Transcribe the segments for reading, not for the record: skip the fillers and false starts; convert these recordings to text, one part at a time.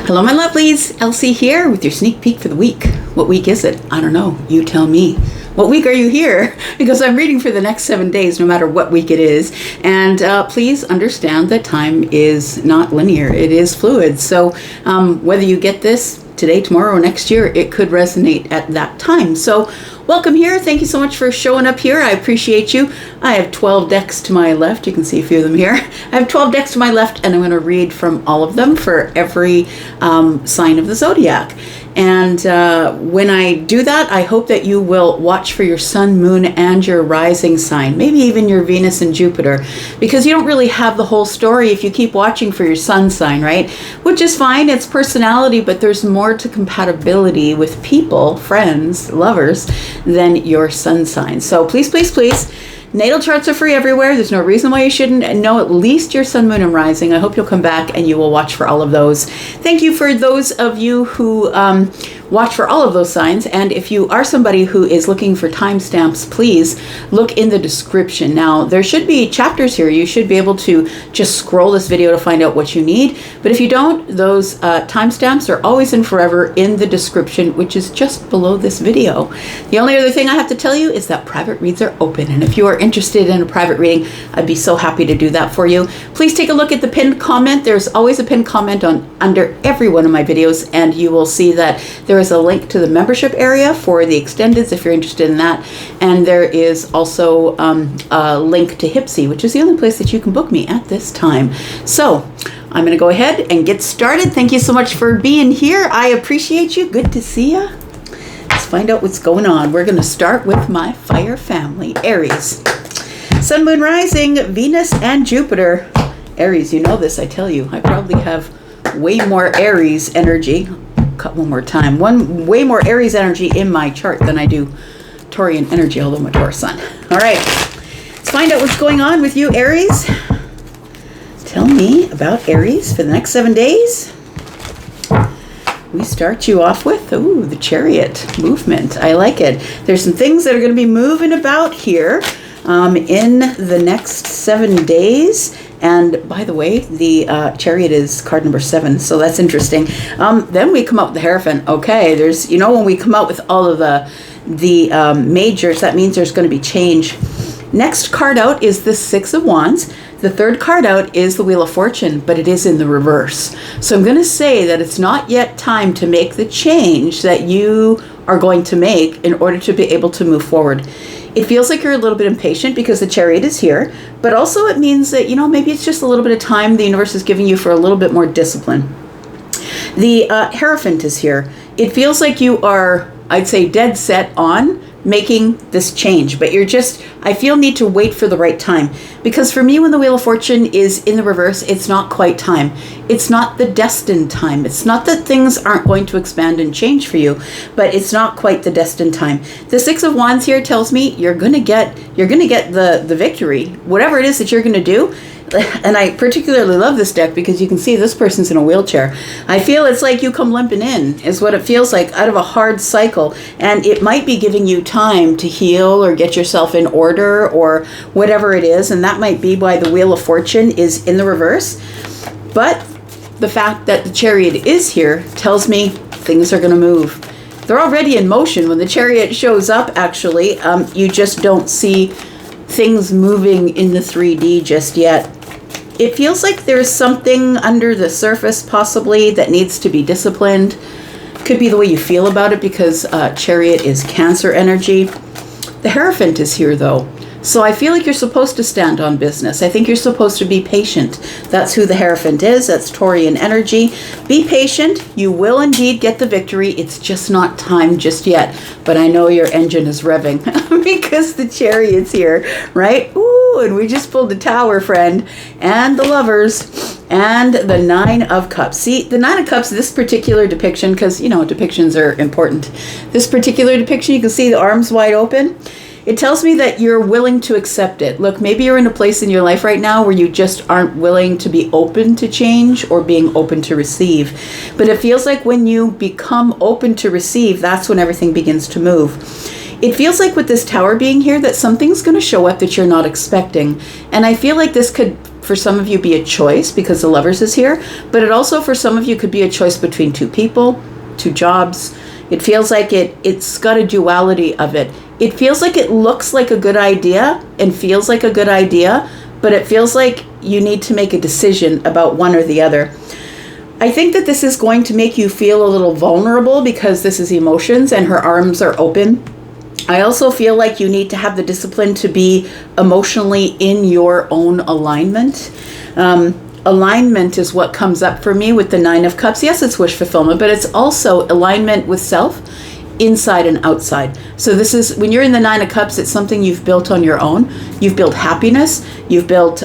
Hello, my lovelies. Elsie here with your sneak peek for the week. What week is it? I don't know. You tell me. What week are you here? Because I'm reading for the next 7 days, no matter what week it is. And please understand that time is not linear. It is fluid. So whether you get this today, tomorrow, or next year, it could resonate at that time. So welcome here. Thank you so much for showing up here. I appreciate you. I have 12 decks to my left. You can see a few of them here. I have 12 decks to my left, and I'm going to read from all of them for every sign of the zodiac. And when I do that, I hope that you will watch for your sun, moon, and your rising sign, maybe even your Venus and Jupiter, because you don't really have the whole story if you keep watching for your sun sign, right? Which is fine, it's personality, but there's more to compatibility with people, friends, lovers, than your sun sign. So please, please, please, natal charts are free everywhere. There's no reason why you shouldn't know at least your sun, moon, and rising. I hope you'll come back and you will watch for all of those. Thank you for those of you who watch for all of those signs. And if you are somebody who is looking for timestamps, please look in the description. Now, there should be chapters here. You should be able to just scroll this video to find out what you need. But if you don't, those timestamps are always and forever in the description, which is just below this video. The only other thing I have to tell you is that private reads are open. And if you are interested in a private reading, I'd be so happy to do that for you. Please take a look at the pinned comment. There's always a pinned comment under every one of my videos, and you will see that there is a link to the membership area for the extendeds if you're interested in that. And there is also a link to Hipsy, which is the only place that you can book me at this time. So I'm going to go ahead and get started. Thank you so much for being here. I appreciate you. Good to see you. Let's find out what's going on. We're going to start with my fire family, Aries. Sun, moon, rising, Venus, and Jupiter. Aries, you know this, I tell you. I probably have way more Aries energy. Cut one more time. Way more Aries energy in my chart than I do Taurian energy, although I'm a Taurus sun. All right, let's find out what's going on with you, Aries. Tell me about Aries for the next 7 days. We start you off with, the Chariot movement. I like it. There's some things that are going to be moving about here in the next 7 days. And by the way, the Chariot is card number 7, so that's interesting. Then we come out with the Hierophant. Okay, there's, when we come out with all of the majors, that means there's going to be change. Next card out is the Six of Wands. The third card out is the Wheel of Fortune, but it is in the reverse. So I'm going to say that it's not yet time to make the change that you are going to make in order to be able to move forward. It feels like you're a little bit impatient because the Chariot is here, but also it means that, maybe it's just a little bit of time the universe is giving you for a little bit more discipline. The Hierophant is here. It feels like you are, I'd say, dead set on making this change, but I feel need to wait for the right time. Because for me, when the Wheel of Fortune is in the reverse, it's not quite time. It's not the destined time. It's not that things aren't going to expand and change for you, but it's not quite the destined time. The Six of Wands here tells me you're gonna get the victory, whatever it is that you're gonna do. And I particularly love this deck because you can see this person's in a wheelchair. I feel it's like you come limping in, is what it feels like, out of a hard cycle. And it might be giving you time to heal or get yourself in order or whatever it is. And that might be why the Wheel of Fortune is in the reverse. But the fact that the Chariot is here tells me things are going to move. They're already in motion. When the Chariot shows up, actually, you just don't see things moving in the 3D just yet. It feels like there's something under the surface possibly that needs to be disciplined. Could be the way you feel about it because Chariot is Cancer energy. The Hierophant is here though. So I feel like you're supposed to stand on business. I think you're supposed to be patient. That's who the Hierophant is. That's Taurian energy. Be patient. You will indeed get the victory. It's just not time just yet. But I know your engine is revving because the Chariot's here, right? Ooh, and we just pulled the Tower, friend, and the Lovers, and the Nine of Cups. See, the Nine of Cups, this particular depiction, because, depictions are important. This particular depiction, you can see the arms wide open. It tells me that you're willing to accept it. Look, maybe you're in a place in your life right now where you just aren't willing to be open to change or being open to receive. But it feels like when you become open to receive, that's when everything begins to move. It feels like with this Tower being here that something's going to show up that you're not expecting. And I feel like this could for some of you be a choice because the Lovers is here, but it also for some of you could be a choice between two people, two jobs. It feels like it's got a duality of it. It feels like it looks like a good idea and feels like a good idea, but it feels like you need to make a decision about one or the other. I think that this is going to make you feel a little vulnerable because this is emotions and her arms are open. I also feel like you need to have the discipline to be emotionally in your own alignment. Alignment is what comes up for me with the Nine of Cups. Yes, it's wish fulfillment, but it's also alignment with self, inside and outside. So this is, when you're in the Nine of Cups, it's something you've built on your own. You've built happiness, you've built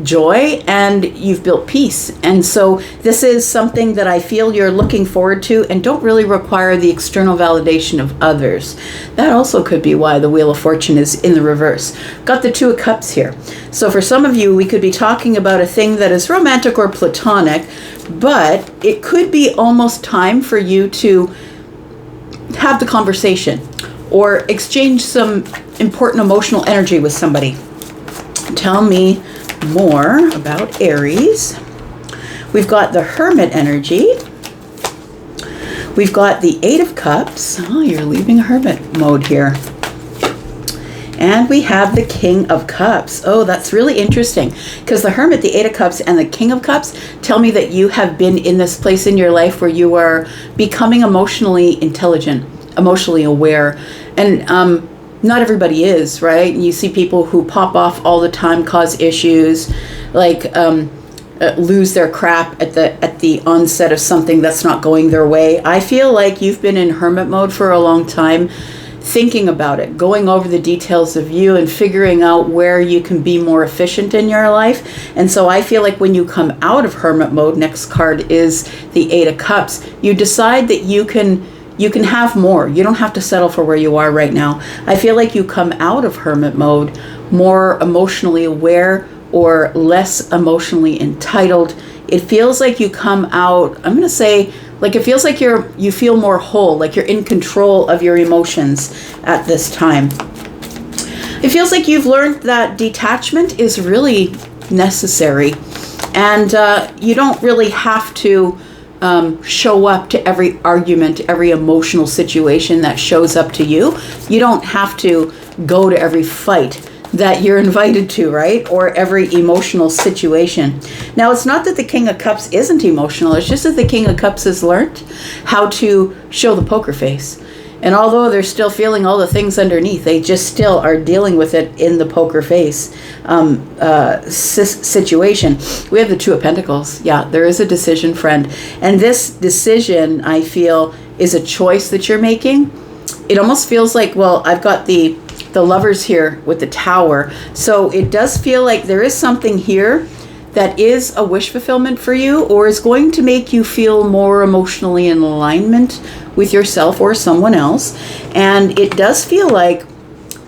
joy, and you've built peace. And so this is something that I feel you're looking forward to and don't really require the external validation of others. That also could be why the Wheel of Fortune is in the reverse. Got the Two of Cups here. So for some of you, we could be talking about a thing that is romantic or platonic, but it could be almost time for you to have the conversation or exchange some important emotional energy with somebody. Tell me more about Aries. We've got the Hermit energy. We've got the Eight of Cups. Oh, you're leaving Hermit mode here. And we have the King of Cups. Oh, that's really interesting because the Hermit, the Eight of Cups, and the King of Cups tell me that you have been in this place in your life where you are becoming emotionally intelligent, emotionally aware. And not everybody is, right? You see people who pop off all the time, cause issues, like lose their crap at the onset of something that's not going their way. I feel like you've been in hermit mode for a long time, thinking about it, going over the details of you and figuring out where you can be more efficient in your life. And so I feel like when you come out of hermit mode, next card is the Eight of Cups, you decide that you can have more. You don't have to settle for where you are right now. I feel like you come out of hermit mode more emotionally aware or less emotionally entitled. It feels like you come out, I'm going to say, like it feels like you feel more whole, like you're in control of your emotions at this time. It feels like you've learned that detachment is really necessary, and you don't really have to show up to every argument, every emotional situation that shows up to you. You don't have to go to every fight that you're invited to, right? Or every emotional situation. Now, it's not that the King of Cups isn't emotional. It's just that the King of Cups has learned how to show the poker face. And although they're still feeling all the things underneath, they just still are dealing with it in the poker face situation. We have the Two of Pentacles. Yeah, there is a decision, friend. And this decision, I feel, is a choice that you're making. It almost feels like, well, I've got the Lovers here with the Tower. So it does feel like there is something here that is a wish fulfillment for you, or is going to make you feel more emotionally in alignment with yourself or someone else. And it does feel like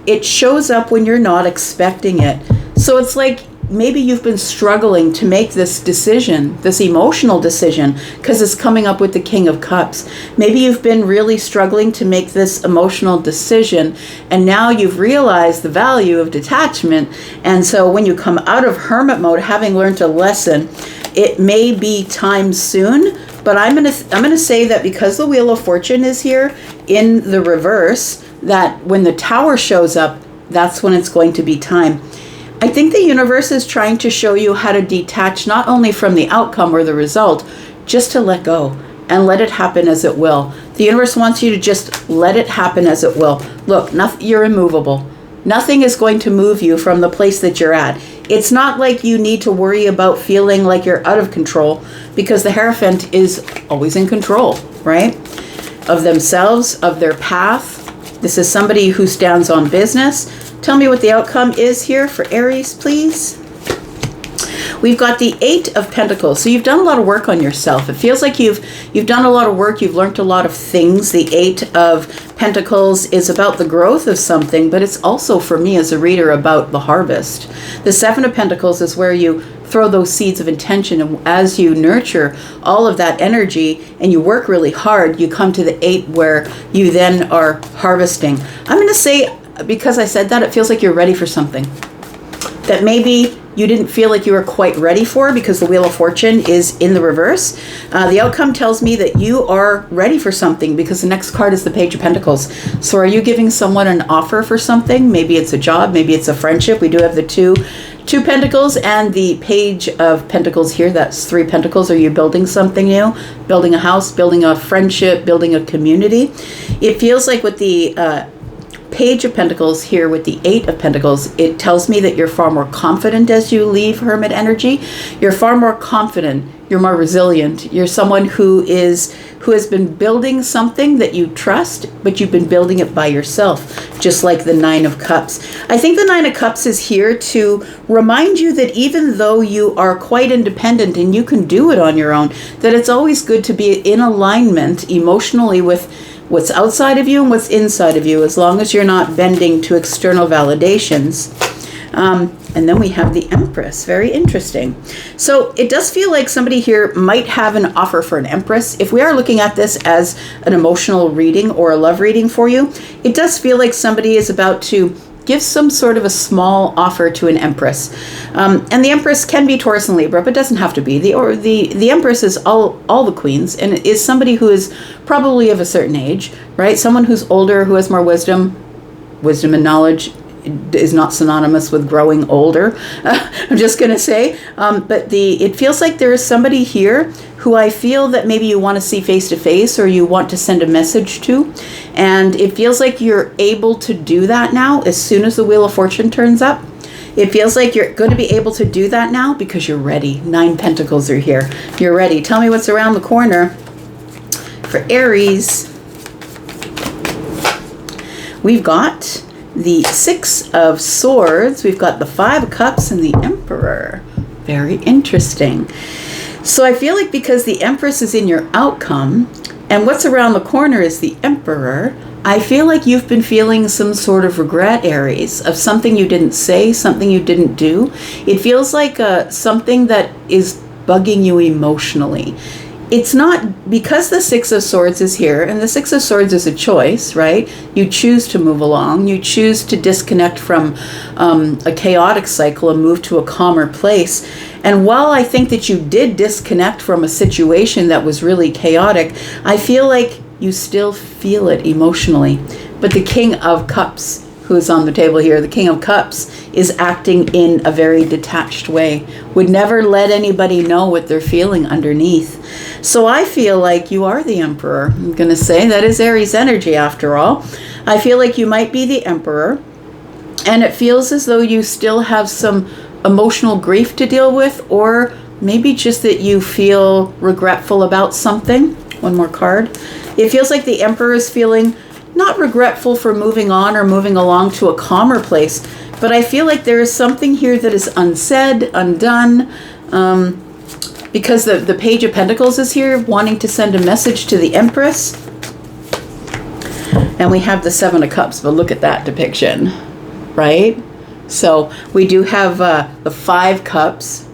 it shows up when you're not expecting it. So it's like maybe you've been struggling to make this decision, this emotional decision, because it's coming up with the King of Cups. Maybe you've been really struggling to make this emotional decision, and now you've realized the value of detachment. And so when you come out of hermit mode, having learned a lesson, it may be time soon. But I'm gonna say that because the Wheel of Fortune is here in the reverse, that when the Tower shows up, that's when it's going to be time. I think the universe is trying to show you how to detach not only from the outcome or the result, just to let go and let it happen as it will. The universe wants you to just let it happen as it will. Look, you're immovable. Nothing is going to move you from the place that you're at. It's not like you need to worry about feeling like you're out of control, because the Hierophant is always in control, right? Of themselves, of their path. This is somebody who stands on business. Tell me what the outcome is here for Aries, please. We've got the Eight of Pentacles. So you've done a lot of work on yourself. It feels like you've done a lot of work. You've learned a lot of things. The Eight of Pentacles is about the growth of something, but it's also, for me as a reader, about the harvest. The Seven of Pentacles is where you throw those seeds of intention, and as you nurture all of that energy and you work really hard, you come to the Eight where you then are harvesting. I'm going to say, because I said that, it feels like you're ready for something. That maybe you didn't feel like you were quite ready for, because the Wheel of Fortune is in the reverse. The outcome tells me that you are ready for something, because the next card is the Page of Pentacles. So are you giving someone an offer for something? Maybe it's a job, maybe it's a friendship. We do have the two Pentacles and the Page of Pentacles here. That's 3 Pentacles. Are you building something new? Building a house, building a friendship, building a community? It feels like with the Page of Pentacles here with the 8 of Pentacles, it tells me that you're far more confident as you leave Hermit energy. You're far more confident. You're more resilient. You're someone who has been building something that you trust, but you've been building it by yourself, just like the 9 of Cups. I think the 9 of Cups is here to remind you that even though you are quite independent and you can do it on your own, that it's always good to be in alignment emotionally with what's outside of you and what's inside of you, as long as you're not bending to external validations. And then we have the Empress. Very interesting. So it does feel like somebody here might have an offer for an Empress. If we are looking at this as an emotional reading or a love reading for you, it does feel like somebody is about to give some sort of a small offer to an Empress. And the Empress can be Taurus and Libra, but doesn't have to be. The Empress is all the queens, and is somebody who is probably of a certain age, right? Someone who's older, who has more wisdom. Wisdom and knowledge is not synonymous with growing older. I'm just going to say. But it feels like there is somebody here who I feel that maybe you want to see face to face, or you want to send a message to. And it feels like you're able to do that now as soon as the Wheel of Fortune turns up. It feels like you're going to be able to do that now because you're ready. 9 Pentacles are here. You're ready. Tell me what's around the corner for Aries. We've got the 6 of Swords. We've got the 5 of Cups and the Emperor. Very interesting. So I feel like because the Empress is in your outcome, and what's around the corner is the Emperor, I feel like you've been feeling some sort of regret, Aries, of something you didn't say, something you didn't do. It feels like something that is bugging you emotionally. It's not, because the 6 of Swords is here, and the 6 of Swords is a choice, right? You choose to move along. You choose to disconnect from a chaotic cycle and move to a calmer place. And while I think that you did disconnect from a situation that was really chaotic, I feel like you still feel it emotionally. But the King of Cups, who is on the table here, the King of Cups, is acting in a very detached way, would never let anybody know what they're feeling underneath. So I feel like you are the Emperor. I'm going to say that is Aries energy after all. I feel like you might be the Emperor, and it feels as though you still have some emotional grief to deal with, or maybe just that you feel regretful about something. One more card. It feels like the Emperor is feeling not regretful for moving on or moving along to a calmer place, but I feel like there is something here that is unsaid, undone, because the Page of Pentacles is here wanting to send a message to the Empress. And we have the 7 of Cups, but look at that depiction, right? So we do have the 5 Cups,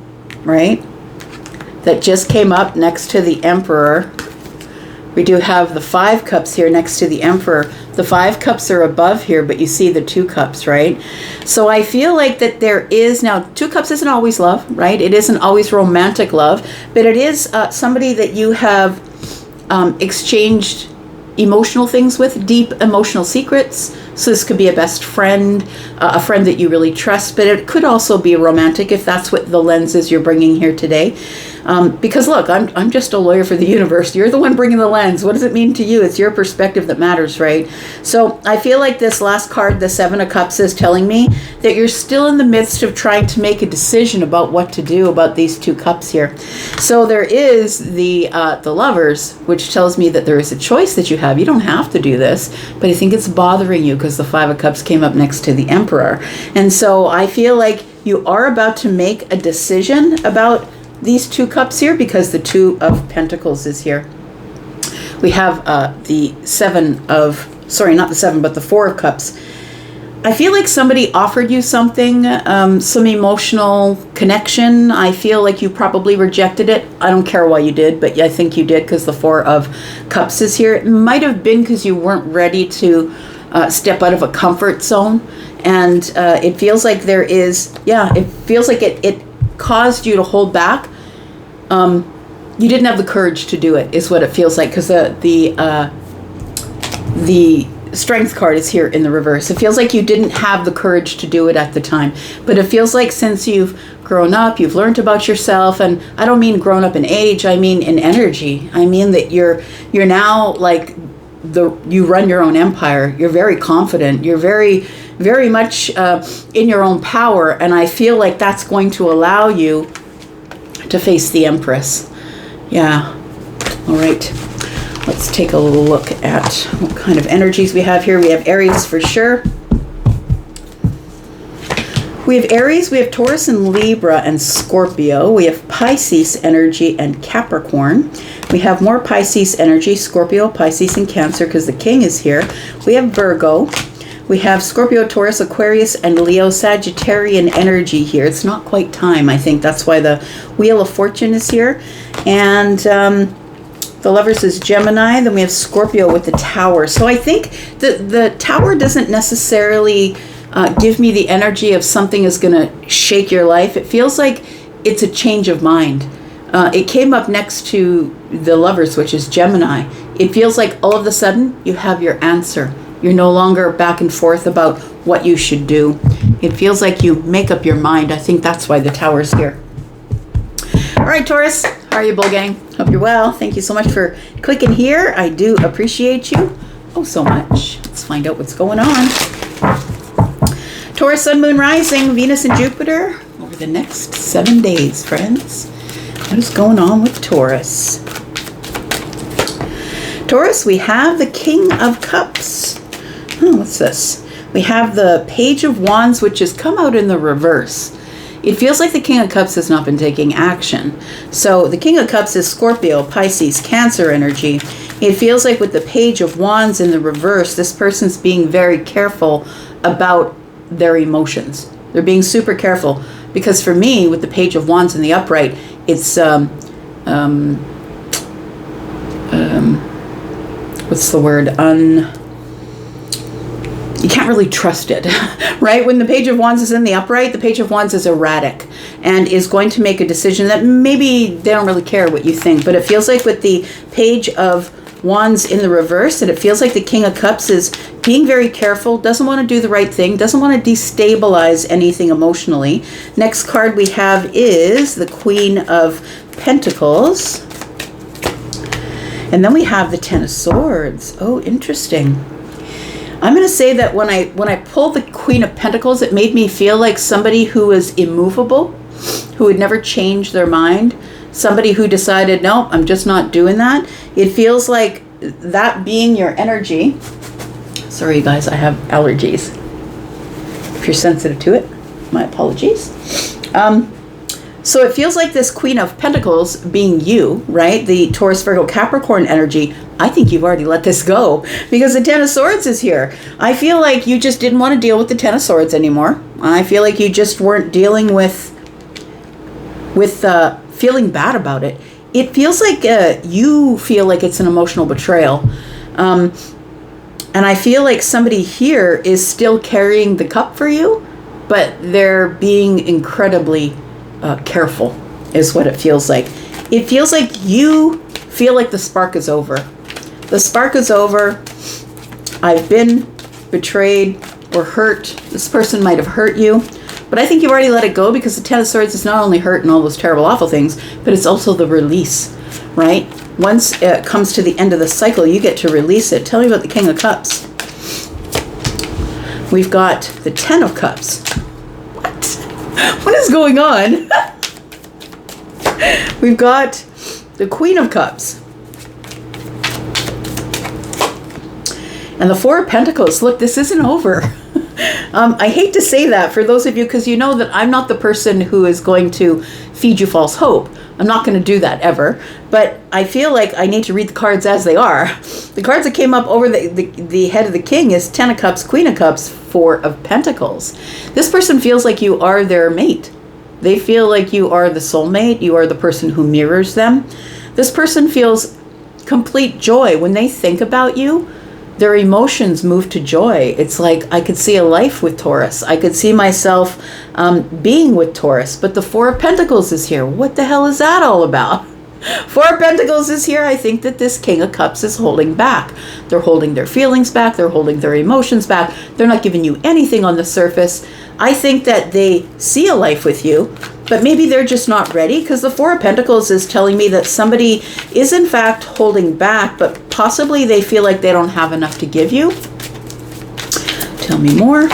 right, that just came up next to the Emperor. We do have the 5 Cups here next to the Emperor. The 5 Cups are above here, but you see the 2 Cups, right? So I feel like that there is, now 2 Cups isn't always love, right? It isn't always romantic love, but it is somebody that you have exchanged emotional things with, deep emotional secrets. So this could be a best friend, a friend that you really trust, but it could also be romantic if that's what the lens is you're bringing here today. Because look, I'm just a lawyer for the universe. You're the one bringing the lens. What does it mean to you? It's your perspective that matters, right? So I feel like this last card, the 7 of Cups, is telling me that you're still in the midst of trying to make a decision about what to do about these 2 Cups here. So there is the Lovers, which tells me that there is a choice that you have. You don't have to do this, but I think it's bothering you because the 5 of Cups came up next to the Emperor. And so I feel like you are about to make a decision about these 2 Cups here, because the 2 of Pentacles is here. We have the 7 of, sorry, not the 7, but the 4 of Cups. I feel like somebody offered you something, some emotional connection. I feel like you probably rejected it. I don't care why you did, but I think you did because the 4 of Cups is here. It might have been because you weren't ready to step out of a comfort zone. And it feels like there is, it feels like it caused you to hold back. You didn't have the courage to do it, is what it feels like, because the Strength card is here in the reverse. It feels like you didn't have the courage to do it at the time, but it feels like since you've grown up, you've learned about yourself, and I don't mean grown up in age, I mean in energy. I mean that you're now like you run your own empire. You're very confident. You're very, very much in your own power, and I feel like that's going to allow you to face the Empress. Yeah. All right. Let's take a little look at what kind of energies we have here. We have Aries for sure. We have Aries, we have Taurus and Libra and Scorpio. We have Pisces energy and Capricorn. We have more Pisces energy, Scorpio, Pisces, and Cancer, because the king is here. We have Virgo. We have Scorpio, Taurus, Aquarius, and Leo, Sagittarian energy here. It's not quite time, I think. That's why the Wheel of Fortune is here. And the Lovers is Gemini. Then we have Scorpio with the Tower. So I think the Tower doesn't necessarily give me the energy of something is going to shake your life. It feels like it's a change of mind. It came up next to the Lovers, which is Gemini. It feels like all of a sudden you have your answer. You're no longer back and forth about what you should do. It feels like you make up your mind. I think that's why the Tower's here. All right, Taurus, how are you, Bull Gang? Hope you're well. Thank you so much for clicking here. I do appreciate you so much. Let's find out what's going on. Taurus, Sun, Moon, Rising, Venus, and Jupiter over the next 7 days, friends. What is going on with Taurus? Taurus, we have the King of Cups. Oh, what's this? We have the Page of Wands, which has come out in the reverse. It feels like the King of Cups has not been taking action. So the King of Cups is Scorpio, Pisces, Cancer energy. It feels like with the Page of Wands in the reverse, this person's being very careful about their emotions. They're being super careful. Because for me, with the Page of Wands in the upright, it's, what's the word? You can't really trust it, right? When the Page of Wands is in the upright, the Page of Wands is erratic and is going to make a decision that maybe they don't really care what you think. But it feels like with the Page of Wands in the reverse, and it feels like the King of Cups is being very careful, doesn't want to do the right thing, doesn't want to destabilize anything emotionally. Next card we have is the Queen of Pentacles. And then we have the Ten of Swords. Oh, interesting. I'm going to say that when I pulled the Queen of Pentacles, it made me feel like somebody who was immovable, who would never change their mind, somebody who decided, no, I'm just not doing that. It feels like that being your energy. Sorry, you guys, I have allergies. If you're sensitive to it, my apologies. So it feels like this Queen of Pentacles being you, right? The Taurus, Virgo, Capricorn energy. I think you've already let this go because the Ten of Swords is here. I feel like you just didn't want to deal with the Ten of Swords anymore. I feel like you just weren't dealing with feeling bad about it. It feels like you feel like it's an emotional betrayal. And I feel like somebody here is still carrying the cup for you, but they're being incredibly careful is what it feels like. It feels like you feel like the spark is over. The spark is over. I've been betrayed or hurt. This person might have hurt you, but I think you've already let it go because the Ten of Swords is not only hurt and all those terrible, awful things, but it's also the release, right? Once it comes to the end of the cycle, you get to release it. Tell me about the King of Cups. We've got the Ten of Cups. What is going on? We've got the Queen of Cups. And the Four of Pentacles. Look, this isn't over. I hate to say that for those of you, because you know that I'm not the person who is going to feed you false hope. I'm not going to do that ever. But I feel like I need to read the cards as they are. The cards that came up over the head of the king is Ten of Cups, Queen of Cups, Four of Pentacles. This person feels like you are their mate. They feel like you are the soulmate. You are the person who mirrors them. This person feels complete joy when they think about you. their emotions move to joy. It's like I could see a life with Taurus. I could see myself being with Taurus. But the Four of Pentacles is here. What the hell is that all about? Four of Pentacles is here. I think that this King of Cups is holding back. They're holding their feelings back. They're holding their emotions back. They're not giving you anything on the surface. I think that they see a life with you, but maybe they're just not ready, because the Four of Pentacles is telling me that somebody is in fact holding back, but possibly they feel like they don't have enough to give you. Tell me more.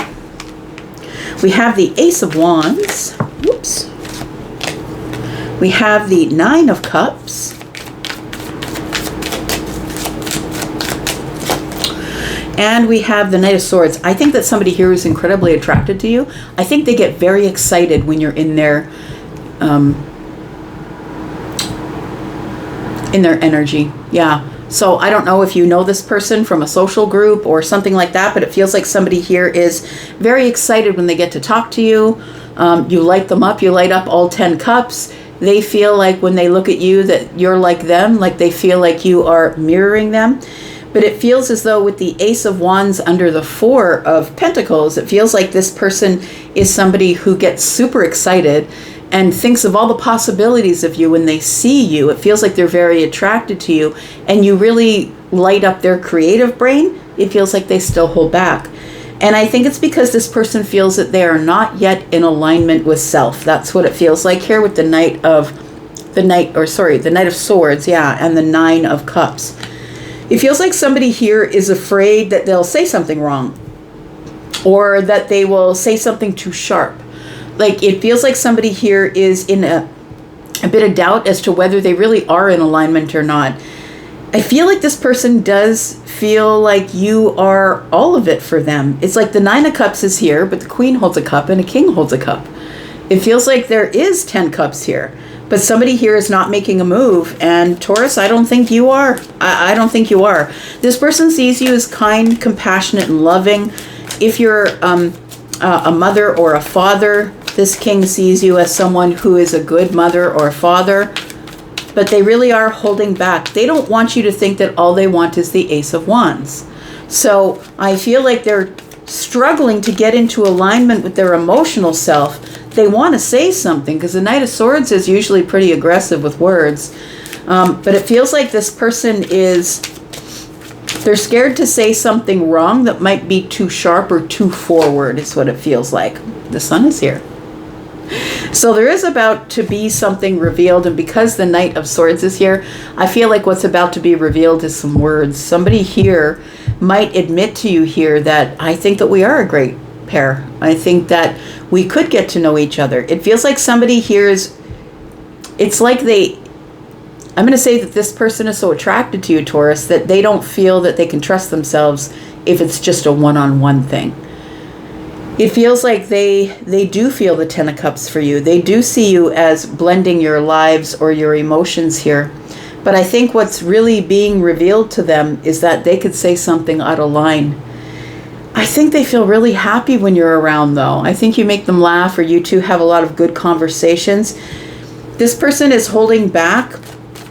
We have the Ace of Wands. Whoops. We have the Nine of Cups. And we have the Knight of Swords. I think that somebody here is incredibly attracted to you. I think they get very excited when you're in their energy. Yeah. So I don't know if you know this person from a social group or something like that, but it feels like somebody here is very excited when they get to talk to you. You light them up. You light up all 10 cups. They feel like when they look at you that you're like them, like they feel like you are mirroring them. But it feels as though with the Ace of Wands under the Four of Pentacles, it feels like this person is somebody who gets super excited and thinks of all the possibilities of you when they see you. It feels like they're very attracted to you, and you really light up their creative brain. It feels like they still hold back. And I think it's because this person feels that they are not yet in alignment with self. That's what it feels like here with the Knight of Swords, yeah, and the Nine of Cups. It feels like somebody here is afraid that they'll say something wrong, or that they will say something too sharp. Like it feels like somebody here is in a bit of doubt as to whether they really are in alignment or not. I feel like this person does feel like you are all of it for them. It's like the Nine of Cups is here, but the Queen holds a cup and a King holds a cup. It feels like there is 10 cups here. But somebody here is not making a move. And Taurus, I don't think you are. I don't think you are. This person sees you as kind, compassionate, and loving. If you're a mother or a father, this King sees you as someone who is a good mother or father. But they really are holding back. They don't want you to think that all they want is the Ace of Wands. So I feel like they're struggling to get into alignment with their emotional self. They want to say something, because the Knight of Swords is usually pretty aggressive with words. But it feels like this person they're scared to say something wrong that might be too sharp or too forward, is what it feels like. The Sun is here. So there is about to be something revealed, and because the Knight of Swords is here, I feel like what's about to be revealed is some words. Somebody here might admit to you here that I think that we are a great pair. I think that we could get to know each other. It feels like somebody here it's like I'm going to say that this person is so attracted to you, Taurus, that they don't feel that they can trust themselves if it's just a one-on-one thing. It feels like they do feel the 10 of Cups for you. They do see you as blending your lives or your emotions here. But I think what's really being revealed to them is that they could say something out of line. I think they feel really happy when you're around, though. I think you make them laugh, or you two have a lot of good conversations. This person is holding back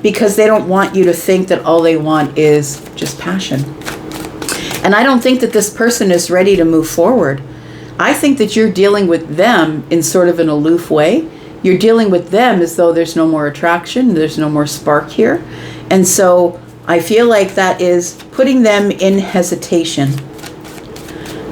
because they don't want you to think that all they want is just passion. And I don't think that this person is ready to move forward. I think that you're dealing with them in sort of an aloof way. You're dealing with them as though there's no more attraction, there's no more spark here. And so I feel like that is putting them in hesitation.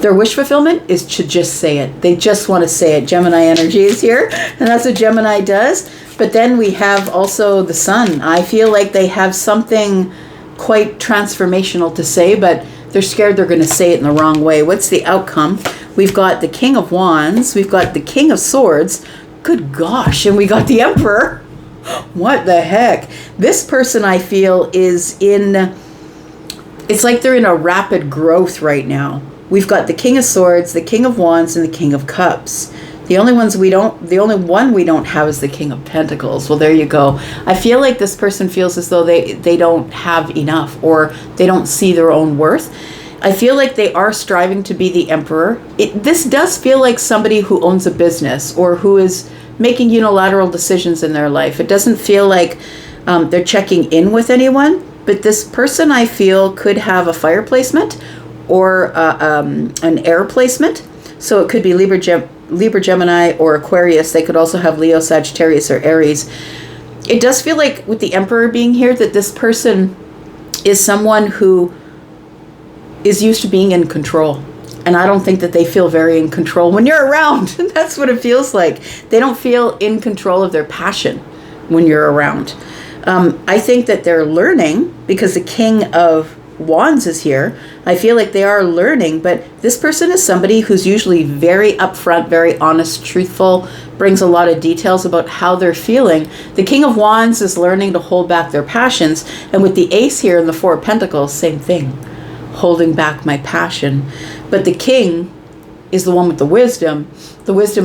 Their wish fulfillment is to just say it. They just want to say it. Gemini energy is here, and that's what Gemini does. But then we have also the Sun. I feel like they have something quite transformational to say, but they're scared they're going to say it in the wrong way. What's the outcome? We've got the King of Wands. We've got the King of Swords. Good gosh. And we got the Emperor. What the heck? This person, I feel, it's like they're in a rapid growth right now. We've got the King of Swords, the King of Wands, and the King of Cups. The only one we don't have is the King of Pentacles. Well, there you go. I feel like this person feels as though they don't have enough, or they don't see their own worth. I feel like they are striving to be the Emperor. This does feel like somebody who owns a business, or who is making unilateral decisions in their life. It doesn't feel like they're checking in with anyone. but this person I feel could have a fire placement or an air placement. So it could be Libra, Gemini, or Aquarius. They could also have Leo, Sagittarius, or Aries. It does feel like with the Emperor being here that this person is someone who is used to being in control. And I don't think that they feel very in control when you're around. That's what it feels like. They don't feel in control of their passion when you're around. I think that they're learning because the King of Wands is here. I feel like they are learning, but this person is somebody who's usually very upfront, very honest, truthful, brings a lot of details about how they're feeling. The King of Wands is learning to hold back their passions. And with the Ace here and the Four of Pentacles, same thing. Holding back my passion. But the King is the one with the wisdom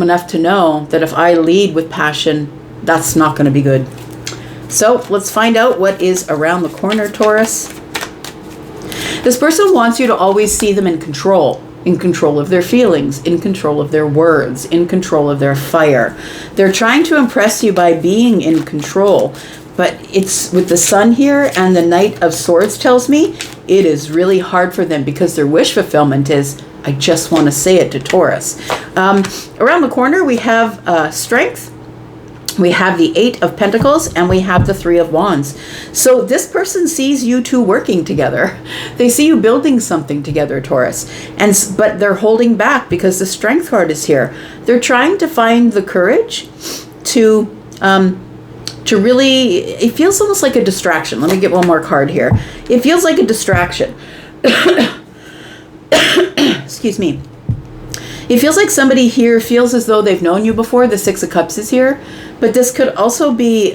enough to know that if I lead with passion, that's not going to be good. So let's find out what is around the corner, Taurus. This person wants you to always see them in control of their feelings, in control of their words, in control of their fire. They're trying to impress you by being in control. But it's with the Sun here and the Knight of Swords tells me it is really hard for them because their wish fulfillment is, I just want to say it to Taurus. Around the corner, we have strength. We have the Eight of Pentacles and we have the Three of Wands. So this person sees you two working together. They see you building something together, Taurus. But they're holding back because the Strength card is here. They're trying to find the courage to really, it feels almost like a distraction. Let me get one more card here. It feels like a distraction. Excuse me. It feels like somebody here feels as though they've known you before. The Six of Cups is here. But this could also be,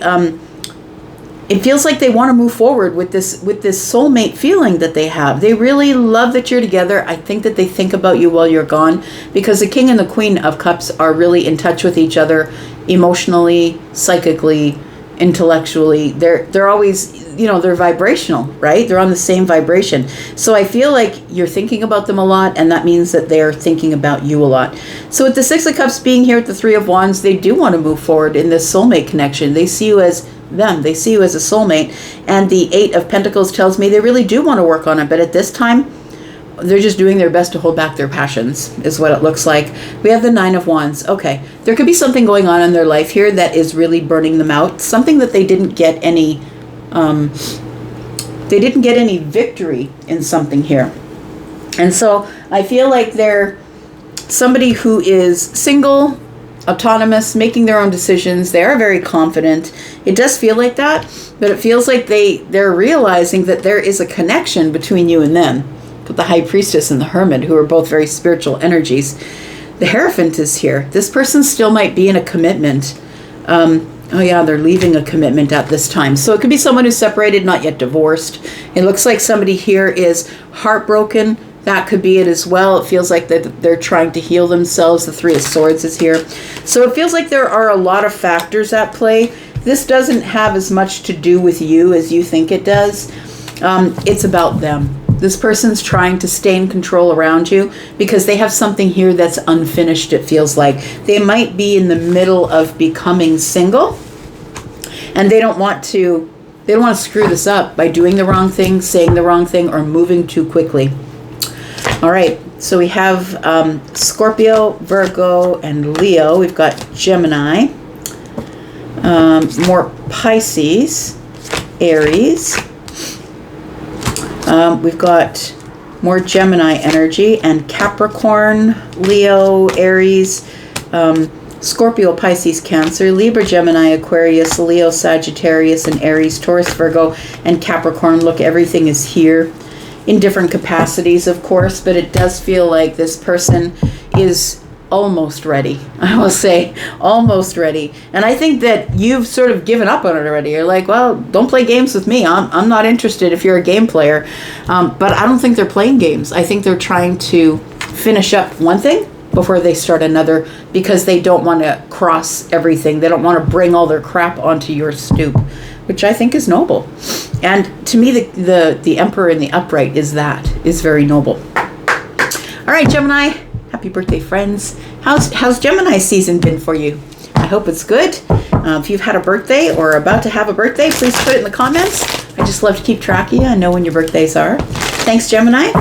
it feels like they want to move forward with this soulmate feeling that they have. They really love that you're together. I think that they think about you while you're gone because the King and the Queen of Cups are really in touch with each other emotionally, psychically, intellectually. They're always, they're vibrational, right? They're on the same vibration. So I feel like you're thinking about them a lot, and that means that they're thinking about you a lot. So with the Six of Cups being here at the Three of Wands, they do want to move forward in this soulmate connection. They see you as them. They see you as a soulmate. And the Eight of Pentacles tells me they really do want to work on it, but at this time, they're just doing their best to hold back their passions, is what it looks like. We have the Nine of Wands. Okay, there could be something going on in their life here that is really burning them out. Something that they didn't get any, victory in something here. And so I feel like they're somebody who is single, autonomous, making their own decisions. They are very confident. It does feel like that, but it feels like they're realizing that there is a connection between you and them. But the High Priestess and the Hermit, who are both very spiritual energies. The Hierophant is here. This person still might be in a commitment. Oh yeah, they're leaving a commitment at this time. So it could be someone who's separated, not yet divorced. It looks like somebody here is heartbroken. That could be it as well. It feels like that they're trying to heal themselves. The Three of Swords is here. So it feels like there are a lot of factors at play. This doesn't have as much to do with you as you think it does. It's about them. This person's trying to stay in control around you because they have something here that's unfinished, it feels like. They might be in the middle of becoming single and they don't want to screw this up by doing the wrong thing, saying the wrong thing, or moving too quickly. All right, so we have Scorpio, Virgo, and Leo. We've got Gemini, more Pisces, Aries. We've got more Gemini energy and Capricorn, Leo, Aries, Scorpio, Pisces, Cancer, Libra, Gemini, Aquarius, Leo, Sagittarius, and Aries, Taurus, Virgo, and Capricorn. Look, everything is here in different capacities, of course, but it does feel like this person is almost ready. I will say almost ready. And I think that you've sort of given up on it already. You're like, well, don't play games with me. I'm not interested if you're a game player. But I don't think they're playing games. I think they're trying to finish up one thing before they start another because they don't want to cross everything. They don't want to bring all their crap onto your stoop, which I think is noble. And to me, the Emperor in the upright is very noble. All right, Gemini. Happy birthday, friends. How's Gemini season been for you? I hope it's good. If you've had a birthday or are about to have a birthday, please put it in the comments. I just love to keep track of you. I know when your birthdays are. Thanks, Gemini.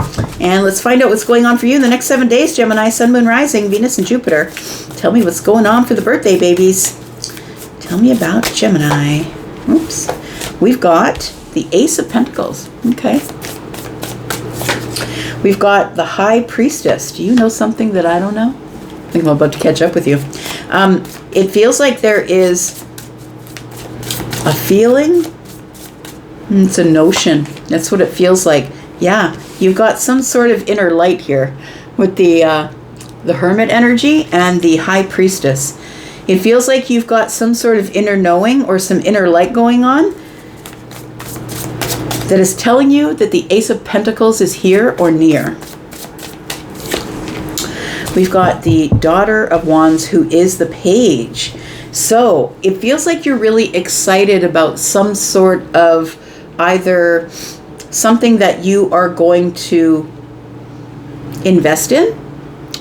And let's find out what's going on for you in the next 7 days, Gemini, Sun, Moon, Rising, Venus, and Jupiter. Tell me what's going on for the birthday babies. Tell me about Gemini. Oops. We've got the Ace of Pentacles. Okay. We've got the High Priestess. Do you know something that I don't know? I think I'm about to catch up with you. It feels like there is a feeling. It's a notion. That's what it feels like. Yeah, you've got some sort of inner light here with the Hermit energy and the High Priestess. It feels like you've got some sort of inner knowing or some inner light going on that is telling you that the Ace of Pentacles is here or near. We've got the Daughter of Wands, who is the Page. So it feels like you're really excited about some sort of either something that you are going to invest in.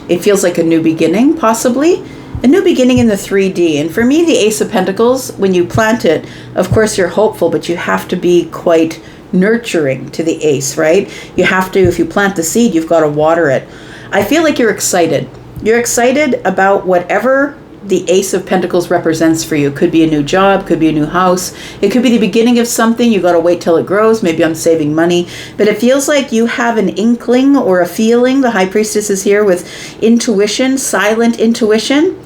It feels like a new beginning, possibly. A new beginning in the 3D. And for me, the Ace of Pentacles, when you plant it, of course you're hopeful, but you have to be quite nurturing to the ace, right? You have to, if you plant the seed, you've got to water it. I feel like you're excited. You're excited about whatever the Ace of Pentacles represents for you. Could be a new job, could be a new house. It could be the beginning of something. You got to wait till it grows. Maybe I'm saving money. But it feels like you have an inkling or a feeling. The High Priestess is here with intuition, silent intuition.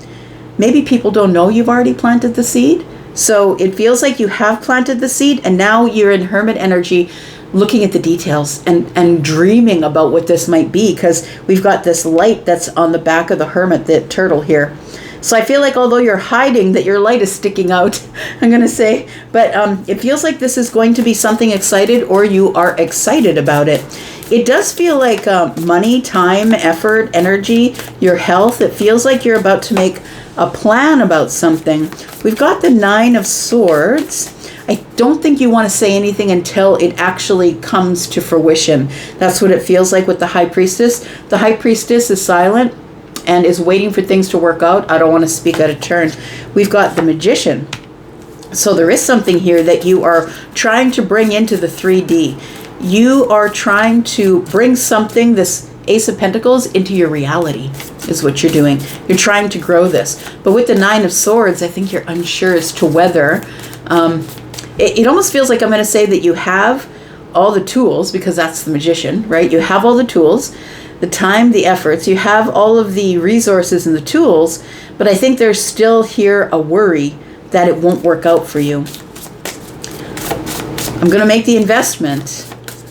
Maybe people don't know you've already planted the seed. So it feels like you have planted the seed and now you're in Hermit energy looking at the details and dreaming about what this might be, because we've got this light that's on the back of the Hermit, the turtle here. So I feel like although you're hiding, that your light is sticking out, I'm going to say. But it feels like this is going to be something excited, or you are excited about it. It does feel like money, time, effort, energy, your health. It feels like you're about to make a plan about something. We've got the Nine of Swords. I don't think you want to say anything until it actually comes to fruition. That's what it feels like with the High Priestess. The High Priestess is silent and is waiting for things to work out. I don't want to speak out of turn. We've got the Magician. So there is something here that you are trying to bring into the 3D. You are trying to bring something, this Ace of Pentacles, into your reality is what you're doing. You're trying to grow this. But with the Nine of Swords, I think you're unsure as to whether, it almost feels like I'm going to say that you have all the tools, because that's the Magician, right? You have all the tools, the time, the efforts, you have all of the resources and the tools, but I think there's still here a worry that it won't work out for you. I'm going to make the investment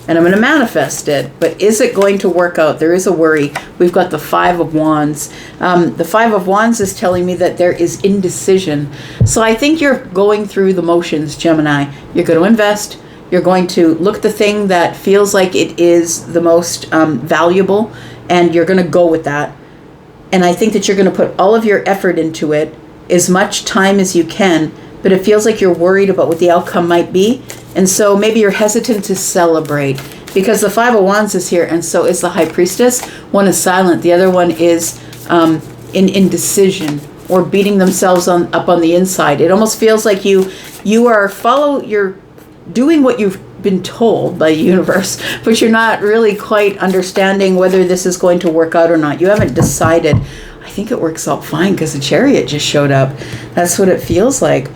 and I'm going to manifest it, but is it going to work out? There is a worry. We've got the Five of Wands. The Five of Wands is telling me that there is indecision. So I think you're going through the motions, Gemini. You're going to invest. You're going to look at the thing that feels like it is the most valuable, and you're going to go with that. And I think that you're going to put all of your effort into it, as much time as you can, but it feels like you're worried about what the outcome might be. And so maybe you're hesitant to celebrate, because the Five of Wands is here, and so is the High Priestess. One is silent. The other one is in indecision, or beating themselves up on the inside. It almost feels like you're doing what you've been told by the universe, but you're not really quite understanding whether this is going to work out or not. You haven't decided. I think it works out fine because the Chariot just showed up. That's what it feels like.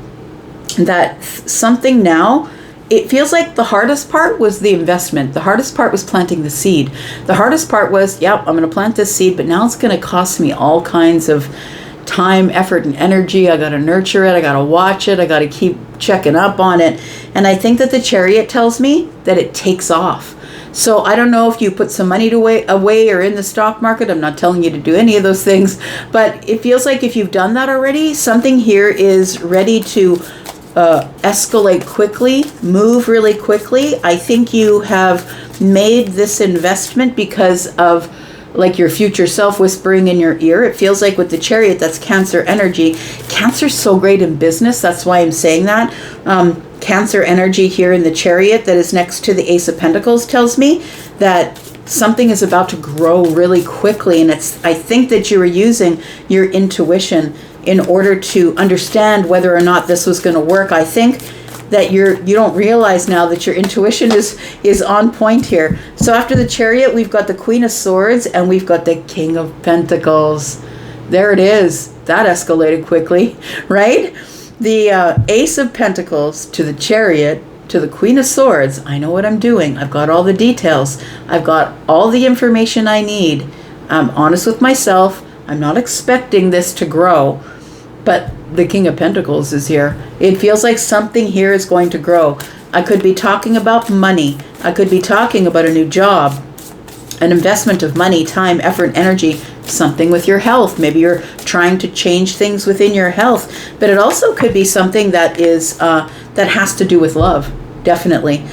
That something now, it feels like the hardest part was the investment. The hardest part was planting the seed. The hardest part was, yep, I'm going to plant this seed, but now it's going to cost me all kinds of time, effort, and energy. I got to nurture it. I got to watch it. I got to keep checking up on it. And I think that the Chariot tells me that it takes off. So I don't know if you put some money away or in the stock market. I'm not telling you to do any of those things, but it feels like if you've done that already, something here is ready to escalate quickly, move really quickly. I think you have made this investment because of like your future self whispering in your ear. It feels like with the Chariot, that's Cancer energy. Cancer's so great in business. That's why I'm saying that. Cancer energy here in the Chariot that is next to the Ace of Pentacles tells me that something is about to grow really quickly. And I think that you are using your intuition in order to understand whether or not this was going to work. I think that you don't realize now that your intuition is on point here. So after the Chariot, we've got the Queen of Swords and we've got the King of Pentacles. There it is. That escalated quickly, right? The Ace of Pentacles to the Chariot to the Queen of Swords. I know what I'm doing. I've got all the details. I've got all the information I need. I'm honest with myself. I'm not expecting this to grow, but the King of Pentacles is here. It feels like something here is going to grow. I could be talking about money. I could be talking about a new job, an investment of money, time, effort, energy, something with your health. Maybe you're trying to change things within your health, but it also could be something that is that has to do with love. Definitely.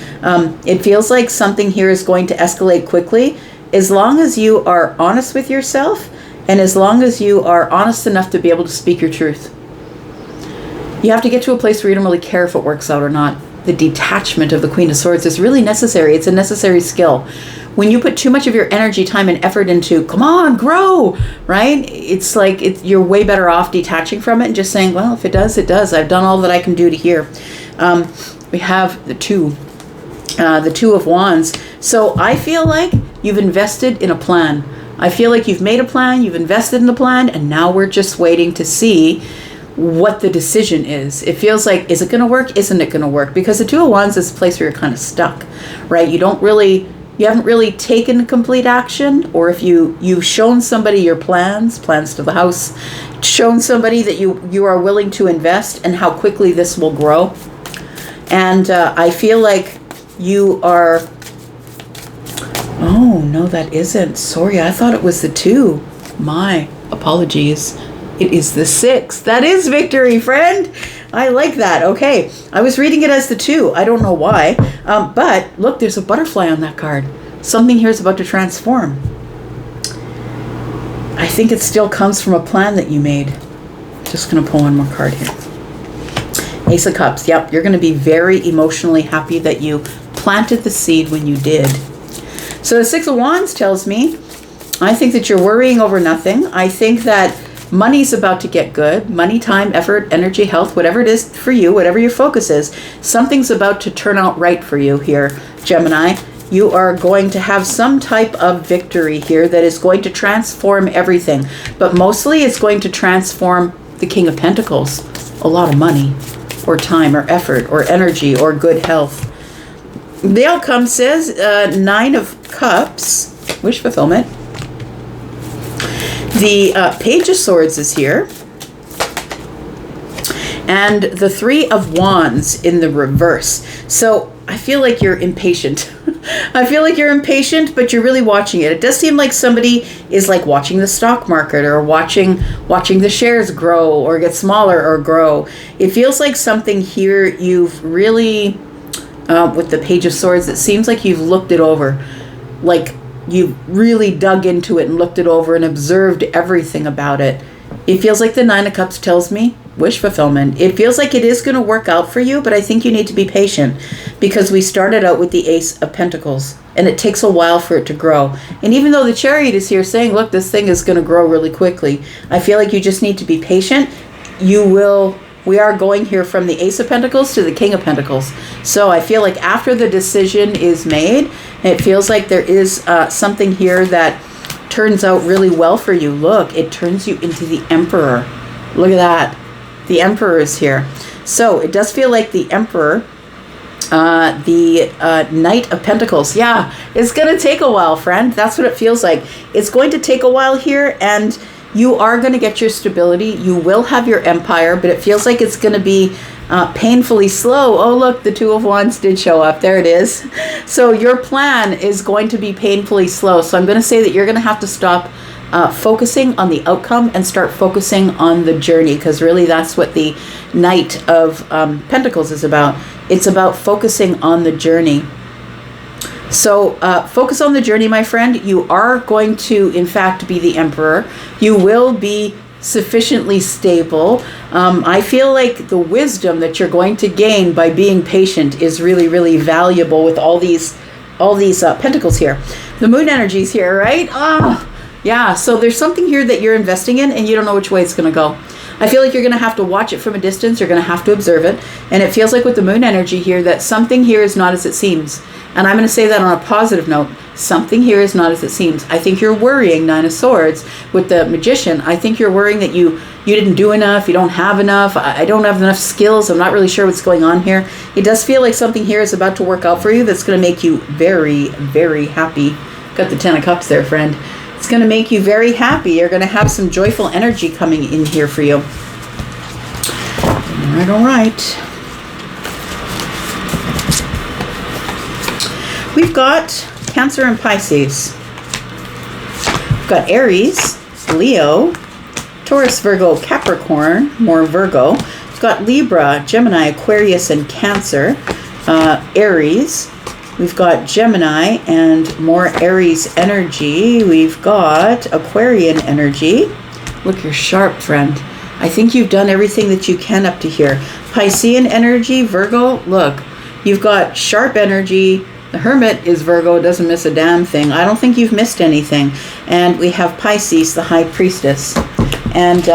It feels like something here is going to escalate quickly as long as you are honest with yourself and as long as you are honest enough to be able to speak your truth. You have to get to a place where you don't really care if it works out or not. The detachment of the Queen of Swords is really necessary. It's a necessary skill. When you put too much of your energy, time, and effort into, come on, grow, right? It's like you're way better off detaching from it and just saying, well, if it does, it does. I've done all that I can do to here. We have the Two of Wands. So I feel like you've invested in a plan. I feel like you've made a plan, you've invested in the plan, and now we're just waiting to see what the decision is. It feels like, is it going to work? Isn't it going to work? Because the Two of Wands is a place where you're kind of stuck, right? You haven't really taken complete action, or if you've shown somebody your plans to the house, shown somebody that you are willing to invest and how quickly this will grow. And I feel like you are, oh no, that isn't. Sorry, I thought it was the Two. My apologies. It is the Six. That is victory, friend. I like that. Okay. I was reading it as the Two. I don't know why. But look, there's a butterfly on that card. Something here is about to transform. I think it still comes from a plan that you made. Just going to pull one more card here. Ace of Cups. Yep. You're going to be very emotionally happy that you planted the seed when you did. So the Six of Wands tells me, I think that you're worrying over nothing. I think that money's about to get good. Money, time, effort, energy, health, whatever it is for you, whatever your focus is, something's about to turn out right for you here, Gemini. You are going to have some type of victory here that is going to transform everything. But mostly it's going to transform the King of Pentacles. A lot of money, or time, or effort, or energy, or good health. The outcome says Nine of Cups, wish fulfillment. The Page of Swords is here. And the Three of Wands in the reverse. So I feel like you're impatient. I feel like you're impatient, but you're really watching it. It does seem like somebody is like watching the stock market or watching the shares grow or get smaller or grow. It feels like something here you've really, with the Page of Swords, it seems like you've looked it over. Like you've really dug into it and looked it over and observed everything about it. It feels like the Nine of Cups tells me wish fulfillment. It feels like it is going to work out for you, but I think you need to be patient because we started out with the Ace of Pentacles and it takes a while for it to grow. And even though the Chariot is here saying, look, this thing is going to grow really quickly, I feel like you just need to be patient. We are going here from the Ace of Pentacles to the King of Pentacles. So I feel like after the decision is made, it feels like there is something here that turns out really well for you. Look, it turns you into the Emperor. Look at that. The Emperor is here. So it does feel like the Emperor, the Knight of Pentacles. Yeah, it's going to take a while, friend. That's what it feels like. It's going to take a while here, and you are going to get your stability. You will have your empire, but it feels like it's going to be painfully slow. Oh, look, the Two of Wands did show up. There it is. So your plan is going to be painfully slow. So I'm going to say that you're going to have to stop focusing on the outcome and start focusing on the journey, because really that's what the Knight of Pentacles is about. It's about focusing on the journey. So focus on the journey, my friend. You are going to, in fact, be the Emperor. You will be sufficiently stable. I feel like the wisdom that you're going to gain by being patient is really, really valuable with all these pentacles here. The moon energy is here, right? Yeah, so there's something here that you're investing in and you don't know which way it's going to go. I feel like you're going to have to watch it from a distance. You're going to have to observe it. And it feels like with the moon energy here that something here is not as it seems. And I'm going to say that on a positive note. Something here is not as it seems. I think you're worrying, Nine of Swords, with the Magician. I think you're worrying that you didn't do enough, you don't have enough, I don't have enough skills, I'm not really sure what's going on here. It does feel like something here is about to work out for you that's going to make you very, very happy. Got the 10 of Cups there, friend. It's going to make you very happy. You're going to have some joyful energy coming in here for you. All right, all right. We've got Cancer and Pisces. We've got Aries, Leo, Taurus, Virgo, Capricorn, more Virgo. We've got Libra, Gemini, Aquarius, and Cancer. Aries. We've got Gemini and more Aries energy. We've got Aquarian energy. Look, you're sharp, friend. I think you've done everything that you can up to here. Piscean energy, Virgo. Look, you've got sharp energy. The Hermit is Virgo, doesn't miss a damn thing. I don't think you've missed anything. And we have Pisces, the High Priestess. And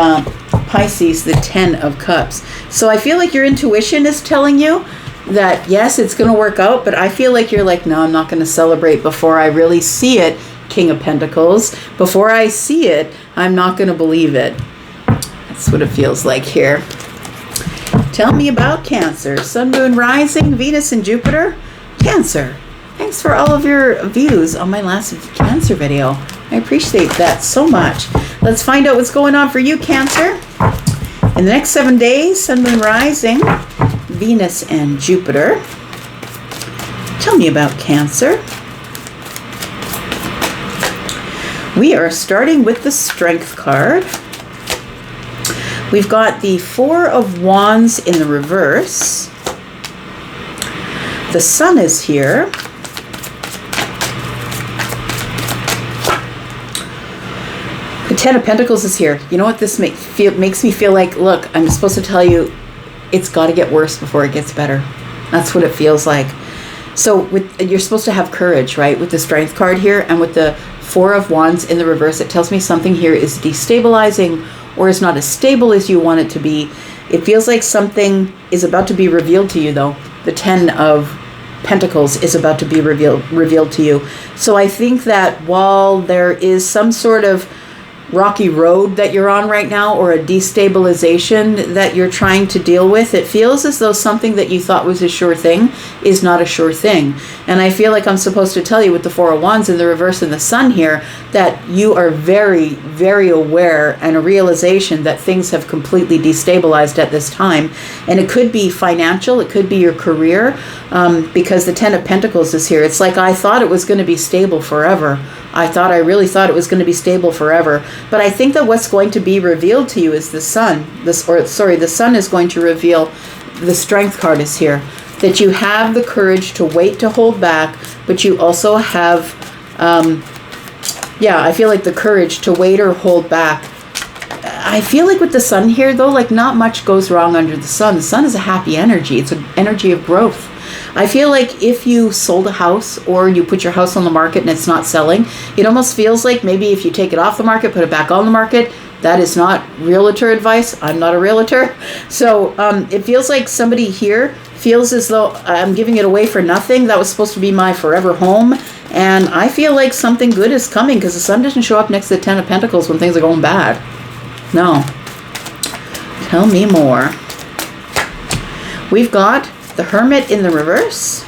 Pisces, the 10 of Cups. So I feel like your intuition is telling you that, yes, it's going to work out. But I feel like you're like, no, I'm not going to celebrate before I really see it, King of Pentacles. Before I see it, I'm not going to believe it. That's what it feels like here. Tell me about Cancer. Sun, Moon, Rising, Venus, and Jupiter. Cancer. Thanks for all of your views on my last Cancer video. I appreciate that so much. Let's find out what's going on for you, Cancer. In the next 7 days, Sun, Moon, Rising, Venus, and Jupiter. Tell me about Cancer. We are starting with the Strength card. We've got the Four of Wands in the reverse. The Sun is here. The Ten of Pentacles is here. You know what this makes me feel like? Look, I'm supposed to tell you it's got to get worse before it gets better. That's what it feels like. So you're supposed to have courage, right? With the Strength card here and with the Four of Wands in the reverse, it tells me something here is destabilizing or is not as stable as you want it to be. It feels like something is about to be revealed to you, though. The Ten of Pentacles is about to be revealed to you. So I think that while there is some sort of rocky road that you're on right now or a destabilization that you're trying to deal with, it feels as though something that you thought was a sure thing is not a sure thing. And I feel like I'm supposed to tell you with the Four of Wands in the reverse and the Sun here that you are very, very aware and a realization that things have completely destabilized at this time. And it could be financial, it could be your career, because the Ten of Pentacles is here. It's like I thought it was going to be stable forever. I really thought it was going to be stable forever. But I think that what's going to be revealed to you is the Sun. The Sun is going to reveal, the Strength card is here, that you have the courage to wait, to hold back, but you also have, I feel like the courage to wait or hold back. I feel like with the Sun here, though, like not much goes wrong under the Sun. The Sun is a happy energy. It's an energy of growth. I feel like if you sold a house or you put your house on the market and it's not selling, it almost feels like maybe if you take it off the market, put it back on the market. That is not realtor advice. I'm not a realtor. So it feels like somebody here feels as though I'm giving it away for nothing. That was supposed to be my forever home. And I feel like something good is coming because the Sun doesn't show up next to the Ten of Pentacles when things are going bad. No. Tell me more. We've got the Hermit in the reverse.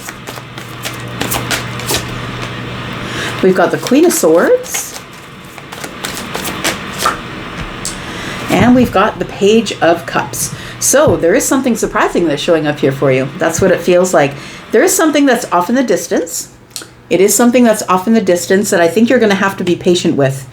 We've got the Queen of Swords. And we've got the Page of Cups. So there is something surprising that's showing up here for you. That's what it feels like. There is something that's off in the distance. It is something that's off in the distance that I think you're going to have to be patient with.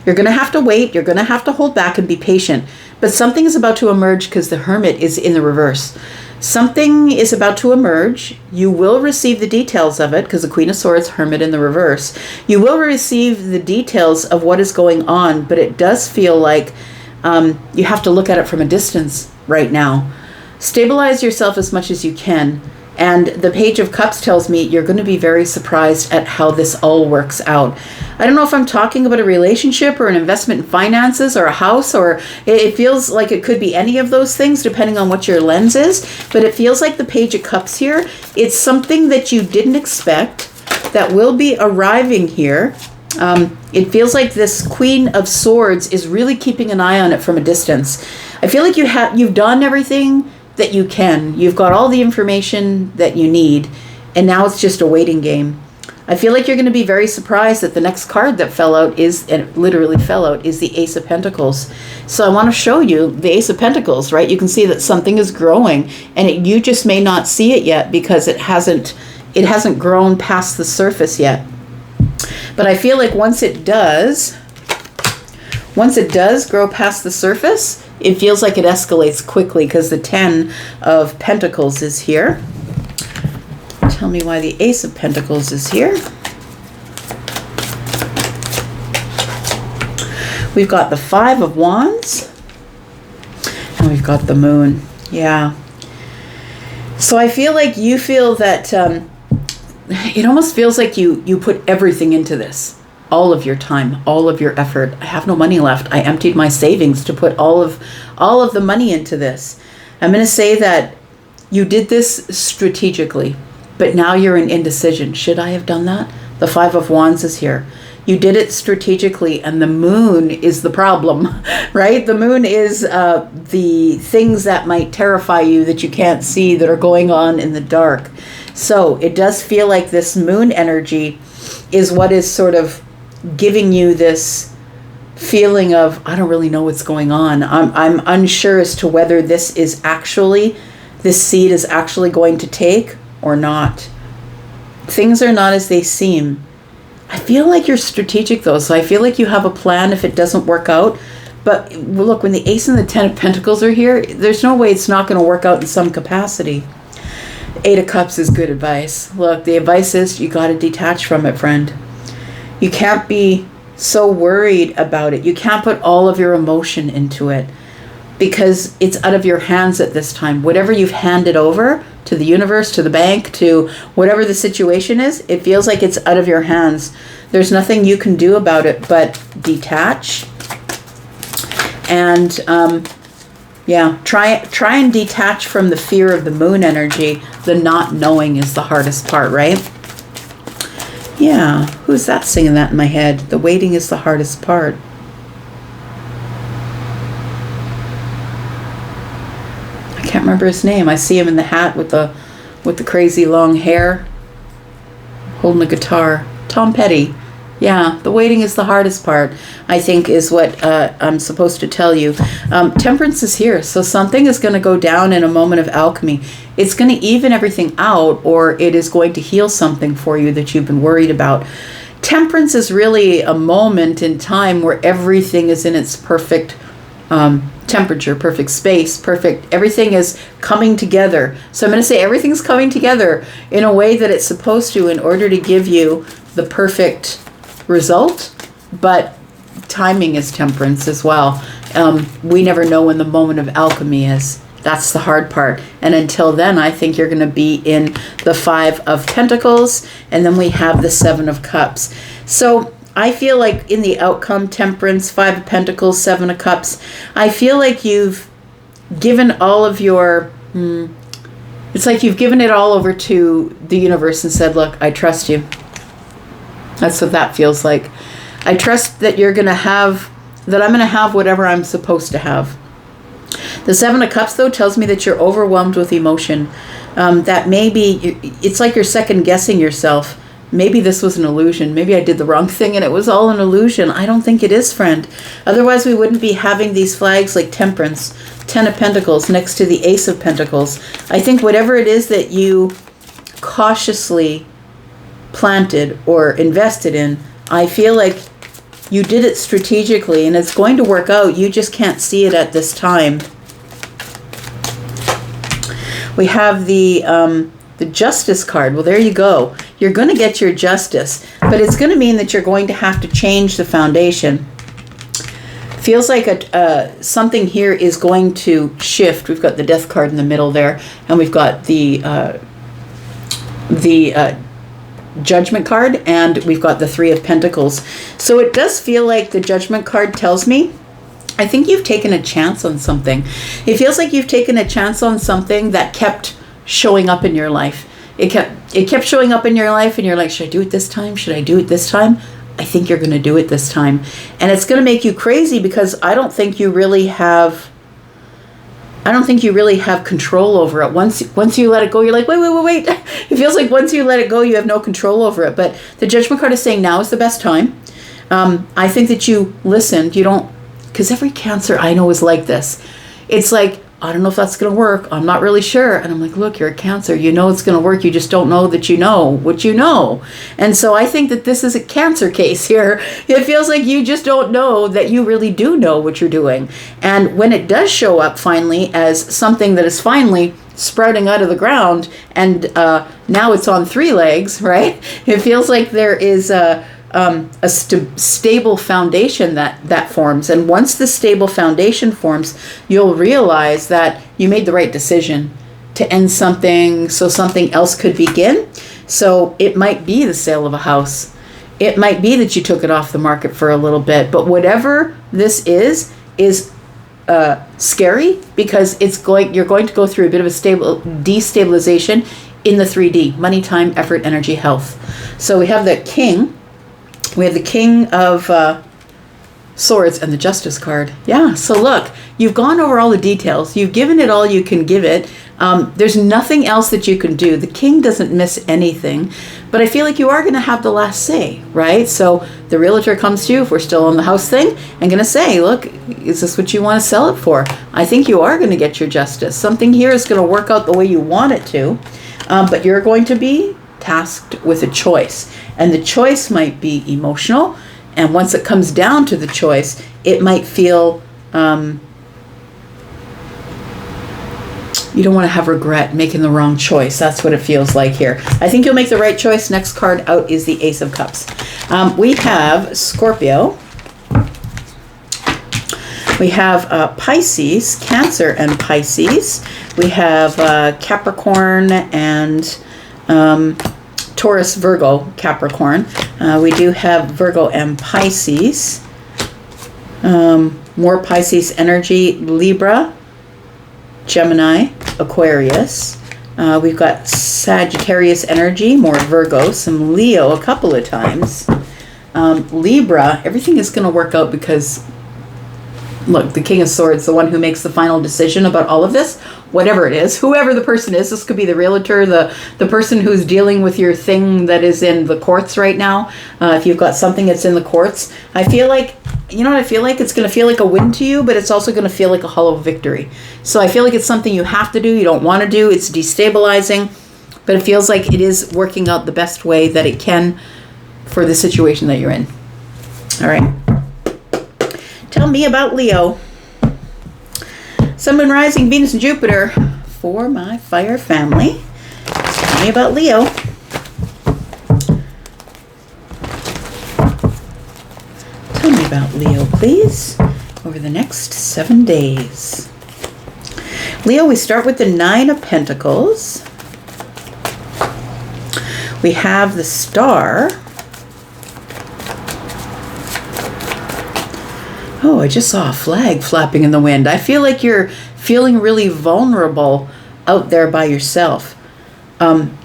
You're going to have to wait. You're going to have to hold back and be patient. But something is about to emerge because the Hermit is in the reverse. Something is about to emerge. You will receive the details of it because the Queen of Swords, Hermit in the reverse. You will receive the details of what is going on, but it does feel like you have to look at it from a distance right now. Stabilize yourself as much as you can And the Page of Cups tells me you're going to be very surprised at how this all works out. I don't know if I'm talking about a relationship or an investment in finances or a house, or it feels like it could be any of those things depending on what your lens is. But it feels like the Page of Cups here, it's something that you didn't expect that will be arriving here. It feels like this Queen of Swords is really keeping an eye on it from a distance. I feel like you've done everything that you can. You've got all the information that you need, and now it's just a waiting game. I feel like you're going to be very surprised that the next card that fell out is, and it literally fell out, is the Ace of Pentacles. So I want to show you the Ace of Pentacles, right? You can see that something is growing, and you just may not see it yet because it hasn't grown past the surface yet. But I feel like once it does grow past the surface, it feels like it escalates quickly because the 10 of Pentacles is here. Tell me why the Ace of Pentacles is here. We've got the 5 of Wands. And we've got the Moon. Yeah. So I feel like you feel that it almost feels like you put everything into this. All of your time, all of your effort. I have no money left. I emptied my savings to put all of the money into this. I'm going to say that you did this strategically, but now you're in indecision. Should I have done that? The 5 of Wands is here. You did it strategically, and the Moon is the problem, right? The Moon is the things that might terrify you that you can't see that are going on in the dark. So it does feel like this Moon energy is what is sort of giving you this feeling of, I don't really know what's going on. I'm unsure as to whether this seed is actually going to take or not. Things are not as they seem. I feel like you're strategic though, so I feel like you have a plan if it doesn't work out. But look, when the Ace and the 10 of Pentacles are here, there's no way it's not going to work out in some capacity. 8 of Cups is good advice. Look, the advice is you got to detach from it, friend. You can't be so worried about it. You can't put all of your emotion into it because it's out of your hands at this time. Whatever you've handed over to the universe, to the bank, to whatever the situation is, it feels like it's out of your hands. There's nothing you can do about it but detach. And try and detach from the fear of the Moon energy. The not knowing is the hardest part, right? Yeah, who's that singing that in my head? The waiting is the hardest part. I can't remember his name. I see him in the hat with the crazy long hair, holding a guitar. Tom Petty. Yeah, the waiting is the hardest part, I think, is what I'm supposed to tell you. Temperance is here, so something is going to go down in a moment of alchemy. It's going to even everything out, or it is going to heal something for you that you've been worried about. Temperance is really a moment in time where everything is in its perfect temperature, perfect space, perfect, everything is coming together. So I'm going to say everything's coming together in a way that it's supposed to in order to give you the perfect result, but timing is temperance as well. We never know when the moment of alchemy is. That's the hard part. And until then, I think you're going to be in the 5 of Pentacles, and then we have the 7 of Cups. So I feel like in the outcome, Temperance, 5 of Pentacles, 7 of Cups, I feel like you've given all of your, it's like you've given it all over to the universe and said, look, I trust you. That's what that feels like. I trust that I'm going to have whatever I'm supposed to have. The 7 of Cups, though, tells me that you're overwhelmed with emotion. That maybe it's like you're second guessing yourself. Maybe this was an illusion. Maybe I did the wrong thing and it was all an illusion. I don't think it is, friend. Otherwise, we wouldn't be having these flags like Temperance, 10 of Pentacles next to the Ace of Pentacles. I think whatever it is that you cautiously planted or invested in, I feel like you did it strategically and it's going to work out. You just can't see it at this time. We have the Justice card. Well, there you go. You're going to get your justice, but it's going to mean that you're going to have to change the foundation. Feels like something here is going to shift. We've got the Death card in the middle there, and we've got the the Judgment card, and we've got the Three of Pentacles. So it does feel like the Judgment card tells me, I think you've taken a chance on something. It feels like you've taken a chance on something that kept showing up in your life. It kept showing up in your life, and you're like, should I do it this time? Should I do it this time? I think you're going to do it this time. And it's going to make you crazy, because I don't think you really have control over it. Once you let it go, you're like, wait. It feels like once you let it go, you have no control over it. But the Judgment card is saying now is the best time. I think that you listened. You don't, because every Cancer I know is like this. It's like, I don't know if that's going to work. I'm not really sure. And I'm like, look, you're a Cancer. You know it's going to work. You just don't know that you know what you know. And so I think that this is a Cancer case here. It feels like you just don't know that you really do know what you're doing. And when it does show up finally as something that is finally sprouting out of the ground, and now it's on 3 legs, right? It feels like there is a stable foundation that forms. And once the stable foundation forms, you'll realize that you made the right decision to end something so something else could begin. So it might be the sale of a house. It might be that you took it off the market for a little bit. But whatever this is scary, because you're going to go through a bit of a destabilization in the 3D: money, time, effort, energy, health. So we have the King. We have the King of Swords and the Justice card. Yeah, so look, you've gone over all the details. You've given it all you can give it. There's nothing else that you can do. The King doesn't miss anything. But I feel like you are going to have the last say, right? So the realtor comes to you, if we're still on the house thing, and going to say, look, is this what you want to sell it for? I think you are going to get your justice. Something here is going to work out the way you want it to. But you're going to be tasked with a choice. And the choice might be emotional. And once it comes down to the choice, it might feel you don't want to have regret making the wrong choice. That's what it feels like here. I think you'll make the right choice. Next card out is the Ace of Cups. We have Scorpio. We have Pisces, Cancer and Pisces. We have Capricorn and Taurus, Virgo, Capricorn. We do have Virgo and Pisces. More Pisces energy, Libra, Gemini, Aquarius. We've got Sagittarius energy, more Virgo, some Leo a couple of times. Libra, everything is going to work out because, look, the King of Swords, the one who makes the final decision about all of this, whatever it is, whoever the person is. This could be the realtor, the person who's dealing with your thing that is in the courts right now. If you've got something that's in the courts, I feel like, you know what I feel like? It's going to feel like a win to you, but it's also going to feel like a hollow victory. So I feel like it's something you have to do, you don't want to do. It's destabilizing, but it feels like it is working out the best way that it can for the situation that you're in. All right. Tell me about Leo. Sun, Moon, Rising, Venus, and Jupiter for my fire family. Tell me about Leo. Tell me about Leo, please, over the next 7 days. Leo, we start with the Nine of Pentacles. We have the Star. Oh, I just saw a flag flapping in the wind. I feel like you're feeling really vulnerable out there by yourself.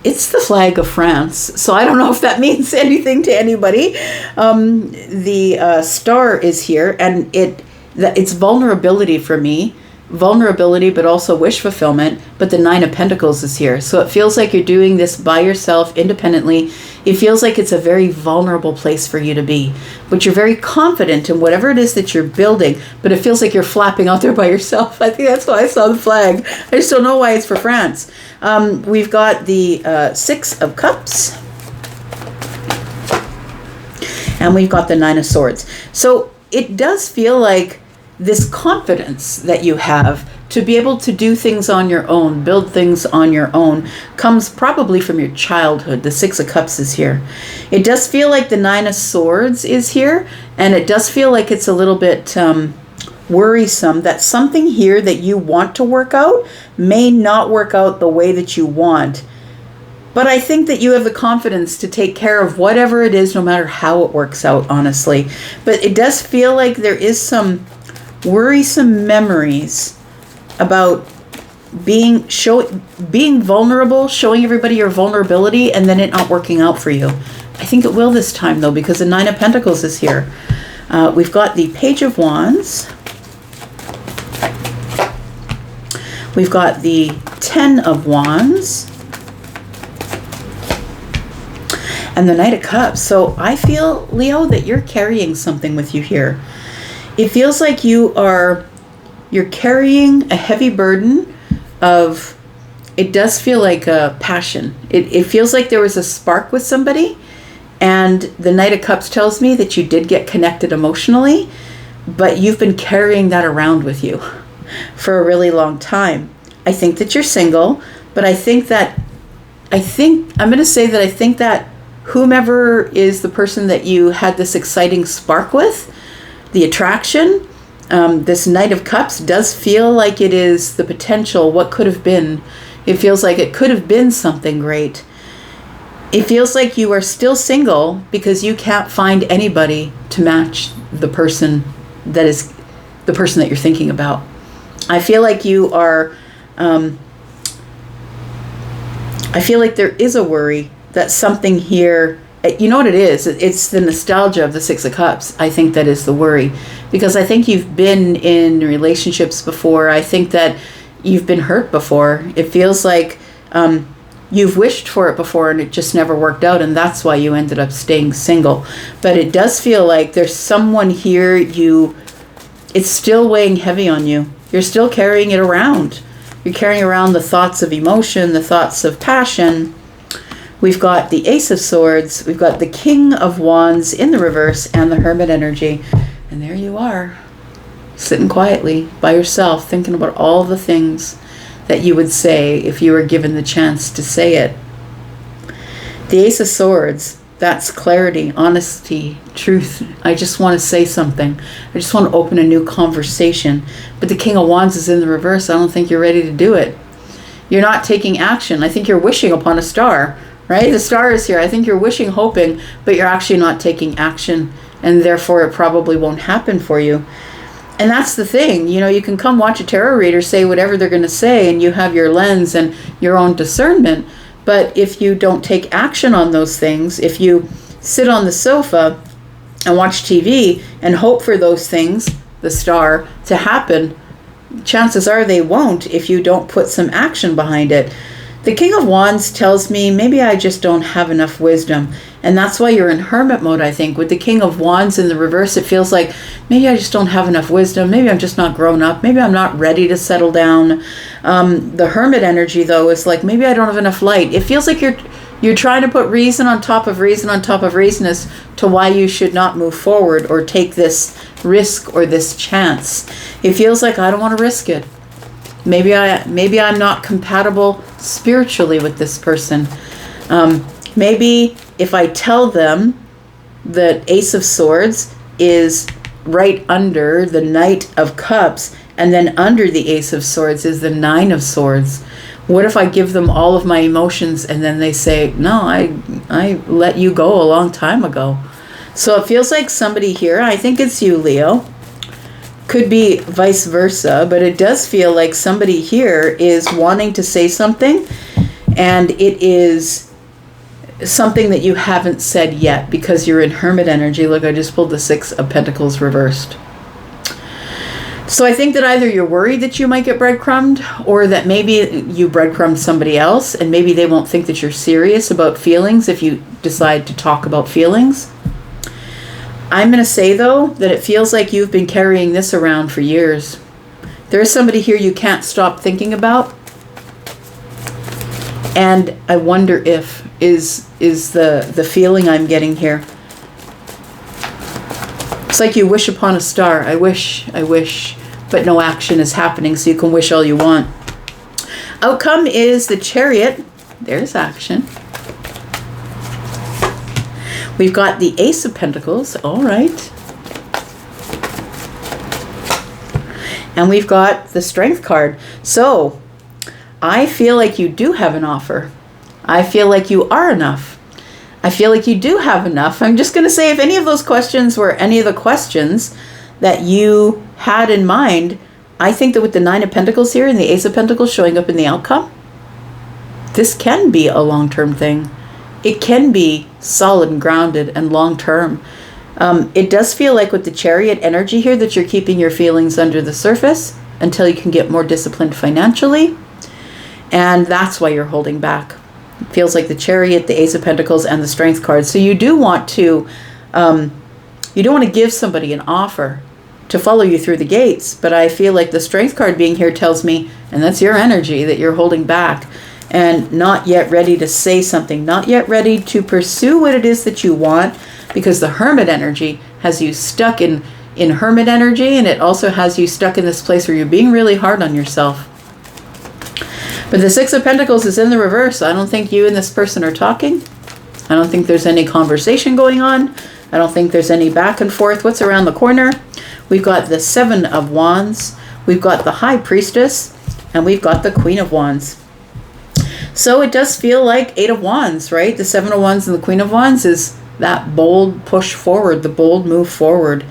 It's the flag of France, so I don't know if that means anything to anybody. The Star is here, and it's vulnerability for me. Vulnerability, but also wish fulfillment. But the Nine of Pentacles is here. So it feels like you're doing this by yourself, independently. It feels like it's a very vulnerable place for you to be. But you're very confident in whatever it is that you're building. But it feels like you're flapping out there by yourself. I think that's why I saw the flag. I just don't know why it's for France. We've got the Six of Cups. And we've got the Nine of Swords. So it does feel like this confidence that you have to be able to do things on your own, build things on your own, comes probably from your childhood. The Six of Cups is here. It does feel like the Nine of Swords is here, and it does feel like it's a little bit worrisome that something here that you want to work out may not work out the way that you want. But I think that you have the confidence to take care of whatever it is, no matter how it works out, honestly. But it does feel like there is some worrisome memories about being vulnerable, showing everybody your vulnerability, and then it not working out for you. I think it will this time, though, because the Nine of Pentacles is here. We've got the Page of Wands. We've got the Ten of Wands. And the Knight of Cups. So I feel, Leo, that you're carrying something with you here. It feels like you're carrying a heavy burden of, it does feel like a passion. It feels like there was a spark with somebody. And the Knight of Cups tells me that you did get connected emotionally, but you've been carrying that around with you for a really long time. I think that you're single, but I think that whomever is the person that you had this exciting spark with, the attraction, this Knight of Cups does feel like it is the potential, what could have been. It feels like it could have been something great. It feels like you are still single because you can't find anybody to match the person that you're thinking about. I feel like you are, I feel like there is a worry that something here, you know what it is? It's the nostalgia of the Six of Cups. I think that is the worry. Because I think you've been in relationships before. I think that you've been hurt before. It feels like you've wished for it before and it just never worked out. And that's why you ended up staying single. But it does feel like there's someone here it's still weighing heavy on you. You're still carrying it around. You're carrying around the thoughts of emotion, the thoughts of passion. We've got the Ace of Swords, we've got the King of Wands in the reverse, and the Hermit energy. And there you are, sitting quietly by yourself, thinking about all the things that you would say if you were given the chance to say it. The Ace of Swords, that's clarity, honesty, truth. I just want to say something. I just want to open a new conversation. But the King of Wands is in the reverse. I don't think you're ready to do it. You're not taking action. I think you're wishing upon a star. Right? The star is here. I think you're wishing, hoping, but you're actually not taking action, and therefore it probably won't happen for you. And that's the thing. You know, you can come watch a tarot reader say whatever they're going to say, and you have your lens and your own discernment. But if you don't take action on those things, if you sit on the sofa and watch TV and hope for those things, the star, to happen, chances are they won't if you don't put some action behind it. The King of Wands tells me maybe I just don't have enough wisdom. And that's why you're in hermit mode, I think. With the King of Wands in the reverse, it feels like maybe I just don't have enough wisdom. Maybe I'm just not grown up. Maybe I'm not ready to settle down. The hermit energy, though, is like maybe I don't have enough light. It feels like you're trying to put reason on top of reason on top of reason as to why you should not move forward or take this risk or this chance. It feels like I don't want to risk it. Maybe I'm not compatible spiritually with this person. Maybe if I tell them that Ace of Swords is right under the Knight of Cups, and then under the Ace of Swords is the Nine of Swords. What if I give them all of my emotions and then they say, no, I let you go a long time ago. So it feels like somebody here, I think it's you, Leo. Could be vice versa, but it does feel like somebody here is wanting to say something, and it is something that you haven't said yet because you're in hermit energy. Look, I just pulled the Six of Pentacles reversed. So I think that either you're worried that you might get breadcrumbed, or that maybe you breadcrumbed somebody else, and maybe they won't think that you're serious about feelings if you decide to talk about feelings. I'm going to say, though, that it feels like you've been carrying this around for years. There's somebody here you can't stop thinking about. And I wonder if is the feeling I'm getting here. It's like you wish upon a star. I wish, but no action is happening, so you can wish all you want. Outcome is the Chariot. There's action. We've got the Ace of Pentacles, all right. And we've got the Strength card. So I feel like you do have an offer. I feel like you are enough. I feel like you do have enough. I'm just going to say, if any of those questions were any of the questions that you had in mind, I think that with the Nine of Pentacles here and the Ace of Pentacles showing up in the outcome, this can be a long-term thing. It can be solid and grounded and long-term. It does feel like with the Chariot energy here that you're keeping your feelings under the surface until you can get more disciplined financially. And that's why you're holding back. It feels like the Chariot, the Ace of Pentacles, and the Strength card. So you do want to, you don't want to give somebody an offer to follow you through the gates. But I feel like the Strength card being here tells me, and that's your energy, that you're holding back and not yet ready to say something, not yet ready to pursue what it is that you want, because the Hermit energy has you stuck in Hermit energy, and it also has you stuck in this place where you're being really hard on yourself. But the Six of Pentacles is in the reverse. I don't think you and this person are talking. I don't think there's any conversation going on. I don't think there's any back and forth. What's around the corner? We've got the Seven of Wands. We've got the High Priestess. And we've got the Queen of Wands. So it does feel like Eight of Wands, right? The Seven of Wands and the Queen of Wands is that bold push forward, the bold move forward.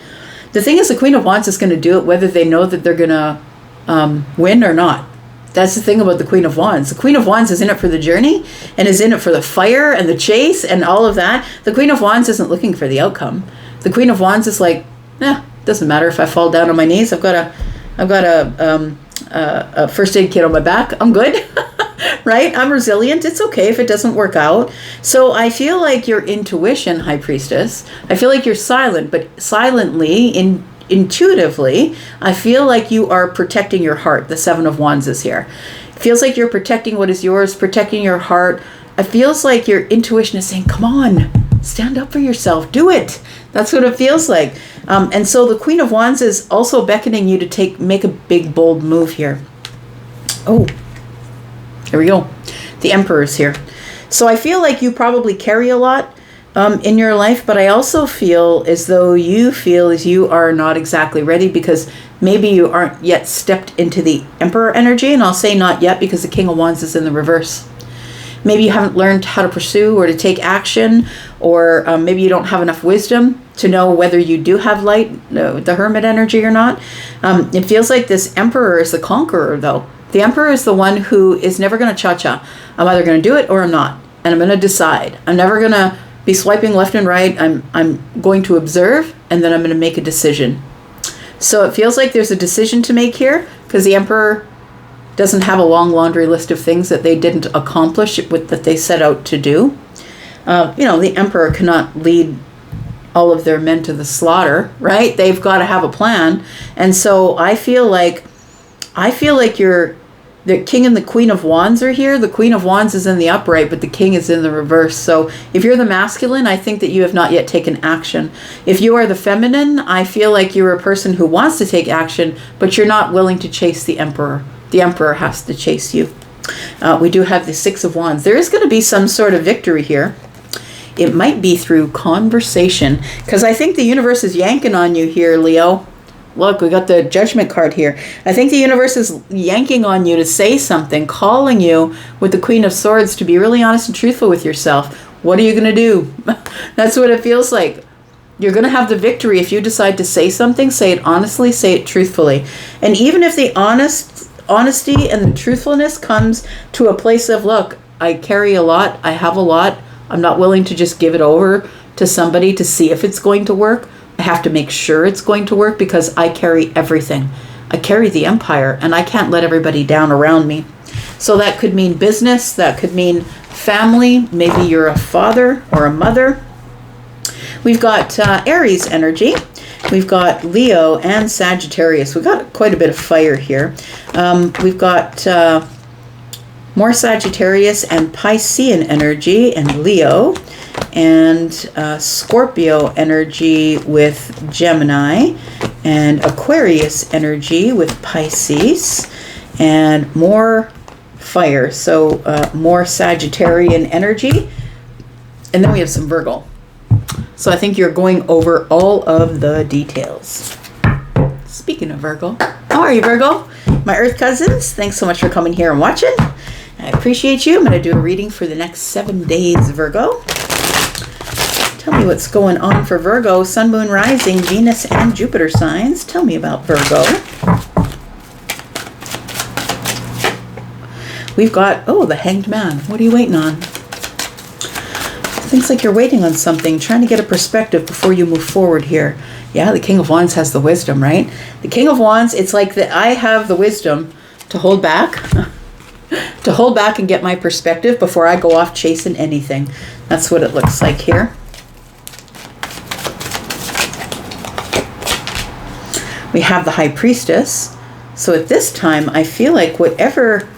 The thing is, the Queen of Wands is going to do it whether they know that they're going to win or not. That's the thing about the Queen of Wands. The Queen of Wands is in it for the journey and is in it for the fire and the chase and all of that. The Queen of Wands isn't looking for the outcome. The Queen of Wands is like, doesn't matter if I fall down on my knees. I've got a first aid kit on my back. I'm good. Right? I'm resilient. It's okay if it doesn't work out. So I feel like your intuition, High Priestess, I feel like you're silent, but silently, intuitively, I feel like you are protecting your heart. The Seven of Wands is here. It feels like you're protecting what is yours, protecting your heart. It feels like your intuition is saying, come on, stand up for yourself. Do it. That's what it feels like. And so the Queen of Wands is also beckoning you to make a big, bold move here. Oh, there we go. The Emperor is here. So I feel like you probably carry a lot in your life, but I also feel as though you feel as you are not exactly ready because maybe you aren't yet stepped into the Emperor energy. And I'll say not yet because the King of Wands is in the reverse. Maybe you haven't learned how to pursue or to take action, or maybe you don't have enough wisdom to know whether you do have light, the Hermit energy or not. It feels like this Emperor is the conqueror, though. The Emperor is the one who is never going to cha-cha. I'm either going to do it or I'm not. And I'm going to decide. I'm never going to be swiping left and right. I'm going to observe, and then I'm going to make a decision. So it feels like there's a decision to make here, because the Emperor doesn't have a long laundry list of things that they didn't accomplish that they set out to do. The Emperor cannot lead all of their men to the slaughter, right? They've got to have a plan. And so I feel like the King and the Queen of Wands are here. The Queen of Wands is in the upright, but the King is in the reverse. So if you're the masculine, I think that you have not yet taken action. If you are the feminine, I feel like you're a person who wants to take action, but you're not willing to chase the Emperor. The Emperor has to chase you. We do have the Six of Wands. There is going to be some sort of victory here. It might be through conversation, because I think the universe is yanking on you here, Leo. Look, we got the Judgment card here. I think the universe is yanking on you to say something, calling you with the Queen of Swords to be really honest and truthful with yourself. What are you going to do? That's what it feels like. You're going to have the victory if you decide to say something. Say it honestly, say it truthfully. And even if the honesty and the truthfulness comes to a place of, look, I carry a lot, I have a lot, I'm not willing to just give it over to somebody to see if it's going to work. I have to make sure it's going to work because I carry everything. I carry the empire, and I can't let everybody down around me. So that could mean business, that could mean family, maybe you're a father or a mother. We've got Aries energy. We've got Leo and Sagittarius. We've got quite a bit of fire here. We've got more Sagittarius and Piscean energy and Leo, and Scorpio energy with Gemini, and Aquarius energy with Pisces, and more fire. So more Sagittarian energy. And then we have some Virgo. So I think you're going over all of the details. Speaking of Virgo, how are you, Virgo? My Earth cousins, thanks so much for coming here and watching. I appreciate you. I'm going to do a reading for the next 7 days, Virgo. Tell me what's going on for Virgo, Sun, Moon, Rising, Venus, and Jupiter signs. Tell me about Virgo. We've got, oh, the Hanged Man. What are you waiting on? Seems like you're waiting on something, trying to get a perspective before you move forward here. Yeah, the King of Wands has the wisdom, right? The King of Wands, it's like that I have the wisdom to hold back, to hold back and get my perspective before I go off chasing anything. That's what it looks like here. We have the High Priestess. So at this time, I feel like whatever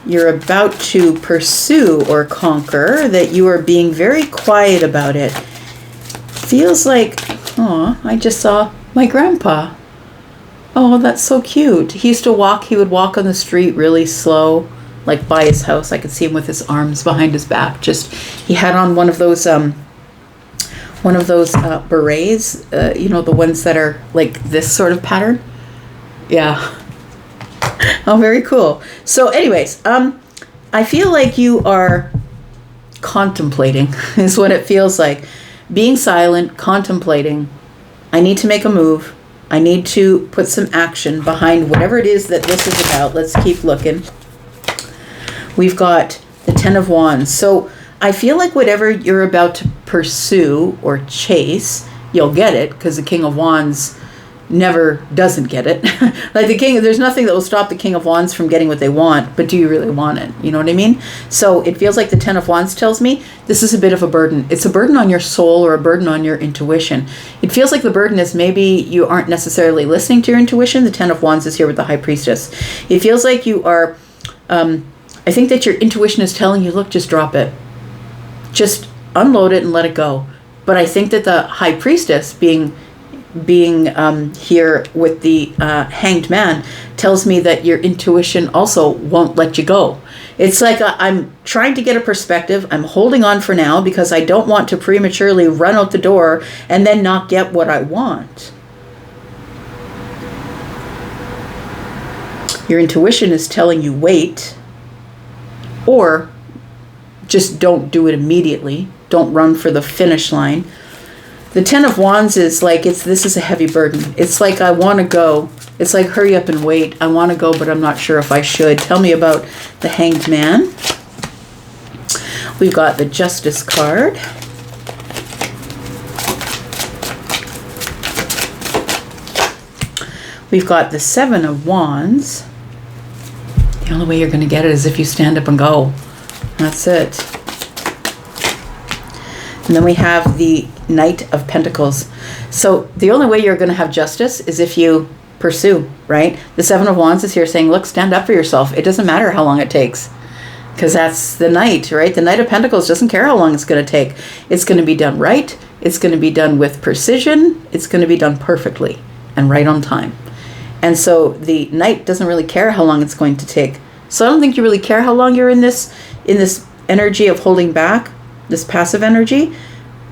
you're about to pursue or conquer, that you are being very quiet about it. Feels like, oh, I just saw my grandpa. Oh, that's so cute. He used to walk, he would walk on the street really slow, like by his house. I could see him with his arms behind his back. Just, he had on one of those berets, you know, the ones that are like this sort of pattern. Yeah. Oh, very cool. So anyways, I feel like you are contemplating is what it feels like. Being silent, contemplating. I need to make a move. I need to put some action behind whatever it is that this is about. Let's keep looking. We've got the Ten of Wands. So I feel like whatever you're about to pursue or chase, you'll get it, because the King of Wands never doesn't get it. Like the king, there's nothing that will stop the King of Wands from getting what they want, but do you really want it? You know what I mean? So it feels like the Ten of Wands tells me this is a bit of a burden. It's a burden on your soul or a burden on your intuition. It feels like the burden is maybe you aren't necessarily listening to your intuition. The Ten of Wands is here with the High Priestess. It feels like you are, I think that your intuition is telling you, look, just drop it. Just unload it and let it go. But I think that the High Priestess being here with the Hanged Man tells me that your intuition also won't let you go. It's like I'm trying to get a perspective. I'm holding on for now because I don't want to prematurely run out the door and then not get what I want. Your intuition is telling you wait, or just don't do it immediately. Don't run for the finish line. The Ten of Wands is like, this is a heavy burden. It's like, I want to go. It's like, hurry up and wait. I want to go, but I'm not sure if I should. Tell me about the Hanged Man. We've got the Justice card. We've got the Seven of Wands. The only way you're going to get it is if you stand up and go. That's it. And then we have the Knight of Pentacles. So the only way you're going to have justice is if you pursue, right? The Seven of Wands is here saying, look, stand up for yourself. It doesn't matter how long it takes, because that's the Knight, right? The Knight of Pentacles doesn't care how long it's going to take. It's going to be done right. It's going to be done with precision. It's going to be done perfectly and right on time. And so the Knight doesn't really care how long it's going to take. So I don't think you really care how long you're in this energy of holding back, this passive energy.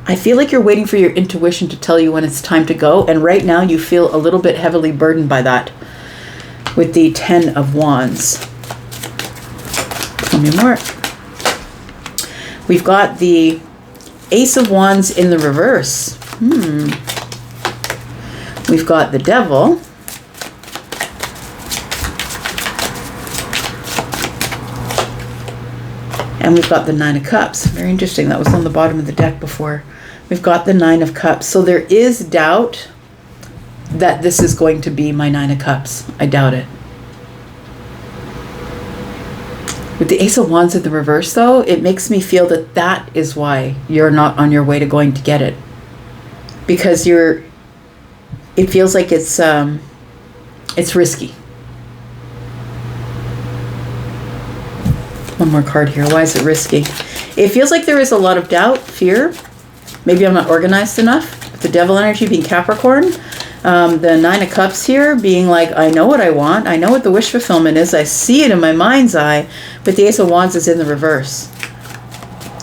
I feel like you're waiting for your intuition to tell you when it's time to go. And right now you feel a little bit heavily burdened by that with the Ten of Wands. Tell me more. We've got the Ace of Wands in the reverse. We've got the Devil. And we've got the Nine of Cups. Very interesting. That was on the bottom of the deck before. We've got the Nine of Cups. So there is doubt that this is going to be my Nine of Cups. I doubt it. With the Ace of Wands in the reverse, though, it makes me feel that that is why you're not on your way to going to get it. Because it feels like it's risky. One more card here. Why is it risky? It feels like there is a lot of doubt, fear. Maybe I'm not organized enough. With the Devil energy being Capricorn. The Nine of Cups here being like, I know what I want. I know what the wish fulfillment is. I see it in my mind's eye. But the Ace of Wands is in the reverse.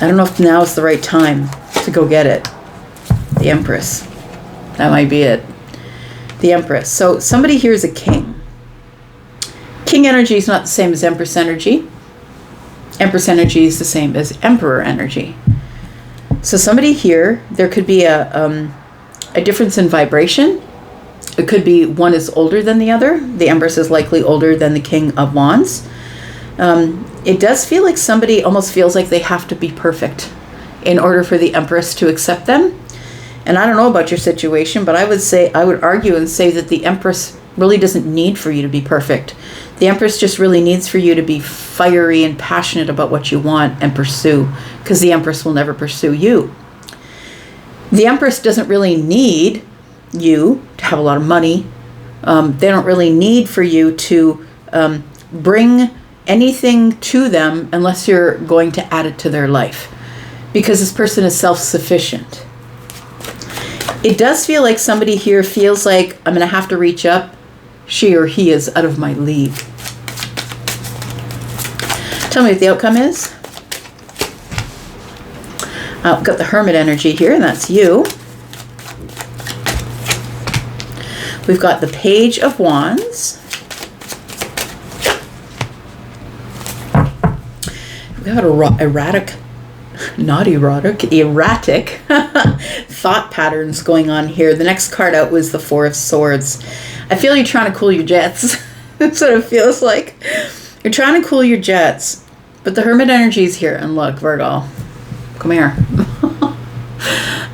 I don't know if now is the right time to go get it. The Empress. That might be it. The Empress. So somebody here is a king. King energy is not the same as Empress energy. Empress energy is the same as Emperor energy. So somebody here, there could be a difference in vibration. It could be one is older than the other. The Empress is likely older than the King of Wands. It does feel like somebody almost feels like they have to be perfect in order for the Empress to accept them. And I don't know about your situation, but I would argue and say that the Empress really doesn't need for you to be perfect. The Empress just really needs for you to be fiery and passionate about what you want and pursue, because the Empress will never pursue you. The Empress doesn't really need you to have a lot of money. They don't really need for you to bring anything to them unless you're going to add it to their life, because this person is self-sufficient. It does feel like somebody here feels like I'm going to have to reach up. She or he is out of my league. Tell me what the outcome is. I've got the Hermit energy here, and that's you. We've got the Page of Wands. We've got erratic thought patterns going on here. The next card out was the Four of Swords. I feel you're trying to cool your jets. That's what it feels like. You're trying to cool your jets, but the Hermit energy is here. And look, Virgo, come here.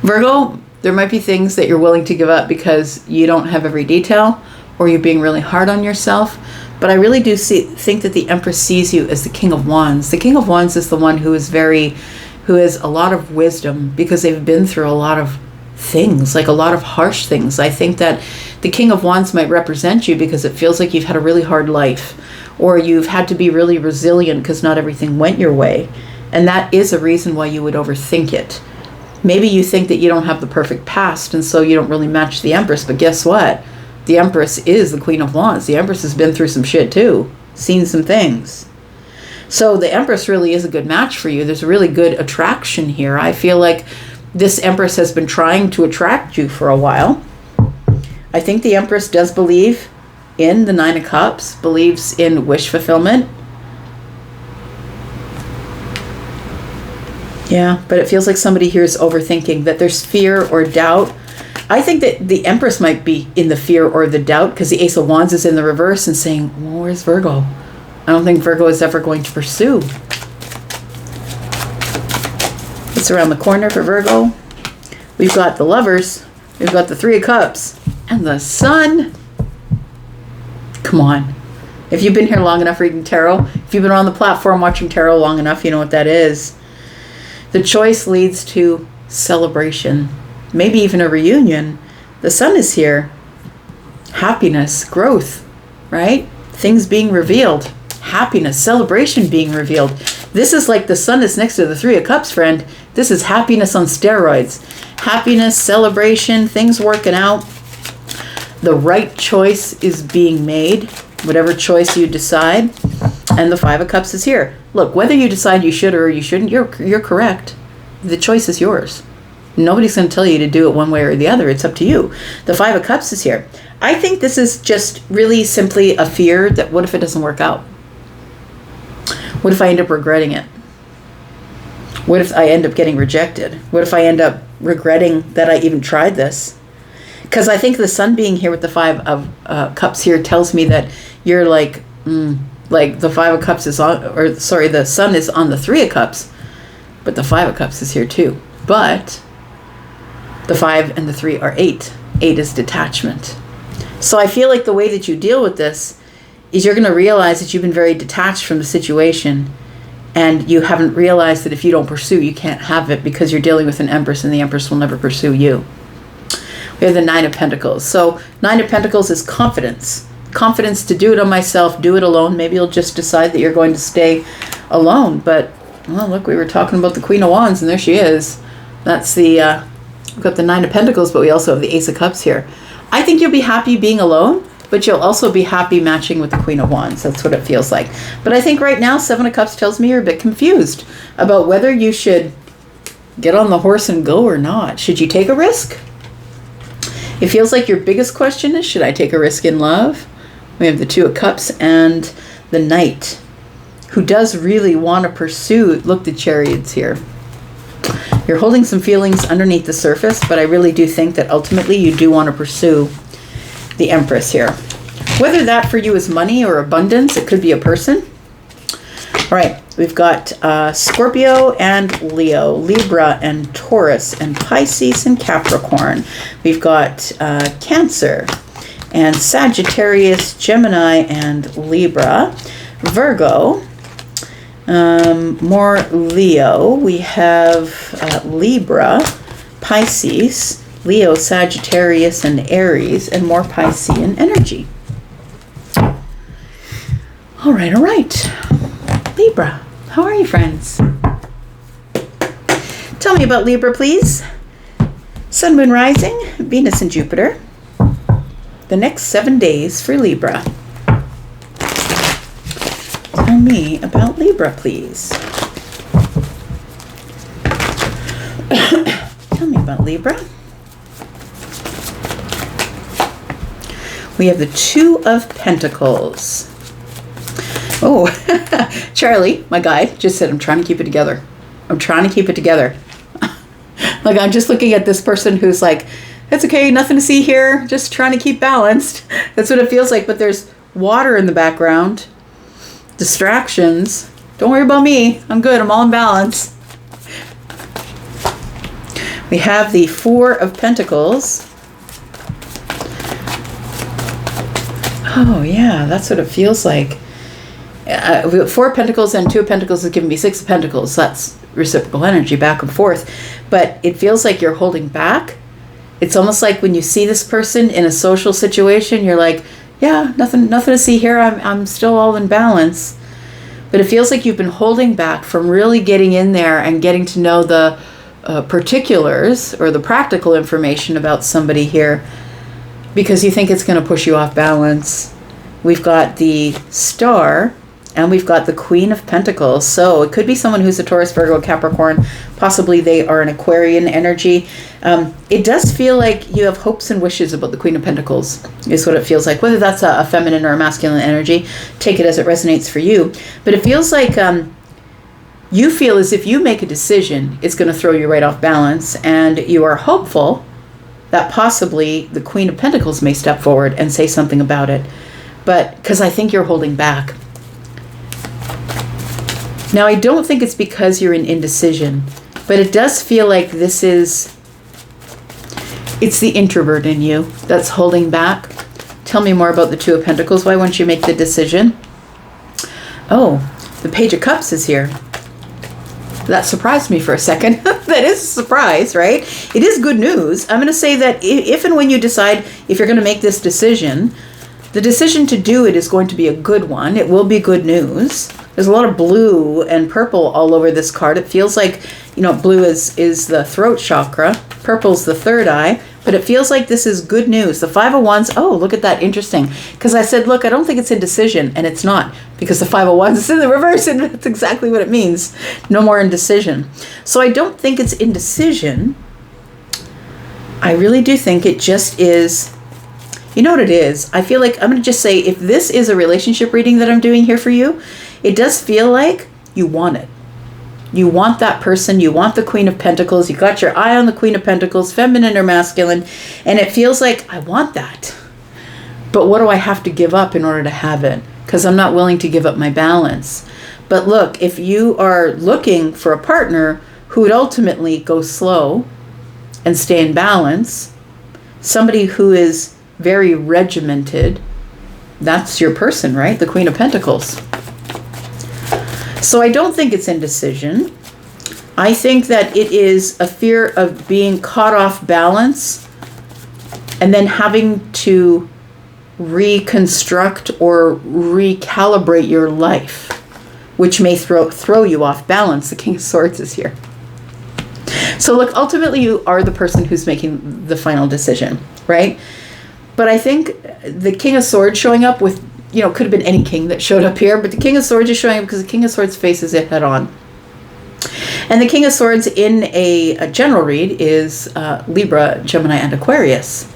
Virgo, there might be things that you're willing to give up because you don't have every detail, or you're being really hard on yourself. But I really do think that the Empress sees you as the King of Wands. The King of Wands is the one who has a lot of wisdom, because they've been through a lot of things, like a lot of harsh things. I think that the King of Wands might represent you because it feels like you've had a really hard life, or you've had to be really resilient because not everything went your way. And that is a reason why you would overthink it. Maybe you think that you don't have the perfect past, and so you don't really match the Empress. But guess what? The Empress is the Queen of Wands. The Empress has been through some shit too, seen some things. So the Empress really is a good match for you. There's a really good attraction here. I feel like this Empress has been trying to attract you for a while. I think the Empress does believe in the Nine of Cups, believes in wish fulfillment. Yeah, but it feels like somebody here is overthinking, that there's fear or doubt. I think that the Empress might be in the fear or the doubt because the Ace of Wands is in the reverse and saying, well, where's Virgo? I don't think Virgo is ever going to pursue. It's around the corner for Virgo. We've got the Lovers. We've got the Three of Cups. And the Sun. Come on. If you've been here long enough reading tarot, if you've been on the platform watching tarot long enough, you know what that is. The choice leads to celebration. Maybe even a reunion. The Sun is here. Happiness, growth, right? Things being revealed. Happiness, celebration being revealed. This is like the Sun is next to the Three of Cups, friend. This is happiness on steroids. Happiness, celebration, things working out. The right choice is being made, whatever choice you decide. And the Five of Cups is here. Look, whether you decide you should or you shouldn't, you're correct. The choice is yours. Nobody's going to tell you to do it one way or the other. It's up to you. The Five of Cups is here. I think this is just really simply a fear that what if it doesn't work out? What if I end up regretting it? What if I end up getting rejected? What if I end up regretting that I even tried this? Because I think the Sun being here with the Five of Cups here tells me that you're like the Five of Cups is on, or sorry, the Sun is on the Three of Cups, but the Five of Cups is here too. But the 5 and the 3 are 8. 8 is detachment. So I feel like the way that you deal with this is you're going to realize that you've been very detached from the situation, and you haven't realized that if you don't pursue, you can't have it, because you're dealing with an Empress, and the Empress will never pursue you. We have the Nine of Pentacles. So Nine of Pentacles is confidence. Confidence to do it on myself, do it alone. Maybe you'll just decide that you're going to stay alone. But, well, look, we were talking about the Queen of Wands, and there she is. That's the, we've got the Nine of Pentacles, but we also have the Ace of Cups here. I think you'll be happy being alone, but you'll also be happy matching with the Queen of Wands. That's what it feels like. But I think right now, Seven of Cups tells me you're a bit confused about whether you should get on the horse and go or not. Should you take a risk? It feels like your biggest question is, should I take a risk in love? We have the Two of Cups and the Knight. who does really want to pursue, look, the Chariots here. You're holding some feelings underneath the surface, but I really do think that ultimately you do want to pursue the Empress here. Whether that for you is money or abundance, it could be a person. All right, we've got Scorpio and Leo, Libra and Taurus, and Pisces and Capricorn. We've got Cancer and Sagittarius, Gemini and Libra, Virgo, more Leo. We have Libra, Pisces, Leo, Sagittarius, and Aries, and more Piscean energy. All right. Libra, how are you, friends? Tell me about Libra, please. Sun, Moon, Rising, Venus, and Jupiter. The next 7 days for Libra. Tell me about Libra, please. Tell me about Libra. We have the Two of Pentacles. Oh, Charlie, my guy, just said, I'm trying to keep it together. I'm trying to keep it together. Like, I'm just looking at this person who's like, it's okay, nothing to see here, just trying to keep balanced. That's what it feels like, but there's water in the background. Distractions. Don't worry about me. I'm good. I'm all in balance. We have the Four of Pentacles. Oh, yeah, that's what it feels like. We got Four of Pentacles and Two of Pentacles is giving me Six of Pentacles. So that's reciprocal energy back and forth. But it feels like you're holding back. It's almost like when you see this person in a social situation, you're like, yeah, nothing to see here. I'm still all in balance. But it feels like you've been holding back from really getting in there and getting to know the particulars or the practical information about somebody here because you think it's going to push you off balance. We've got the Star and we've got the Queen of Pentacles. So it could be someone who's a Taurus, Virgo, Capricorn. Possibly they are an Aquarian energy. It does feel like you have hopes and wishes about the Queen of Pentacles, is what it feels like. Whether that's a feminine or a masculine energy, take it as it resonates for you. But it feels like you feel as if you make a decision, it's going to throw you right off balance. And you are hopeful that possibly the Queen of Pentacles may step forward and say something about it. But because I think you're holding back. Now, I don't think it's because you're in indecision, but it does feel like it's the introvert in you that's holding back. Tell me more about the Two of Pentacles. Why won't you make the decision? Oh, the Page of Cups is here. That surprised me for a second. That is a surprise, right? It is good news. I'm going to say that if and when you decide if you're going to make this decision, the decision to do it is going to be a good one. It will be good news. There's a lot of blue and purple all over this card. It feels like, blue is the throat chakra. Purple's the third eye. But it feels like this is good news. The Five of Wands, oh, look at that, interesting. Because I said, look, I don't think it's indecision, and it's not. Because the Five of Wands is in the reverse, and that's exactly what it means. No more indecision. So I don't think it's indecision. I really do think it just is, you know what it is? I feel like, I'm going to just say, if this is a relationship reading that I'm doing here for you, it does feel like you want it. You want that person. You want the Queen of Pentacles. You got your eye on the Queen of Pentacles, feminine or masculine. And it feels like, I want that. But what do I have to give up in order to have it? Because I'm not willing to give up my balance. But look, if you are looking for a partner who would ultimately go slow and stay in balance, somebody who is very regimented, that's your person, right? The Queen of Pentacles. So I don't think it's indecision. I think that it is a fear of being caught off balance and then having to reconstruct or recalibrate your life, which may throw you off balance. The King of Swords is here. So look, ultimately you are the person who's making the final decision, right? But I think the King of Swords showing up with, could have been any king that showed up here, but the King of Swords is showing up because the King of Swords faces it head on. And the King of Swords in a general read is Libra, Gemini, and Aquarius.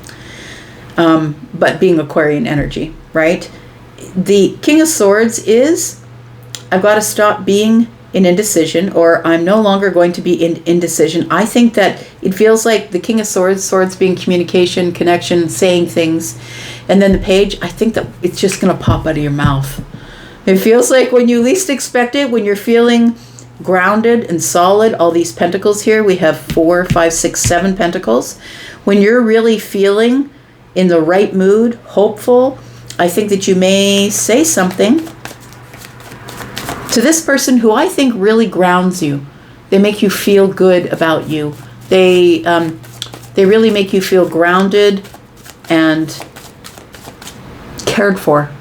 But being Aquarian energy, right? The King of Swords is I've got to stop being in indecision, or I'm no longer going to be in indecision. I think that it feels like the King of Swords being communication, connection, saying things. And then the Page, I think that it's just going to pop out of your mouth. It feels like when you least expect it, when you're feeling grounded and solid, all these pentacles here, we have 4, 5, 6, 7 pentacles. When you're really feeling in the right mood, hopeful, I think that you may say something to this person who I think really grounds you. They make you feel good about you. They really make you feel grounded and cared for.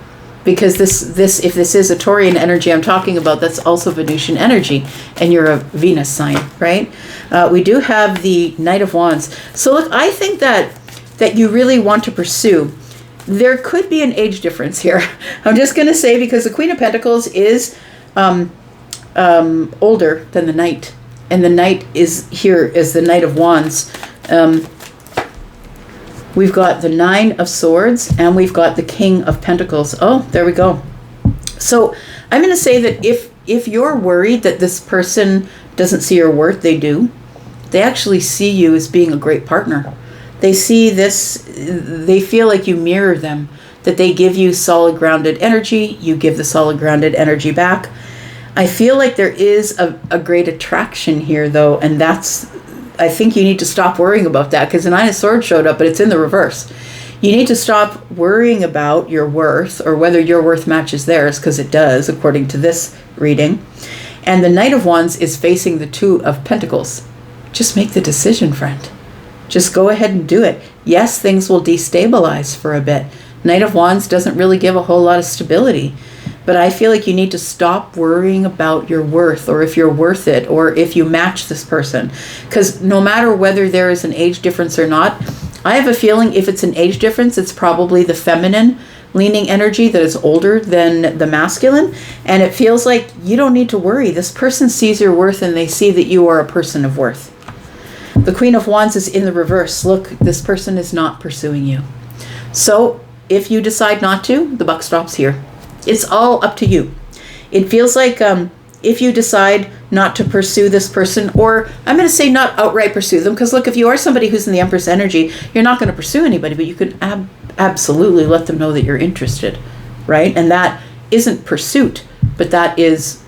Because this if this is a Taurian energy I'm talking about, that's also Venusian energy, and you're a Venus sign, right? We do have the Knight of Wands. So look, I think that you really want to pursue. There could be an age difference here. I'm just going to say, because the Queen of Pentacles is older than the Knight, and the Knight is here as the Knight of Wands. We've got the 9 of Swords, and we've got the King of Pentacles. Oh, there we go. So I'm going to say that if you're worried that this person doesn't see your worth, they do. They actually see you as being a great partner. They see this, they feel like you mirror them, that they give you solid grounded energy, you give the solid grounded energy back. I feel like there is a great attraction here, though, and I think you need to stop worrying about that, because the 9 of Swords showed up, but it's in the reverse. You need to stop worrying about your worth, or whether your worth matches theirs, because it does, according to this reading. And the Knight of Wands is facing the 2 of Pentacles. Just make the decision, friend. Just go ahead and do it. Yes, things will destabilize for a bit. Knight of Wands doesn't really give a whole lot of stability. But I feel like you need to stop worrying about your worth, or if you're worth it, or if you match this person. Because no matter whether there is an age difference or not, I have a feeling if it's an age difference, it's probably the feminine leaning energy that is older than the masculine. And it feels like you don't need to worry. This person sees your worth, and they see that you are a person of worth. The Queen of Wands is in the reverse. Look, this person is not pursuing you. So if you decide not to, the buck stops here. It's all up to you. It feels like if you decide not to pursue this person, or I'm going to say not outright pursue them, because look, if you are somebody who's in the Empress energy, you're not going to pursue anybody, but you can absolutely let them know that you're interested, right? And that isn't pursuit, but that is,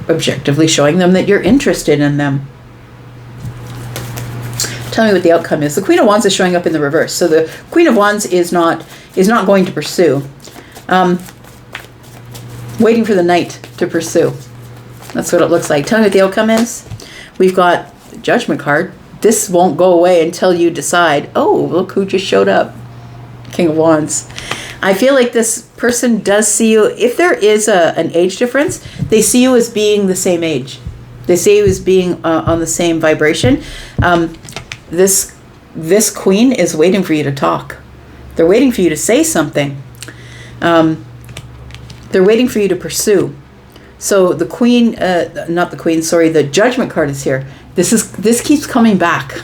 objectively showing them that you're interested in them. Tell me what the outcome is. The Queen of Wands is showing up in the reverse. So the Queen of Wands is not going to pursue. Waiting for the Knight to pursue. That's what it looks like. Tell me what the outcome is. We've got the Judgment card. This won't go away until you decide. Oh, look who just showed up. King of Wands. I feel like this person does see you. If there is an age difference, they see you as being the same age. They see you as being on the same vibration. This queen is waiting for you to talk. They're waiting for you to say something. They're waiting for you to pursue. So the queen, the Judgment card is here. This keeps coming back.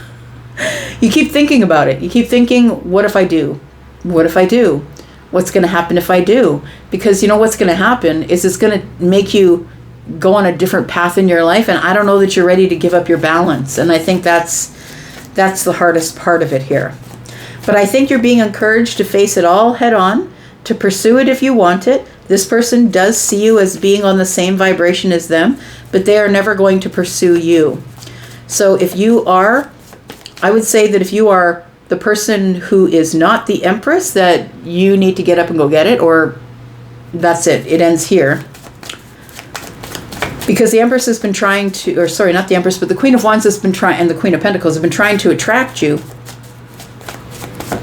You keep thinking about it. You keep thinking, what if I do? What if I do? What's going to happen if I do? Because you know what's going to happen is it's going to make you go on a different path in your life, and I don't know that you're ready to give up your balance. And I think that's the hardest part of it here. But I think you're being encouraged to face it all head on, to pursue it if you want it. This person does see you as being on the same vibration as them, but they are never going to pursue you. So I would say that if you are the person who is not the Empress, that you need to get up and go get it, or that's it. It ends here. Because the Empress has been trying to, or sorry, not the Empress, but the Queen of Wands has been trying, and the Queen of Pentacles have been trying to attract you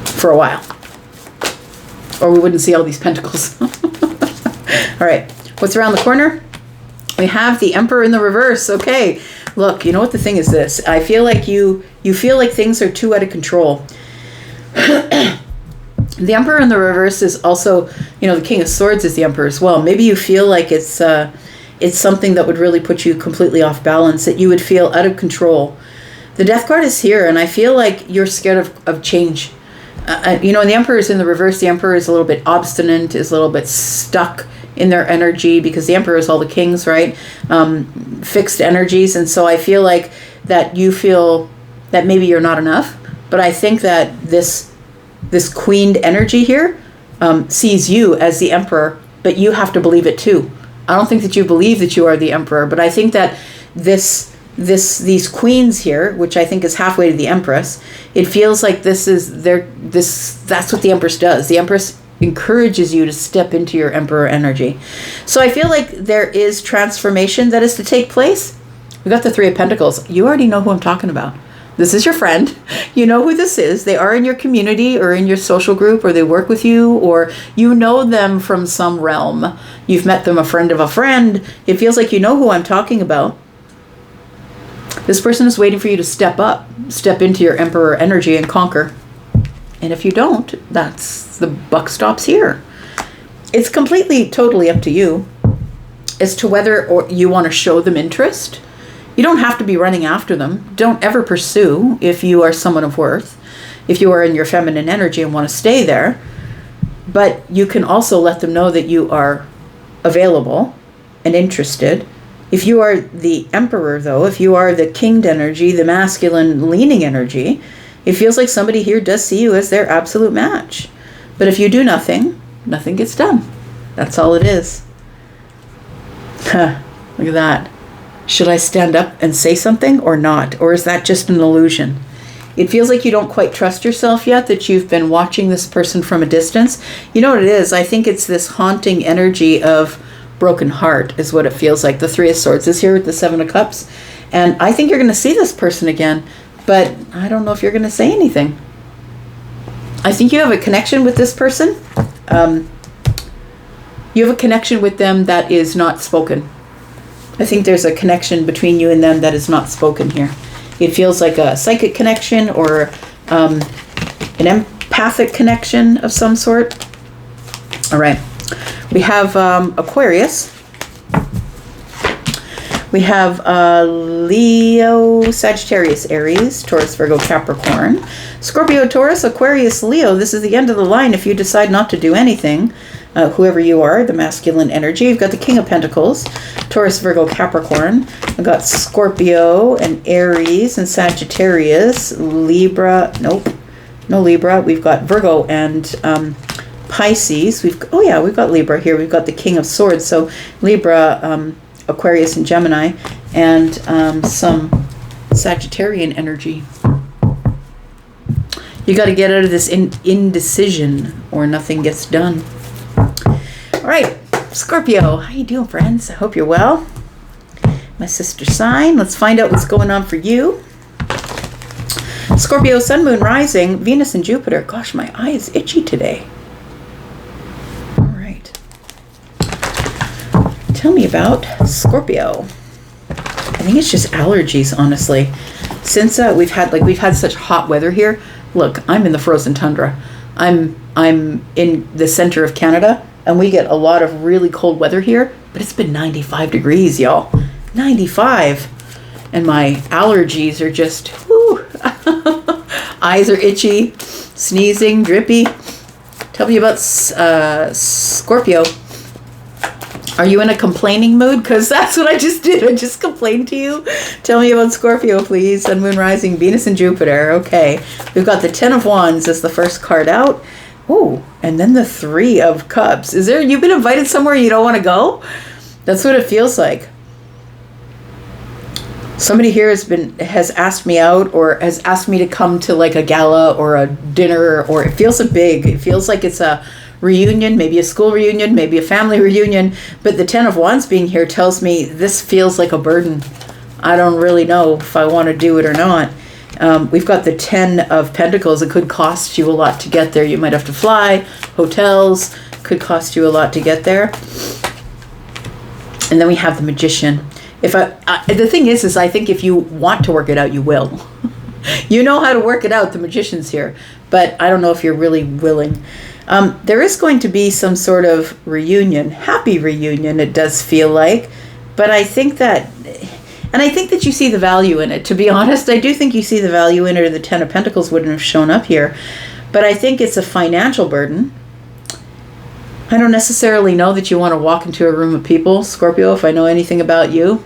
for a while. Or we wouldn't see all these pentacles. All right, what's around the corner? We have the Emperor in the reverse. Okay, look, you know what the thing is this. I feel like you feel like things are too out of control. The Emperor in the reverse is also, the King of Swords is the Emperor as well. Maybe you feel like it's something that would really put you completely off balance, that you would feel out of control. The Death card is here, and I feel like you're scared of change. And the Emperor is in the reverse. The Emperor is a little bit obstinate, is a little bit stuck in their energy, because the Emperor is all the kings, right? Fixed energies. And so I feel like that you feel that maybe you're not enough. But I think that this queened energy here sees you as the Emperor, but you have to believe it too. I don't think that you believe that you are the Emperor, but I think that these queens here, which I think is halfway to the Empress, it feels like that's what the Empress does. The Empress encourages you to step into your Emperor energy. So I feel like there is transformation that is to take place. We got the Three of Pentacles. You already know who I'm talking about. This is your friend. You know who this is. They are in your community or in your social group, or they work with you, or you know them from some realm. You've met them, a friend of a friend. It feels like you know who I'm talking about. This person is waiting for you to step up, step into your Emperor energy and conquer. And if you don't, that's the buck stops here. It's completely, totally up to you as to whether or you want to show them interest. You don't have to be running after them. Don't ever pursue if you are someone of worth, if you are in your feminine energy and want to stay there. But you can also let them know that you are available and interested. If you are the Emperor, though, if you are the kinged energy, the masculine leaning energy, it feels like somebody here does see you as their absolute match. But if you do nothing, nothing gets done. That's all it is. Look at that. Should I stand up and say something or not? Or is that just an illusion? It feels like you don't quite trust yourself yet, that you've been watching this person from a distance. You know what it is? I think it's this haunting energy of broken heart is what it feels like. The Three of Swords is here with the Seven of Cups. And I think you're going to see this person again, but I don't know if you're going to say anything. I think you have a connection with this person. You have a connection with them that is not spoken. I think there's a connection between you and them that is not spoken here. It feels like a psychic connection or an empathic connection of some sort. All right. We have Aquarius. We have Leo, Sagittarius, Aries, Taurus, Virgo, Capricorn, Scorpio, Taurus, Aquarius, Leo. This is the end of the line if you decide not to do anything. Whoever you are, the masculine energy. You've got the King of Pentacles, Taurus, Virgo, Capricorn. We've got Scorpio and Aries and Sagittarius, Libra. Nope, no Libra. We've got Virgo and Pisces. We've got Libra here. We've got the King of Swords. So Libra, Aquarius and Gemini, and some Sagittarian energy. You got to get out of this indecision or nothing gets done. All right, Scorpio, how you doing, friends? I hope you're well. My sister sign. Let's find out what's going on for you. Scorpio, Sun, Moon, Rising, Venus and Jupiter. Gosh, my eye is itchy today. All right. Tell me about Scorpio. I think it's just allergies, honestly. Since we've had such hot weather here. Look, I'm in the frozen tundra. I'm in the center of Canada, and we get a lot of really cold weather here, but it's been 95 degrees, y'all. 95. And my allergies are just, whoo. Eyes are itchy, sneezing, drippy. Tell me about Scorpio. Are you in a complaining mood? Because that's what I just did. I just complained to you. Tell me about Scorpio, please. Sun, Moon, Rising, Venus, and Jupiter. Okay. We've got the Ten of Wands as the first card out. Oh, and then the Three of Cups. You've been invited somewhere you don't want to go? That's what it feels like. Somebody here has asked me out or has asked me to come to like a gala or a dinner, or it feels it feels like it's a reunion, maybe a school reunion, maybe a family reunion, but the Ten of Wands being here tells me this feels like a burden. I don't really know if I want to do it or not. We've got the Ten of Pentacles. It could cost you a lot to get there. You might have to fly, hotels, could cost you a lot to get there. And then we have the Magician. The thing is I think if you want to work it out, you will. You know how to work it out, the Magician's here, but I don't know if you're really willing. There is going to be some sort of reunion, happy reunion, it does feel like, but I think that you see the value in it. To be honest, I do think you see the value in it, or the Ten of Pentacles wouldn't have shown up here, but I think it's a financial burden. I don't necessarily know that you want to walk into a room of people, Scorpio. If I know anything about you,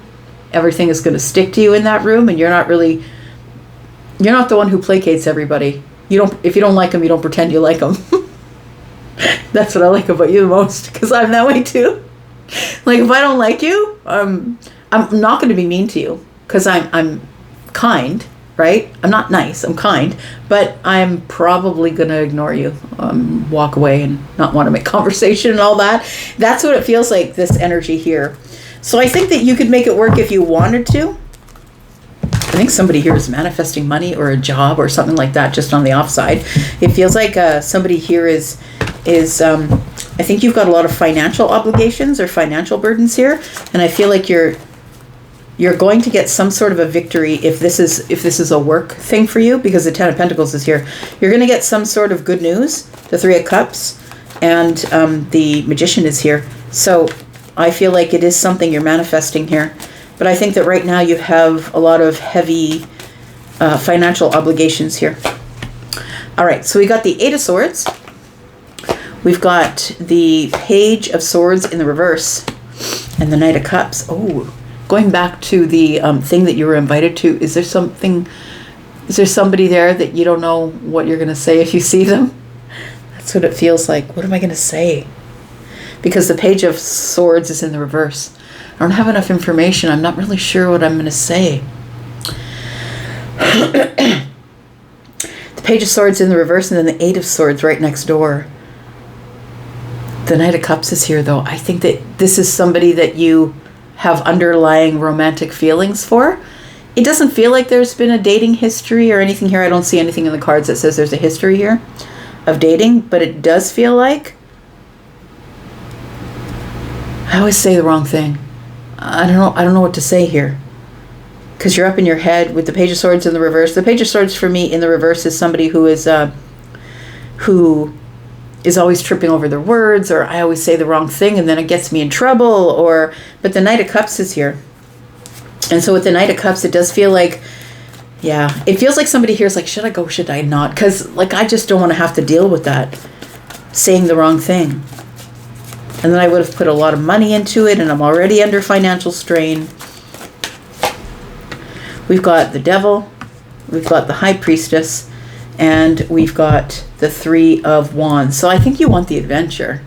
everything is going to stick to you in that room, and you're not the one who placates everybody. If you don't like them, you don't pretend you like them. That's what I like about you the most, because I'm that way too. Like, if I don't like you, I'm not going to be mean to you, because I'm kind, right? I'm not nice, I'm kind, but I'm probably going to ignore you, walk away and not want to make conversation and all that. That's what it feels like, this energy here. So I think that you could make it work if you wanted to. I think somebody here is manifesting money or a job or something like that, just on the offside. It feels like somebody here is I think you've got a lot of financial obligations or financial burdens here, and I feel like you're going to get some sort of a victory if this is a work thing for you, because the Ten of Pentacles is here. You're going to get some sort of good news, the Three of Cups, and the Magician is here. So I feel like it is something you're manifesting here. But I think that right now you have a lot of heavy financial obligations here. All right, so we got the Eight of Swords. We've got the Page of Swords in the reverse and the Knight of Cups. Oh, going back to the thing that you were invited to, is there somebody there that you don't know what you're going to say if you see them? That's what it feels like. What am I going to say? Because the Page of Swords is in the reverse. I don't have enough information. I'm not really sure what I'm going to say. The Page of Swords in the reverse, and then the Eight of Swords right next door. The Knight of Cups is here, though. I think that this is somebody that you have underlying romantic feelings for. It doesn't feel like there's been a dating history or anything here. I don't see anything in the cards that says there's a history here of dating, but it does feel like... I always say the wrong thing. I don't know what to say here, because you're up in your head with the Page of Swords in the reverse. The Page of Swords for me in the reverse is somebody who is always tripping over their words, or I always say the wrong thing and then it gets me in trouble, but the Knight of Cups is here. And so with the Knight of Cups, it does feel like, yeah, it feels like somebody here is like, should I go, should I not? Because like, I just don't want to have to deal with that, saying the wrong thing. And then I would have put a lot of money into it, and I'm already under financial strain. We've got the Devil, we've got the High Priestess, and we've got the Three of Wands. So I think you want the adventure.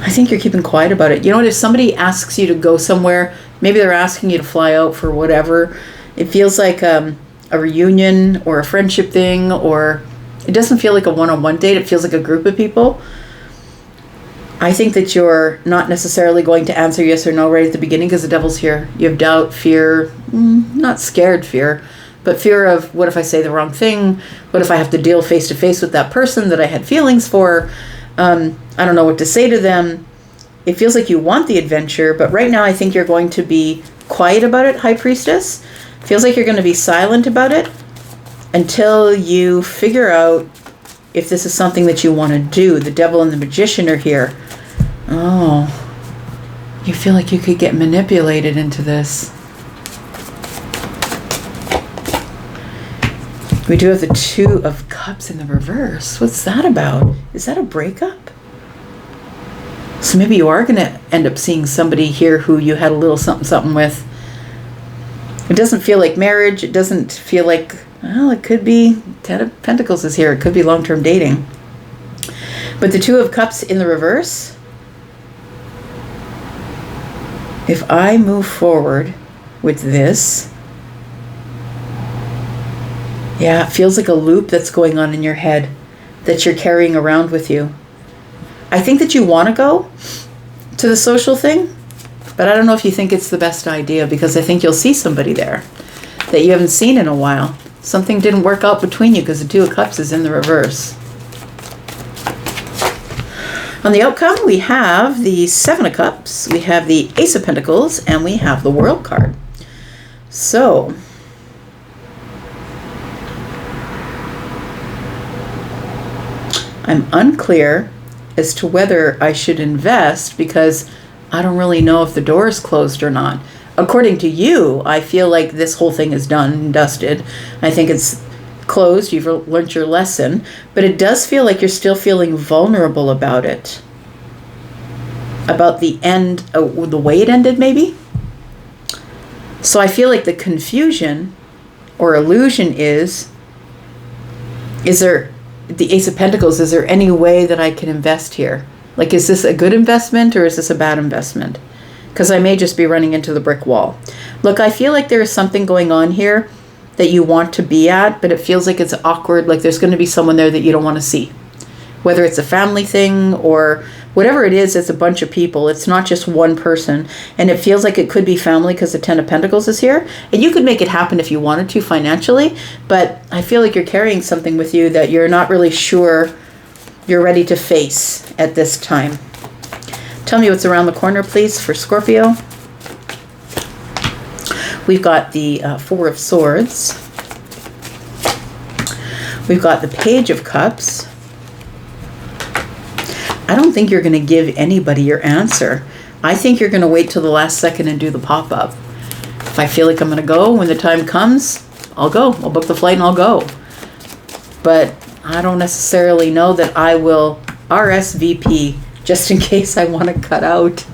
I think you're keeping quiet about it. You know what? If somebody asks you to go somewhere, maybe they're asking you to fly out for whatever, it feels like a reunion or a friendship thing, or it doesn't feel like a one-on-one date. It feels like a group of people. I think that you're not necessarily going to answer yes or no right at the beginning, because the Devil's here. You have doubt, fear, not scared fear, but fear of, what if I say the wrong thing? What if I have to deal face to face with that person that I had feelings for? I don't know what to say to them. It feels like you want the adventure, but right now I think you're going to be quiet about it, High Priestess. Feels like you're going to be silent about it until you figure out if this is something that you want to do. The Devil and the Magician are here. Oh, you feel like you could get manipulated into this. We do have the Two of Cups in the reverse. What's that about? Is that a breakup? So maybe you are going to end up seeing somebody here who you had a little something with. It doesn't feel like marriage. It doesn't feel like, well, it could be Ten of Pentacles is here. It could be long-term dating. But the Two of Cups in the reverse, if I move forward with this, yeah, it feels like a loop that's going on in your head that you're carrying around with you. I think that you want to go to the social thing, but I don't know if you think it's the best idea, because I think you'll see somebody there that you haven't seen in a while. Something didn't work out between you because the Two of Cups is in the reverse. On the outcome, we have the Seven of Cups, we have the Ace of Pentacles, and we have the World card. So, I'm unclear as to whether I should invest, because I don't really know if the door is closed or not. According to you, I feel like this whole thing is done and dusted. I think it's closed, you've learned your lesson, but it does feel like you're still feeling vulnerable about it. About the end, the way it ended, maybe? So I feel like the confusion or illusion is there, the Ace of Pentacles, is there any way that I can invest here? Like, is this a good investment or is this a bad investment? Because I may just be running into the brick wall. Look, I feel like there is something going on here that you want to be at, but it feels like it's awkward, like there's going to be someone there that you don't want to see. Whether it's a family thing or whatever it is, it's a bunch of people. It's not just one person. And it feels like it could be family because the Ten of Pentacles is here. And you could make it happen if you wanted to financially, but I feel like you're carrying something with you that you're not really sure you're ready to face at this time. Tell me what's around the corner, please, for Scorpio. We've got the Four of Swords. We've got the Page of Cups. I don't think you're going to give anybody your answer. I think you're going to wait till the last second and do the pop-up. If I feel like I'm going to go when the time comes, I'll go. I'll book the flight and I'll go. But I don't necessarily know that I will RSVP just in case I want to cut out.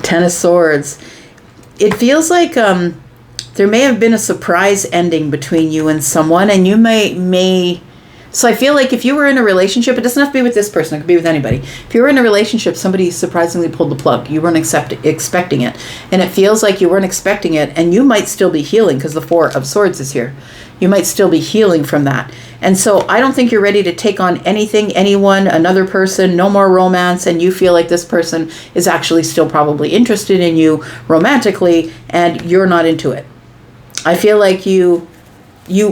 Ten of Swords. It feels like there may have been a surprise ending between you and someone, and you may. So I feel like if you were in a relationship, it doesn't have to be with this person, it could be with anybody. If you were in a relationship, somebody surprisingly pulled the plug. You weren't expecting it. And it feels like you weren't expecting it, and you might still be healing because the Four of Swords is here. You might still be healing from that. And so I don't think you're ready to take on anything, anyone, another person, no more romance, and you feel like this person is actually still probably interested in you romantically, and you're not into it. I feel like you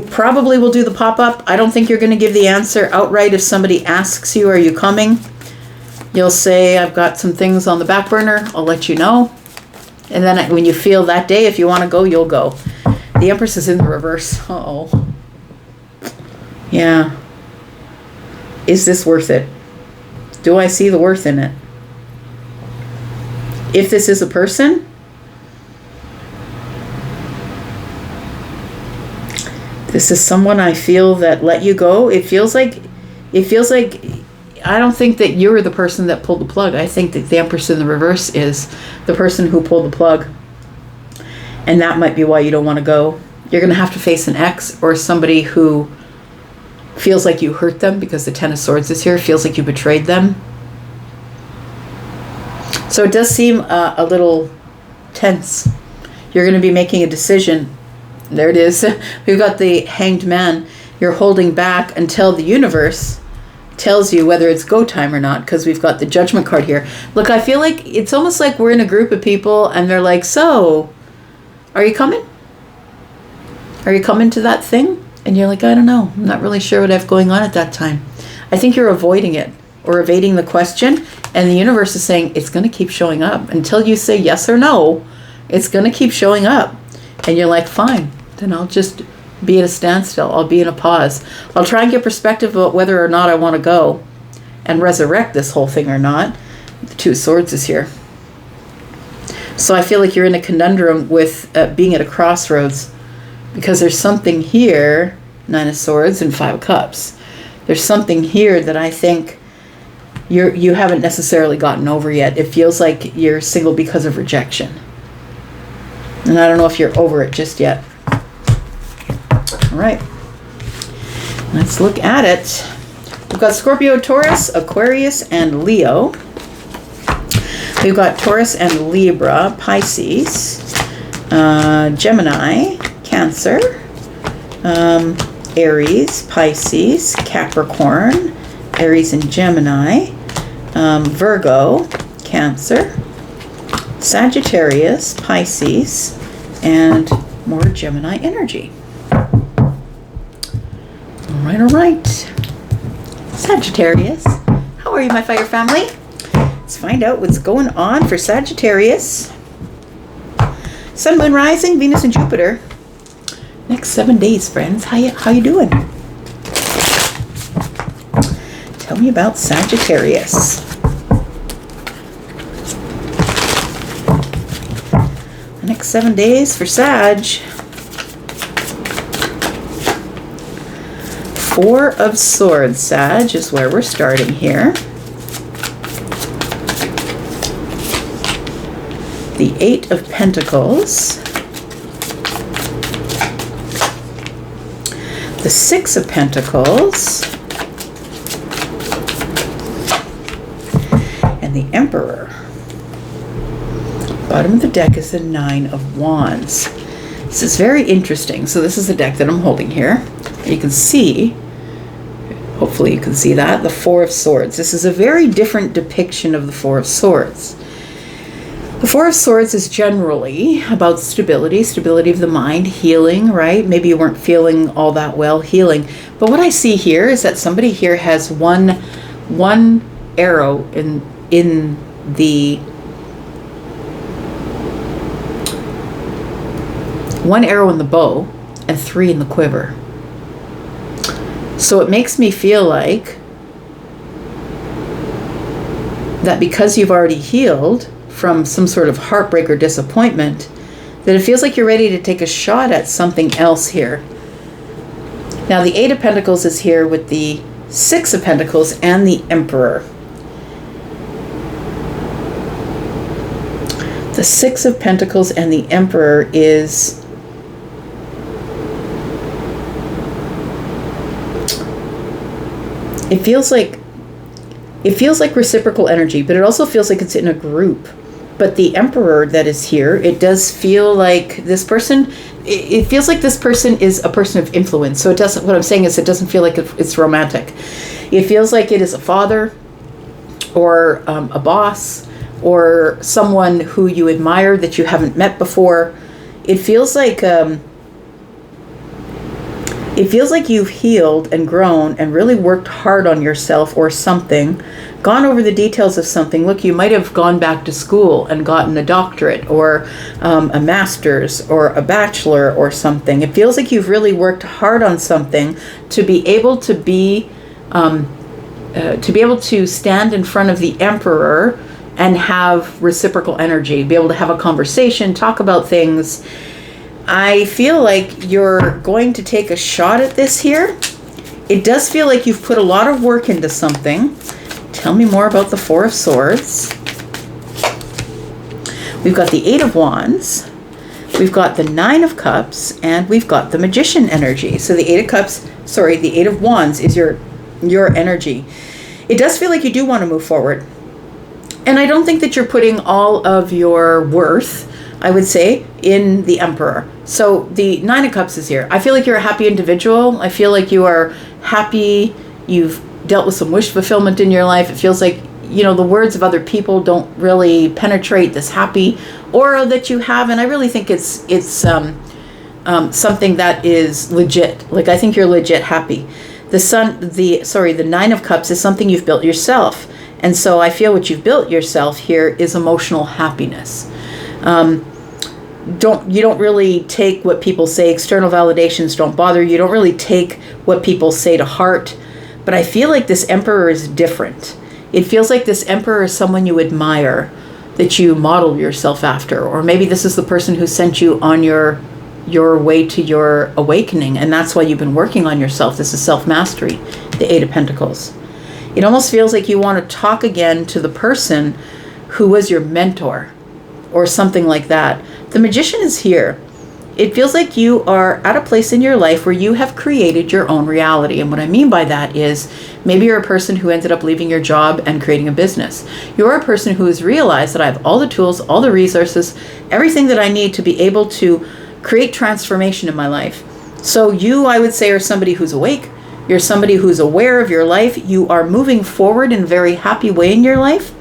probably will do the pop-up. I don't think you're going to give the answer outright if somebody asks you, are you coming? You'll say, I've got some things on the back burner. I'll let you know. And then when you feel that day, if you want to go, you'll go. The Empress is in the reverse. Uh-oh. Yeah. Is this worth it? Do I see the worth in it? If this is a person, this is someone I feel that let you go. It feels like I don't think that you're the person that pulled the plug. I think that the Empress in the reverse is the person who pulled the plug. And that might be why you don't want to go. You're going to have to face an ex or somebody who feels like you hurt them because the Ten of Swords is here. Feels like you betrayed them. So it does seem a little tense. You're going to be making a decision. There it is. We've got the Hanged Man. You're holding back until the universe tells you whether it's go time or not, because we've got the Judgment card here. Look, I feel like it's almost like we're in a group of people and they're like, so, are you coming? Are you coming to that thing? And you're like, I don't know. I'm not really sure what I have going on at that time. I think you're avoiding it or evading the question. And the universe is saying it's going to keep showing up. Until you say yes or no, it's going to keep showing up. And you're like, fine, then I'll just be at a standstill. I'll be in a pause. I'll try and get perspective about whether or not I want to go and resurrect this whole thing or not. The Two of Swords is here. So I feel like you're in a conundrum with being at a crossroads, because there's something here, Nine of Swords and Five of Cups. There's something here that I think you haven't necessarily gotten over yet. It feels like you're single because of rejection. And I don't know if you're over it just yet. All right. Let's look at it. We've got Scorpio, Taurus, Aquarius, and Leo. We've got Taurus and Libra, Pisces, Gemini, Cancer, Aries, Pisces, Capricorn, Aries and Gemini, Virgo, Cancer, Sagittarius, Pisces, and more Gemini energy. All right. Sagittarius, how are you, my fire family? Let's find out what's going on for Sagittarius. Sun, Moon, Rising, Venus, and Jupiter. Next 7 days, friends. How you doing? Tell me about Sagittarius. The next 7 days for Sag. Four of Swords, Sag, is where we're starting here. The Eight of Pentacles. The Six of Pentacles. And the Emperor. Bottom of the deck is the Nine of Wands. This is very interesting. So this is the deck that I'm holding here. You can see, hopefully you can see that, the Four of Swords. This is a very different depiction of the Four of Swords. The Four of Swords is generally about stability of the mind, healing, right? Maybe you weren't feeling all that well, healing. But what I see here is that somebody here has one arrow in the one arrow in the bow and three in the quiver. So it makes me feel like that because you've already healed from some sort of heartbreak or disappointment, that it feels like you're ready to take a shot at something else here. Now the Eight of Pentacles is here with the Six of Pentacles and the Emperor. The Six of Pentacles and the Emperor is it feels like reciprocal energy, but it also feels like it's in a group. But the Emperor that is here, it does feel like this person, it feels like this person is a person of influence. So it doesn't, what I'm saying is it doesn't feel like it's romantic. It feels like it is a father or a boss or someone who you admire that you haven't met before. It feels like you've healed and grown and really worked hard on yourself or something, gone over the details of something. Look, you might have gone back to school and gotten a doctorate or a master's or a bachelor or something. It feels like you've really worked hard on something to be able to stand in front of the Emperor and have reciprocal energy, be able to have a conversation, talk about things. I feel like you're going to take a shot at this here. It does feel like you've put a lot of work into something. Tell me more about the Four of Swords. We've got the Eight of Wands. We've got the Nine of Cups, and we've got the Magician energy. So the Eight of Wands is your energy. It does feel like you do want to move forward. And I don't think that you're putting all of your worth, I would say, in the Emperor. So the Nine of Cups is here. I feel like you're a happy individual. I feel like you are happy. You've dealt with some wish fulfillment in your life. It feels like, the words of other people don't really penetrate this happy aura that you have. And I really think it's something that is legit. Like, I think you're legit happy. The Nine of Cups is something you've built yourself. And so I feel what you've built yourself here is emotional happiness. You don't really take what people say. External validations don't bother you. You don't really take what people say to heart. But I feel like this Emperor is different. It feels like this Emperor is someone you admire, that you model yourself after. Or maybe this is the person who sent you on your way to your awakening, and that's why you've been working on yourself. This is self-mastery, the Eight of Pentacles. It almost feels like you want to talk again to the person who was your mentor or something like that. The Magician is here. It feels like you are at a place in your life where you have created your own reality. And what I mean by that is maybe you're a person who ended up leaving your job and creating a business. You're a person who has realized that I have all the tools, all the resources, everything that I need to be able to create transformation in my life. So you, I would say, are somebody who's awake. You're somebody who's aware of your life. You are moving forward in a very happy way in your life.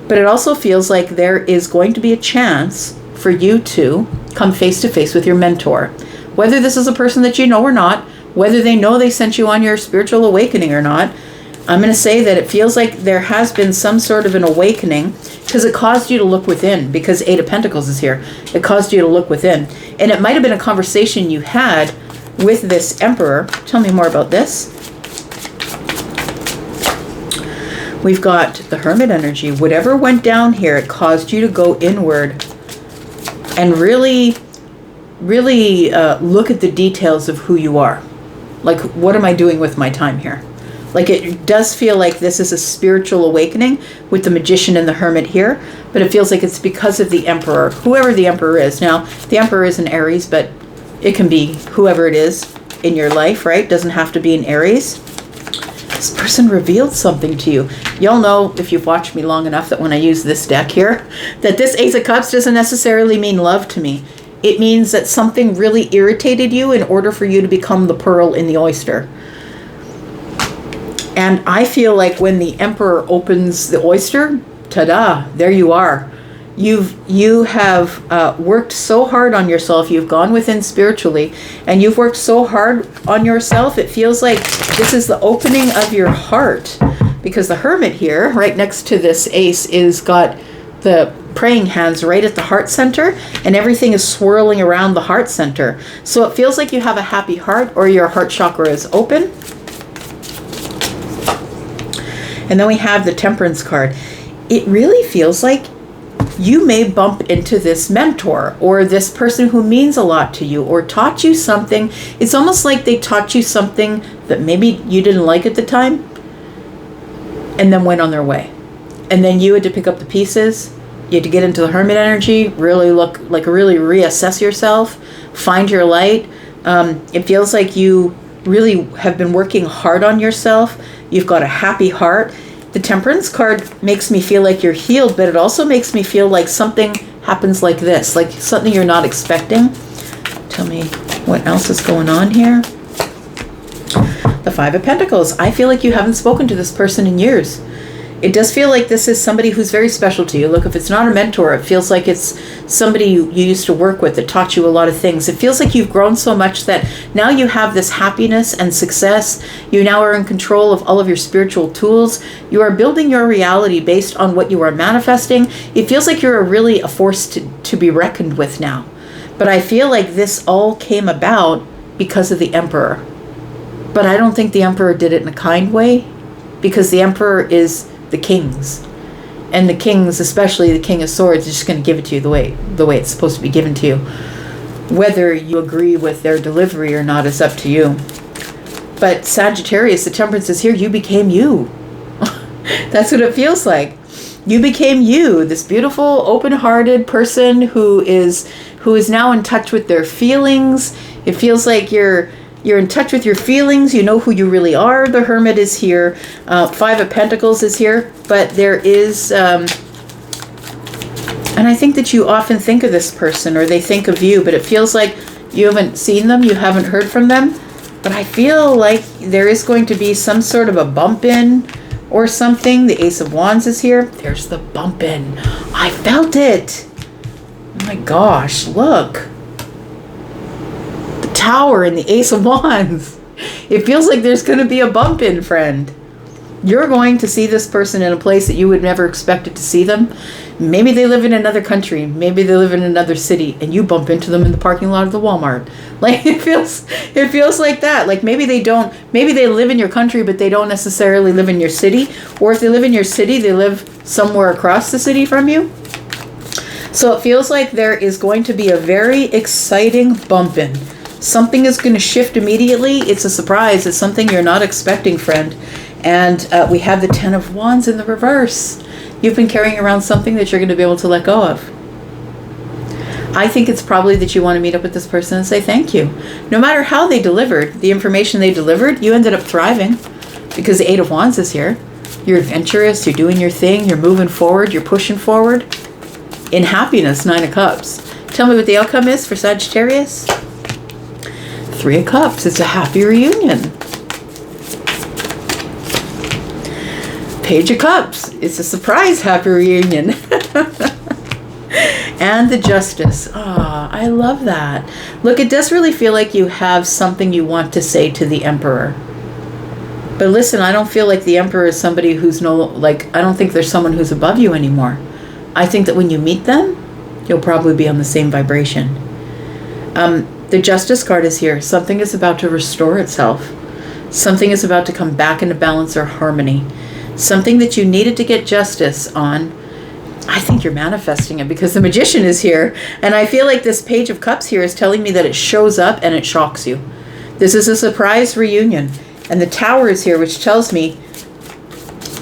But it also feels like there is going to be a chance for you to come face to face with your mentor. Whether this is a person that you know or not, whether they know they sent you on your spiritual awakening or not, I'm going to say that it feels like there has been some sort of an awakening because it caused you to look within, because Eight of Pentacles is here. It caused you to look within. And it might have been a conversation you had with this Emperor. Tell me more about this. We've got the Hermit energy. Whatever went down here, it caused you to go inward and really look at the details of who you are. Like, what am I doing with my time here? Like, it does feel like this is a spiritual awakening with the Magician and the Hermit here, but it feels like it's because of the Emperor, whoever the Emperor is. Now, the Emperor is an Aries, but it can be whoever it is in your life, right? Doesn't have to be an Aries. This person revealed something to you. Y'all know, if you've watched me long enough, that when I use this deck here, that this Ace of Cups doesn't necessarily mean love to me. It means that something really irritated you in order for you to become the pearl in the oyster. And I feel like when the Emperor opens the oyster, ta-da, there you are. You have worked so hard on yourself. You've gone within spiritually, and you've worked so hard on yourself. It feels like this is the opening of your heart, because the Hermit here, right next to this Ace, is got the praying hands right at the heart center, and everything is swirling around the heart center. So it feels like you have a happy heart, or your heart chakra is open. And then we have the Temperance card. It really feels like you may bump into this mentor or this person who means a lot to you or taught you something. It's almost like they taught you something that maybe you didn't like at the time and then went on their way. And then you had to pick up the pieces. You had to get into the Hermit energy, really reassess yourself, find your light. It feels like you really have been working hard on yourself. You've got a happy heart. The Temperance card makes me feel like you're healed, but it also makes me feel like something happens like this, like something you're not expecting. Tell me what else is going on here. The Five of Pentacles. I feel like you haven't spoken to this person in years. It does feel like this is somebody who's very special to you. Look, if it's not a mentor, it feels like it's somebody you used to work with that taught you a lot of things. It feels like you've grown so much that now you have this happiness and success. You now are in control of all of your spiritual tools. You are building your reality based on what you are manifesting. It feels like you're really a force to be reckoned with now. But I feel like this all came about because of the Emperor. But I don't think the Emperor did it in a kind way, because the Emperor is the kings, and the kings, especially the King of Swords, is just going to give it to you the way it's supposed to be given to you. Whether you agree with their delivery or not is up to you. But Sagittarius, the Temperance is here. You became you. That's what it feels like. You became you, this beautiful, open-hearted person who is now in touch with their feelings. It feels like you're in touch with your feelings. You know who you really are. The Hermit is here. Five of Pentacles is here. But there is, and I think that you often think of this person, or they think of you, but it feels like you haven't seen them, you haven't heard from them. But I feel like there is going to be some sort of a bump in or something. The Ace of Wands is here. There's the bump in. I felt it. Oh my gosh, look. Tower and the Ace of Wands. It feels like there's going to be a bump in, friend. You're going to see this person in a place that you would never expect it to see them. Maybe they live in another country. Maybe they live in another city, and you bump into them in the parking lot of the Walmart. Like, it feels like that. Like maybe they live in your country, but they don't necessarily live in your city. Or if they live in your city, they live somewhere across the city from you. So it feels like there is going to be a very exciting bump in. Something is going to shift immediately. It's a surprise. It's something you're not expecting, friend. And we have the Ten of Wands in the reverse. You've been carrying around something that you're going to be able to let go of. I think it's probably that you want to meet up with this person and say thank you. No matter how they delivered, the information they delivered, you ended up thriving because the Eight of Wands is here. You're adventurous. You're doing your thing. You're moving forward. You're pushing forward. In happiness, Nine of Cups. Tell me what the outcome is for Sagittarius. Three of Cups. It's a happy reunion. Page of Cups. It's a surprise happy reunion. And the Justice. Ah, I love that. Look, it does really feel like you have something you want to say to the Emperor. But listen, I don't feel like the Emperor is somebody who's I don't think there's someone who's above you anymore. I think that when you meet them, you'll probably be on the same vibration. The Justice card is here. Something is about to restore itself. Something is about to come back into balance or harmony. Something that you needed to get justice on. I think you're manifesting it because the Magician is here. And I feel like this Page of Cups here is telling me that it shows up and it shocks you. This is a surprise reunion. And the Tower is here, which tells me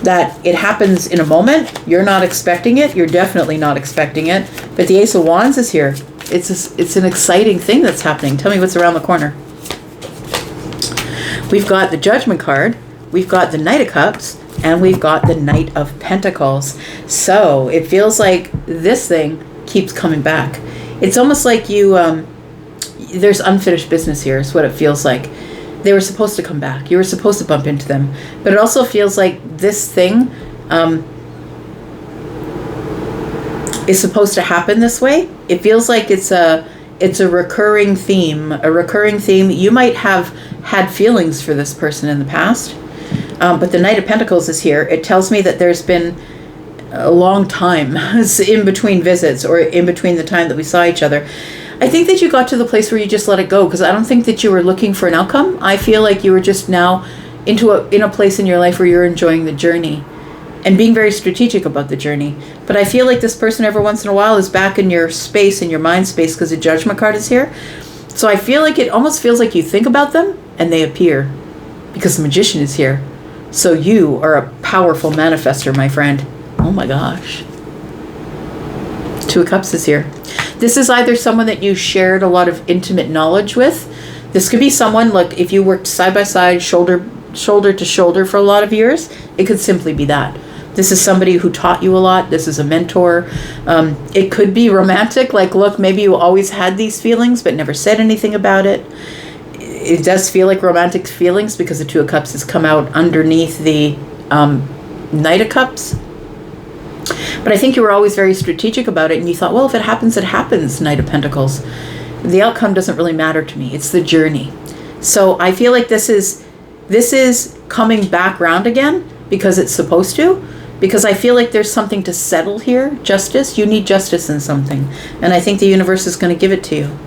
that it happens in a moment. You're not expecting it. You're definitely not expecting it. But the Ace of Wands is here. It's an exciting thing that's happening. Tell me what's around the corner. We've got the Judgment card. We've got the Knight of Cups. And we've got the Knight of Pentacles. So it feels like this thing keeps coming back. It's almost like there's unfinished business here is what it feels like. They were supposed to come back. You were supposed to bump into them. But it also feels like this thing is supposed to happen this way. It feels like it's a recurring theme. A recurring theme. You might have had feelings for this person in the past. But the Knight of Pentacles is here. It tells me that there's been a long time in between visits, or in between the time that we saw each other. I think that you got to the place where you just let it go, because I don't think that you were looking for an outcome. I feel like you were just now in a place in your life where you're enjoying the journey and being very strategic about the journey. But I feel like this person every once in a while is back in your space, in your mind space, because the Judgment card is here. So I feel like it almost feels like you think about them and they appear, because the Magician is here. So you are a powerful manifester, my friend. Oh my gosh. Two of Cups is here. This is either someone that you shared a lot of intimate knowledge with. This could be someone, like if you worked side by side, shoulder to shoulder for a lot of years, it could simply be that. This is somebody who taught you a lot. This is a mentor. It could be romantic. Like, look, maybe you always had these feelings but never said anything about it. It does feel like romantic feelings because the Two of Cups has come out underneath the Knight of Cups. But I think you were always very strategic about it, and you thought, well, if it happens, it happens, Knight of Pentacles. The outcome doesn't really matter to me. It's the journey. So I feel like this is coming back round again because it's supposed to, because I feel like there's something to settle here. Justice. You need justice in something. And I think the universe is going to give it to you.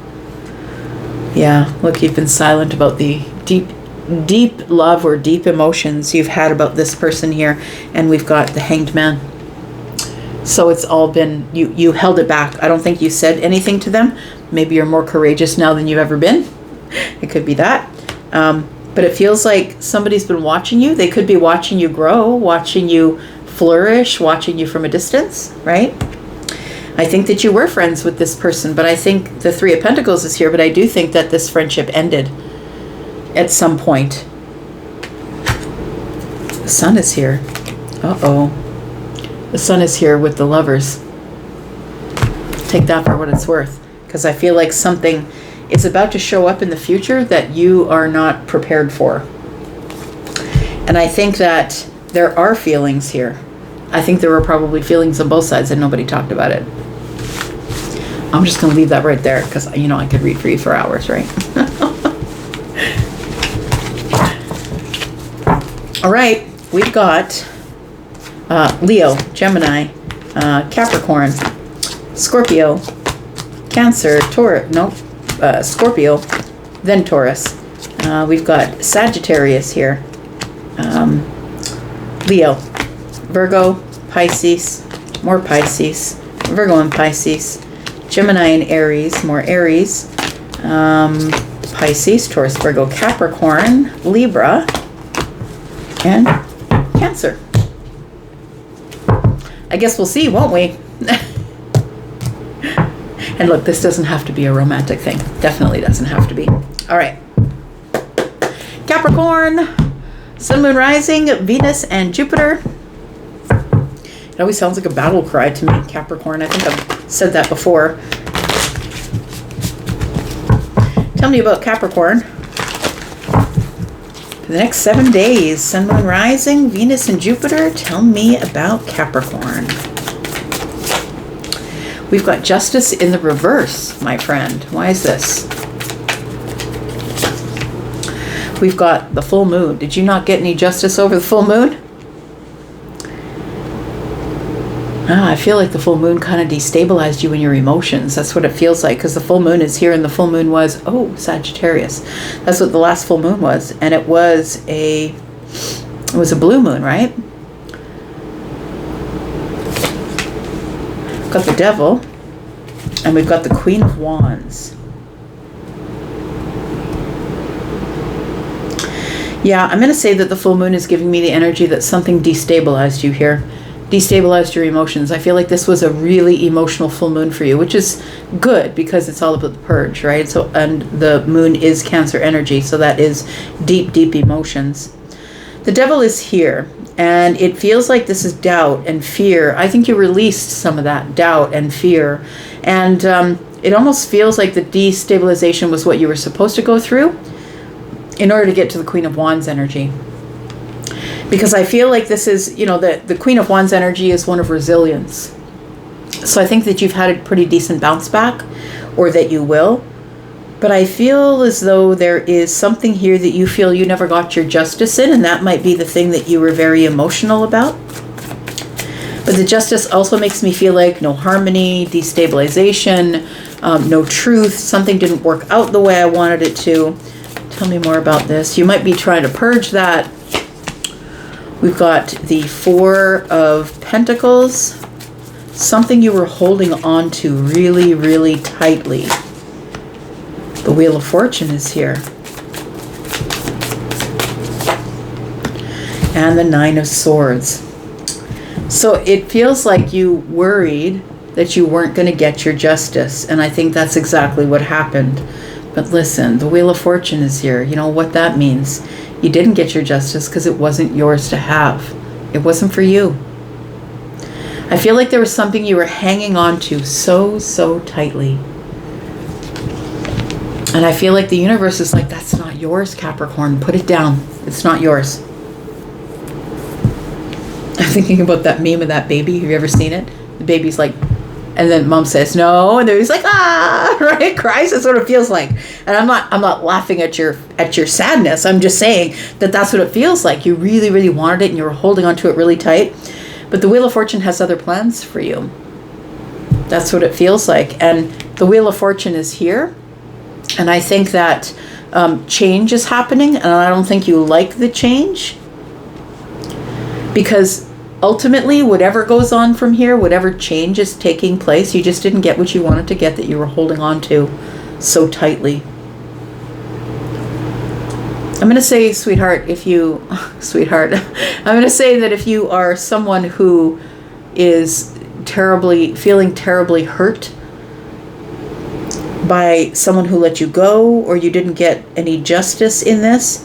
Yeah, look, you've been silent about the deep love or deep emotions you've had about this person here. And we've got the Hanged Man. So it's all been, you held it back. I don't think you said anything to them. Maybe you're more courageous now than you've ever been. It could be that. But it feels like somebody's been watching you. They could be watching you grow, watching you flourish, watching you from a distance, right? I think that you were friends with this person, but I think the Three of Pentacles is here, but I do think that this friendship ended at some point. The Sun is here. Uh-oh. The Sun is here with the Lovers. Take that for what it's worth, because I feel like something is about to show up in the future that you are not prepared for. And I think that there are feelings here. I think there were probably feelings on both sides and nobody talked about it. I'm just going to leave that right there because, you know, I could read for you for hours, right? All right, we've got Leo, Gemini, Capricorn, Scorpio, Cancer, Taurus, Scorpio, then Taurus. We've got Sagittarius here, Leo, Virgo, Pisces, more Pisces, Virgo and Pisces, Gemini and Aries, more Aries, Pisces, Taurus, Virgo, Capricorn, Libra, and Cancer. I guess we'll see, won't we? And look, this doesn't have to be a romantic thing. Definitely doesn't have to be. All right. Capricorn, Sun, Moon, Rising, Venus, and Jupiter. It always sounds like a battle cry to me, Capricorn. I think I've said that before. Tell me about Capricorn. For the next 7 days, Sun, Moon, Rising, Venus, and Jupiter. Tell me about Capricorn. We've got Justice in the reverse, my friend. Why is this? We've got the full moon. Did you not get any justice over the full moon? I feel like the full moon kind of destabilized you in your emotions. That's what it feels like, because the full moon is here and the full moon was, Sagittarius. That's what the last full moon was. And it was a blue moon, right? Got the Devil, and we've got the Queen of Wands. Yeah, I'm going to say that the full moon is giving me the energy that something destabilized you here. Destabilized your emotions. I feel like this was a really emotional full moon for you, which is good because it's all about the purge, right? So, and the moon is Cancer energy, so that is deep, deep emotions. The devil is here, and it feels like this is doubt and fear. I think you released some of that doubt and fear, and it almost feels like the destabilization was what you were supposed to go through in order to get to the Queen of Wands energy. Because I feel like this is, you know, the Queen of Wands energy is one of resilience. So I think that you've had a pretty decent bounce back, or that you will. But I feel as though there is something here that you feel you never got your justice in, and that might be the thing that you were very emotional about. But the justice also makes me feel like no harmony, destabilization, no truth, something didn't work out the way I wanted it to. Tell me more about this. You might be trying to purge that. We've got the Four of Pentacles. Something you were holding on to really, really tightly. The Wheel of Fortune is here. And the Nine of Swords. So it feels like you worried that you weren't going to get your justice. And I think that's exactly what happened. But listen, the Wheel of Fortune is here. You know what that means? You didn't get your justice because it wasn't yours to have. It wasn't for you. I feel like there was something you were hanging on to so, so tightly. And I feel like the universe is like, that's not yours, Capricorn. Put it down. It's not yours. I'm thinking about that meme of that baby. Have you ever seen it? The baby's like, and then mom says no, and then he's like, ah, right? Cries. That's what it feels like. And I'm not laughing at your sadness. I'm just saying that that's what it feels like. You really, really wanted it, and you were holding on to it really tight. But the Wheel of Fortune has other plans for you. That's what it feels like. And the Wheel of Fortune is here. And I think that change is happening. And I don't think you like the change. Because ultimately, whatever goes on from here, whatever change is taking place, you just didn't get what you wanted to get that you were holding on to so tightly. I'm going to say, sweetheart, I'm going to say that if you are someone who is feeling terribly hurt by someone who let you go, or you didn't get any justice in this,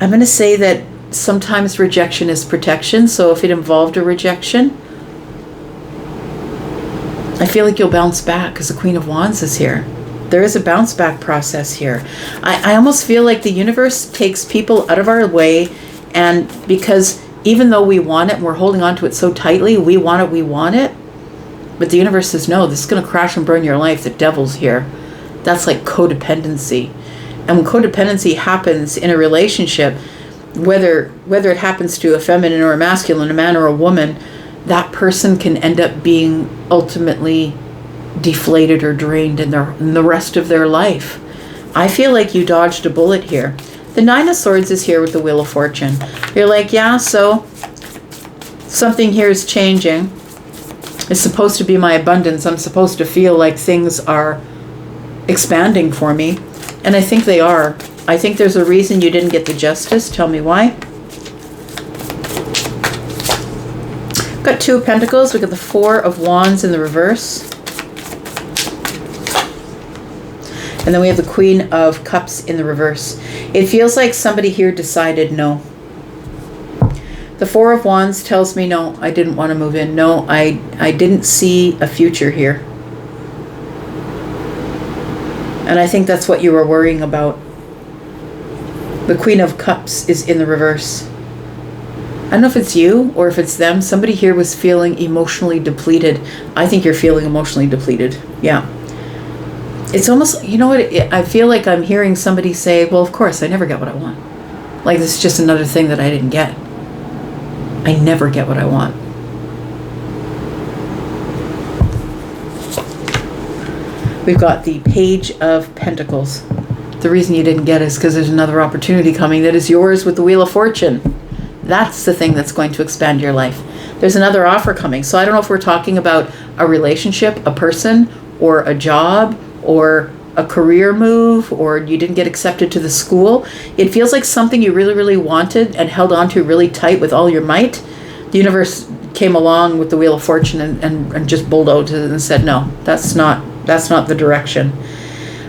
I'm going to say that sometimes rejection is protection. So if it involved a rejection, I feel like you'll bounce back because the Queen of Wands is here. There is a bounce back process here. I almost feel like the universe takes people out of our way, and because even though we want it and we're holding on to it so tightly, we want it, but the universe says, no, this is going to crash and burn your life. The devil's here. That's like codependency. And when codependency happens in a relationship, whether it happens to a feminine or a masculine, a man or a woman, that person can end up being ultimately deflated or drained in the rest of their life. I feel like you dodged a bullet here. The Nine of Swords is here with the Wheel of Fortune. You're like, yeah, so something here is changing. It's supposed to be my abundance. I'm supposed to feel like things are expanding for me. And I think they are. I think there's a reason you didn't get the justice. Tell me why. Got Two of Pentacles. We got the Four of Wands in the reverse. And then we have the Queen of Cups in the reverse. It feels like somebody here decided no. The Four of Wands tells me no, I didn't want to move in. No, I didn't see a future here. And I think that's what you were worrying about. The Queen of Cups is in the reverse. I don't know if it's you or if it's them. Somebody here was feeling emotionally depleted. I think you're feeling emotionally depleted. Yeah. It's almost, you know what, I feel like I'm hearing somebody say, well, of course, I never get what I want. Like, this is just another thing that I didn't get. I never get what I want. We've got the Page of Pentacles. The reason you didn't get it is because there's another opportunity coming that is yours with the Wheel of Fortune. That's the thing that's going to expand your life. There's another offer coming. So I don't know if we're talking about a relationship, a person, or a job, or a career move, or you didn't get accepted to the school. It feels like something you really, really wanted and held on to really tight with all your might. The universe came along with the Wheel of Fortune and just bulldozed it and said, no, that's not the direction.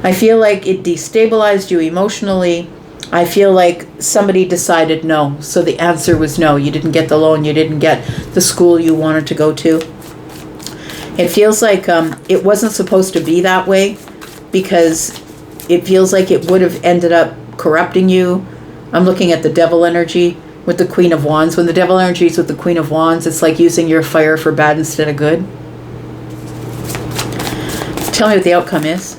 I feel like it destabilized you emotionally. I feel like somebody decided no. So the answer was no. You didn't get the loan. You didn't get the school you wanted to go to. It feels like it wasn't supposed to be that way, because it feels like it would have ended up corrupting you. I'm looking at the devil energy with the Queen of Wands. When the devil energy is with the Queen of Wands, it's like using your fire for bad instead of good. Tell me what the outcome is.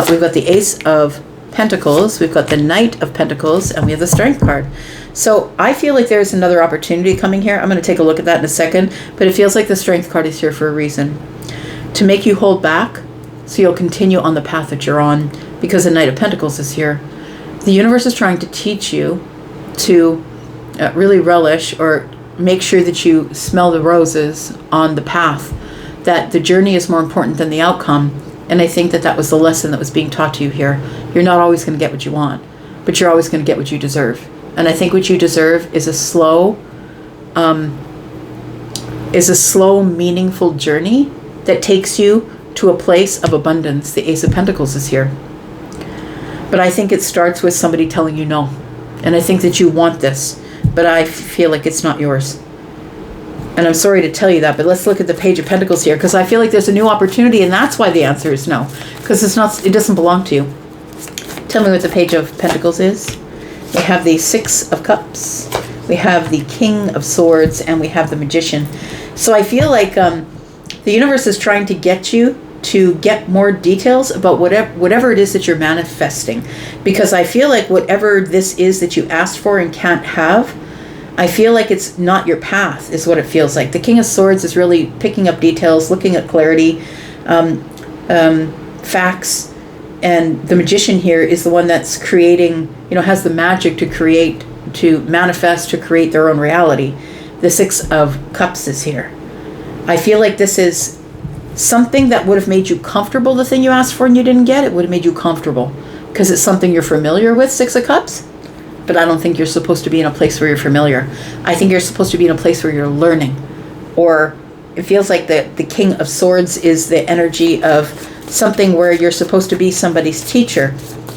We've got the Ace of Pentacles, we've got the Knight of Pentacles, and we have the Strength card. So I feel like there's another opportunity coming here. I'm going to take a look at that in a second, but it feels like the Strength card is here for a reason. To make you hold back, so you'll continue on the path that you're on, because the Knight of Pentacles is here. The universe is trying to teach you to really relish, or make sure that you smell the roses on the path, that the journey is more important than the outcome. And I think that was the lesson that was being taught to you here. You're not always going to get what you want, but you're always going to get what you deserve. And I think what you deserve is a slow, meaningful journey that takes you to a place of abundance. The Ace of Pentacles is here. But I think it starts with somebody telling you no. And I think that you want this, but I feel like it's not yours. And I'm sorry to tell you that, but let's look at the Page of Pentacles here, because I feel like there's a new opportunity, and that's why the answer is no, because it doesn't belong to you. Tell me what the Page of Pentacles is. We have the Six of Cups, we have the King of Swords, and we have the Magician. So I feel like the universe is trying to get you to get more details about whatever it is that you're manifesting, because I feel like whatever this is that you asked for and can't have, I feel like it's not your path, is what it feels like. The King of Swords is really picking up details, looking at clarity, facts, and the Magician here is the one that's creating, has the magic to create, to manifest, to create their own reality. The Six of Cups is here. I feel like this is something that would have made you comfortable, the thing you asked for and you didn't get. It would have made you comfortable because it's something you're familiar with, Six of Cups. But I don't think you're supposed to be in a place where you're familiar. I think you're supposed to be in a place where you're learning. Or it feels like the King of Swords is the energy of something where you're supposed to be somebody's teacher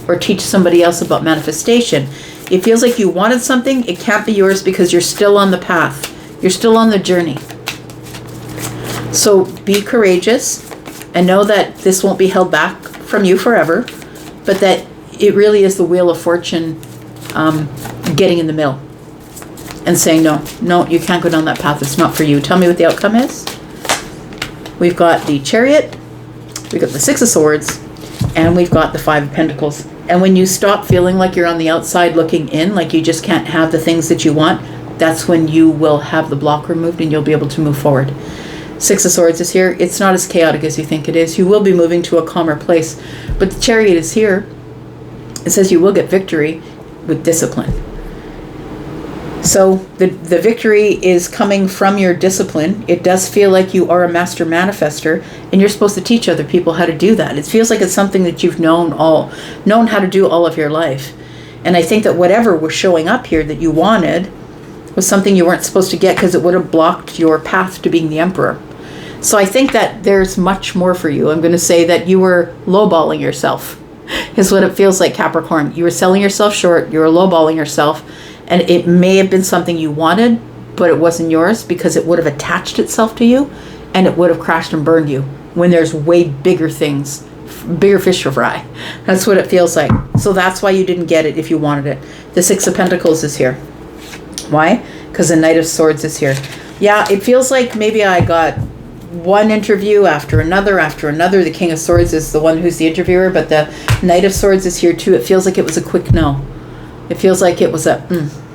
or teach somebody else about manifestation. It feels like you wanted something, it can't be yours because you're still on the path. You're still on the journey. So be courageous and know that this won't be held back from you forever, but that it really is the Wheel of Fortune getting in the middle and saying, no, you can't go down that path. It's not for you. Tell me what the outcome is. We've got the Chariot, we've got the Six of Swords, and we've got the Five of Pentacles. And when you stop feeling like you're on the outside looking in, like you just can't have the things that you want, that's when you will have the block removed and you'll be able to move forward. Six of Swords is here. It's not as chaotic as you think it is. You will be moving to a calmer place. But the Chariot is here. It says you will get victory with discipline. So the victory is coming from your discipline. It does feel like you are a master manifester and you're supposed to teach other people how to do that. It feels like it's something that you've known how to do all of your life. And I think that whatever was showing up here that you wanted was something you weren't supposed to get because it would have blocked your path to being the Emperor. So I think that there's much more for you. I'm going to say that you were lowballing yourself is what it feels like, Capricorn. You were selling yourself short. You were lowballing yourself. And it may have been something you wanted, but it wasn't yours because it would have attached itself to you and it would have crashed and burned you when there's way bigger things, bigger fish to fry. That's what it feels like. So that's why you didn't get it if you wanted it. The Six of Pentacles is here. Why? Because the Knight of Swords is here. Yeah, it feels like maybe I got one interview after another. The King of Swords is the one who's the interviewer, but the Knight of Swords is here too. It feels like it was a quick no. It feels like it was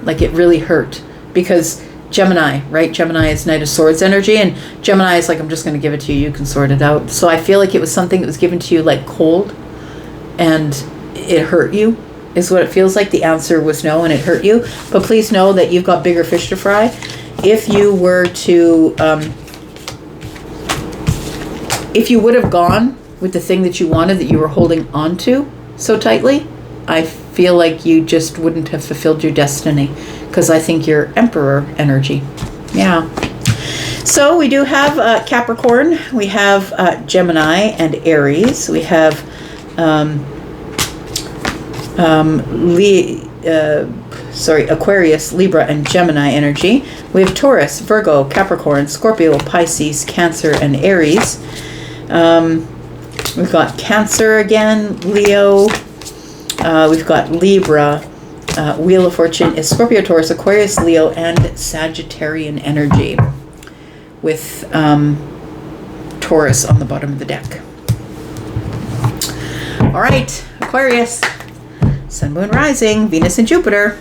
like it really hurt because Gemini, right? Gemini is Knight of Swords energy, and Gemini is like, I'm just going to give it to you. You can sort it out. So I feel like it was something that was given to you like cold, and it hurt you, is what it feels like. The answer was no, and it hurt you. But please know that you've got bigger fish to fry. If you were to, if you would have gone with the thing that you wanted that you were holding on to so tightly, I feel like you just wouldn't have fulfilled your destiny, because I think you're Emperor energy. Yeah. So we do have Capricorn, we have Gemini and Aries, we have Aquarius, Libra, and Gemini energy. We have Taurus, Virgo, Capricorn, Scorpio, Pisces, Cancer, and Aries. We've got Cancer again, Leo. We've got Libra. Wheel of Fortune is Scorpio, Taurus, Aquarius, Leo, and Sagittarian energy, with Taurus on the bottom of the deck. All right, Aquarius. Sun, Moon, Rising, Venus, and Jupiter.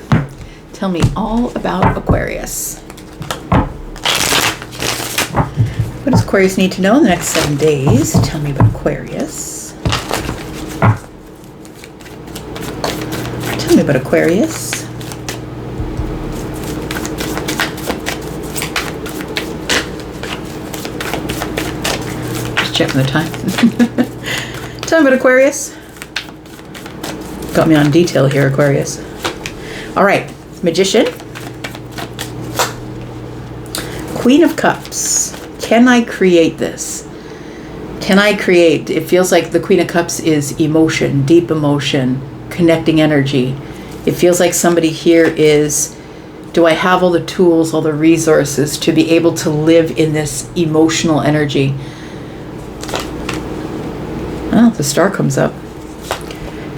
Tell me all about Aquarius. What does Aquarius need to know in the next 7 days? Tell me about Aquarius. Tell me about Aquarius. Just checking the time. Tell me about Aquarius. Got me on detail here, Aquarius. All right, Magician. Queen of Cups. Can I create this? Can I create? It feels like the Queen of Cups is emotion, deep emotion, connecting energy. It feels like somebody here is, do I have all the tools, all the resources to be able to live in this emotional energy? Oh, the star comes up.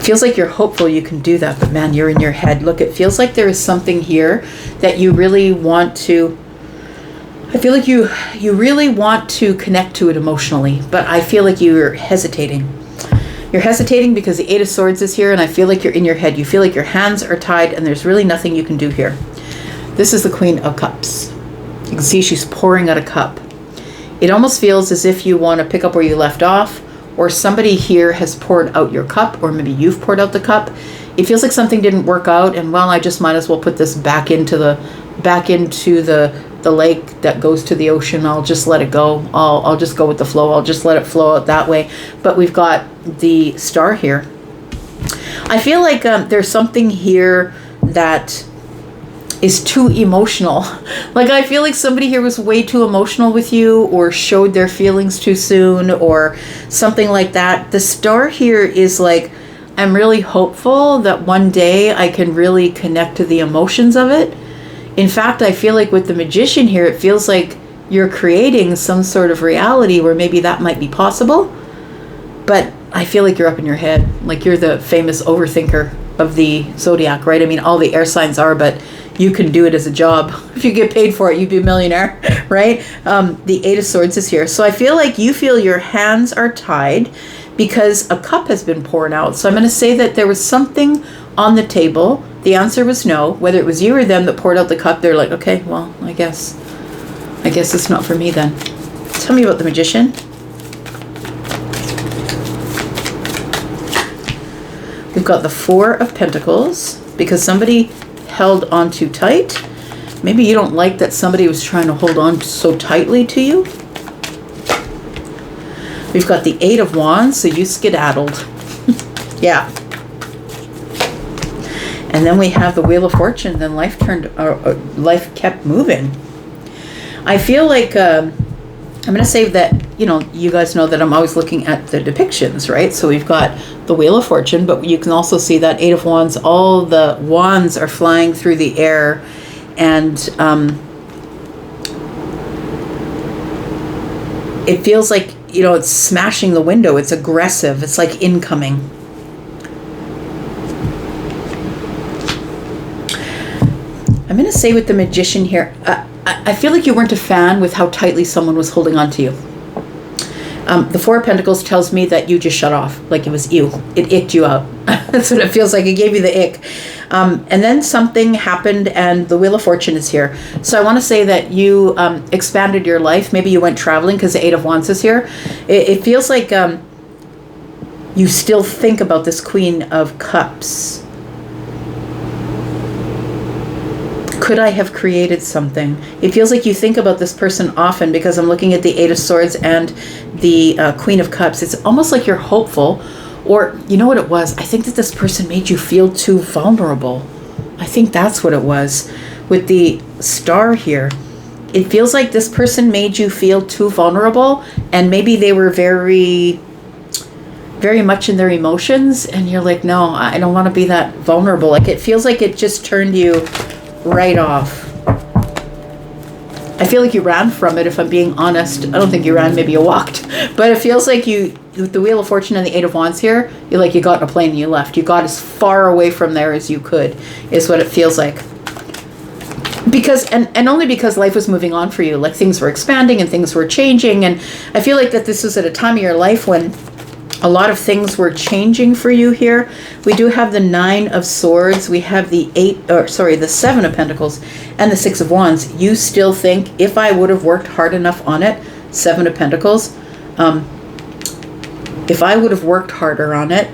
Feels like you're hopeful you can do that, but man, you're in your head. Look, it feels like there is something here that you really want to, I feel like you really want to connect to it emotionally, but I feel like you're hesitating. You're hesitating because the Eight of Swords is here, and I feel like you're in your head. You feel like your hands are tied and there's really nothing you can do here. This is the Queen of Cups. You can see she's pouring out a cup. It almost feels as if you want to pick up where you left off, or somebody here has poured out your cup, or maybe you've poured out the cup. It feels like something didn't work out, and well, I just might as well put this back into the lake that goes to the ocean. I'll just let it go. I'll just go with the flow. I'll just let it flow out that way. But we've got the star here. I feel like there's something here that is too emotional. Like, I feel like somebody here was way too emotional with you, or showed their feelings too soon, or something like that. The star here is like, I'm really hopeful that one day I can really connect to the emotions of it. In fact, I feel like with the Magician here, it feels like you're creating some sort of reality where maybe that might be possible. But I feel like you're up in your head. Like, you're the famous overthinker of the Zodiac, right? I mean, all the air signs are, but you can do it as a job. If you get paid for it, you'd be a millionaire, right? The Eight of Swords is here. So I feel like you feel your hands are tied because a cup has been poured out. So I'm going to say that there was something on the table. The answer was no. Whether it was you or them that poured out the cup, they're like, okay, well, I guess it's not for me then. Tell me about the Magician. We've got the Four of Pentacles, because somebody held on too tight. Maybe you don't like that somebody was trying to hold on so tightly to you. We've got the Eight of Wands, so you skedaddled. Yeah. And then we have the Wheel of Fortune. Then life kept moving. I feel like I'm going to say that, you guys know that I'm always looking at the depictions, right? So we've got the Wheel of Fortune, but you can also see that Eight of Wands. All the wands are flying through the air, and it feels like, it's smashing the window. It's aggressive. It's like incoming. I'm going to say with the Magician here, I feel like you weren't a fan with how tightly someone was holding on to you. The Four of Pentacles tells me that you just shut off, like it was you. It icked you out. That's what it feels like. It gave you the ick. And then something happened, and the Wheel of Fortune is here. So I want to say that you expanded your life. Maybe you went traveling because the Eight of Wands is here. It feels like you still think about this Queen of Cups. Could I have created something? It feels like you think about this person often, because I'm looking at the Eight of Swords and the Queen of Cups. It's almost like you're hopeful, or you know what it was? I think that this person made you feel too vulnerable. I think that's what it was. With the Star here, it feels like this person made you feel too vulnerable, and maybe they were very, very much in their emotions, and you're like, no, I don't want to be that vulnerable. Like, it feels like it just turned you right off. I feel like you ran from it, if I'm being honest. I don't think you ran, maybe you walked. But it feels like you, with the Wheel of Fortune and the Eight of Wands here, you got in a plane and you left. You got as far away from there as you could, is what it feels like. Because, and only because life was moving on for you. Like, things were expanding and things were changing. And I feel like that this was at a time of your life when a lot of things were changing for you here. We do have the Nine of Swords. We have the the Seven of Pentacles and the Six of Wands. You still think, if I would have worked hard enough on it, Seven of Pentacles, if I would have worked harder on it,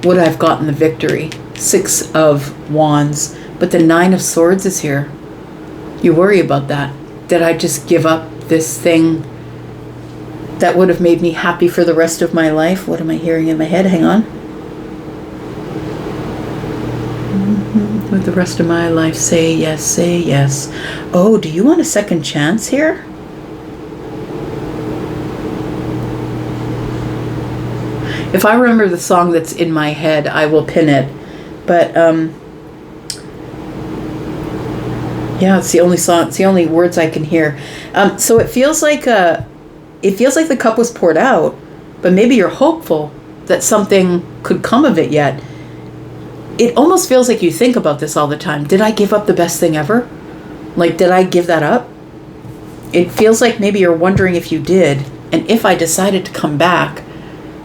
would I have gotten the victory? Six of Wands. But the Nine of Swords is here. You worry about that. Did I just give up this thing that would have made me happy for the rest of my life? What am I hearing in my head? Hang on. With the rest of my life, say yes, say yes. Oh, do you want a second chance here? If I remember the song that's in my head, I will pin it. But, yeah, it's the only song, it's the only words I can hear. So it feels like the cup was poured out, but maybe you're hopeful that something could come of it yet. It almost feels like you think about this all the time. Did I give up the best thing ever? Like, did I give that up? It feels like maybe you're wondering if you did. And if I decided to come back,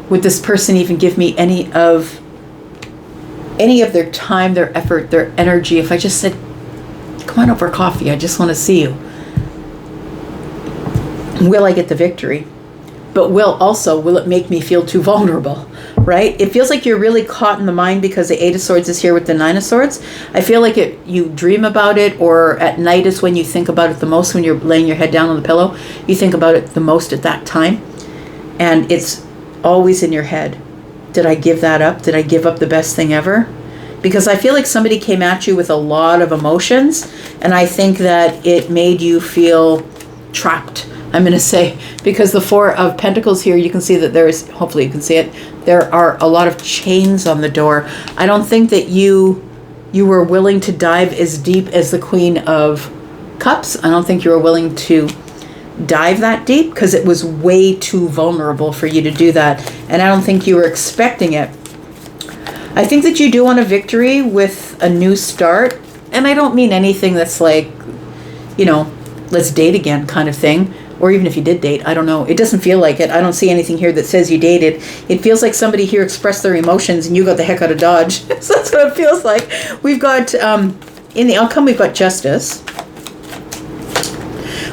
would this person even give me any of their time, their effort, their energy? If I just said, come on over coffee, I just want to see you. Will I get the victory? But will it make me feel too vulnerable, right? It feels like you're really caught in the mind, because the Eight of Swords is here with the Nine of Swords. I feel like you dream about it, or at night is when you think about it the most, when you're laying your head down on the pillow. You think about it the most at that time. And it's always in your head. Did I give that up? Did I give up the best thing ever? Because I feel like somebody came at you with a lot of emotions, and I think that it made you feel trapped, I'm going to say, because the Four of Pentacles here, you can see that there's, hopefully you can see it, there are a lot of chains on the door. I don't think that you were willing to dive as deep as the Queen of Cups. I don't think you were willing to dive that deep, because it was way too vulnerable for you to do that. And I don't think you were expecting it. I think that you do want a victory with a new start. And I don't mean anything that's like, let's date again kind of thing. Or even if you did date, I don't know. It doesn't feel like it. I don't see anything here that says you dated. It feels like somebody here expressed their emotions and you got the heck out of Dodge. So that's what it feels like. We've got, in the outcome, we've got Justice.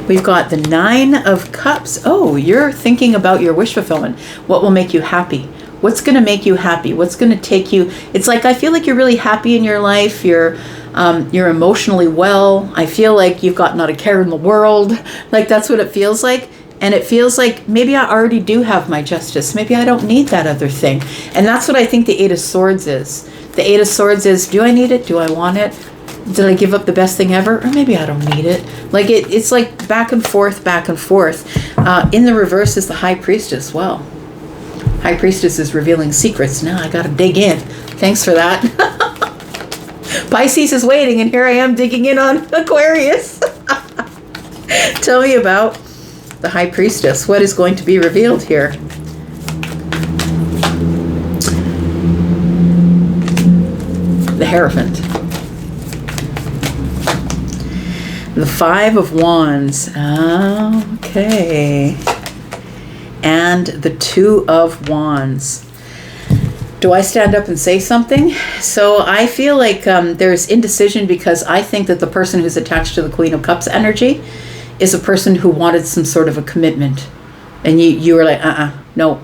We've got the Nine of Cups. Oh, you're thinking about your wish fulfillment. What will make you happy? What's going to make you happy? What's going to take you? It's like, I feel like you're really happy in your life. You're emotionally well. I feel like you've got not a care in the world. Like, that's what it feels like. And it feels like maybe I already do have my justice. Maybe I don't need that other thing. And that's what I think the Eight of Swords is. The Eight of Swords is, do I need it? Do I want it? Did I give up the best thing ever? Or maybe I don't need it. Like, it's like back and forth, back and forth. In the reverse is the High Priestess. Well, High Priestess is revealing secrets. Now I got to dig in. Thanks for that. Pisces is waiting, and here I am digging in on Aquarius. Tell me about the High Priestess. What is going to be revealed here? The Hierophant. The Five of Wands. Okay. And the Two of Wands. Do I stand up and say something? So I feel like there's indecision, because I think that the person who's attached to the Queen of Cups energy is a person who wanted some sort of a commitment. And you were like, no.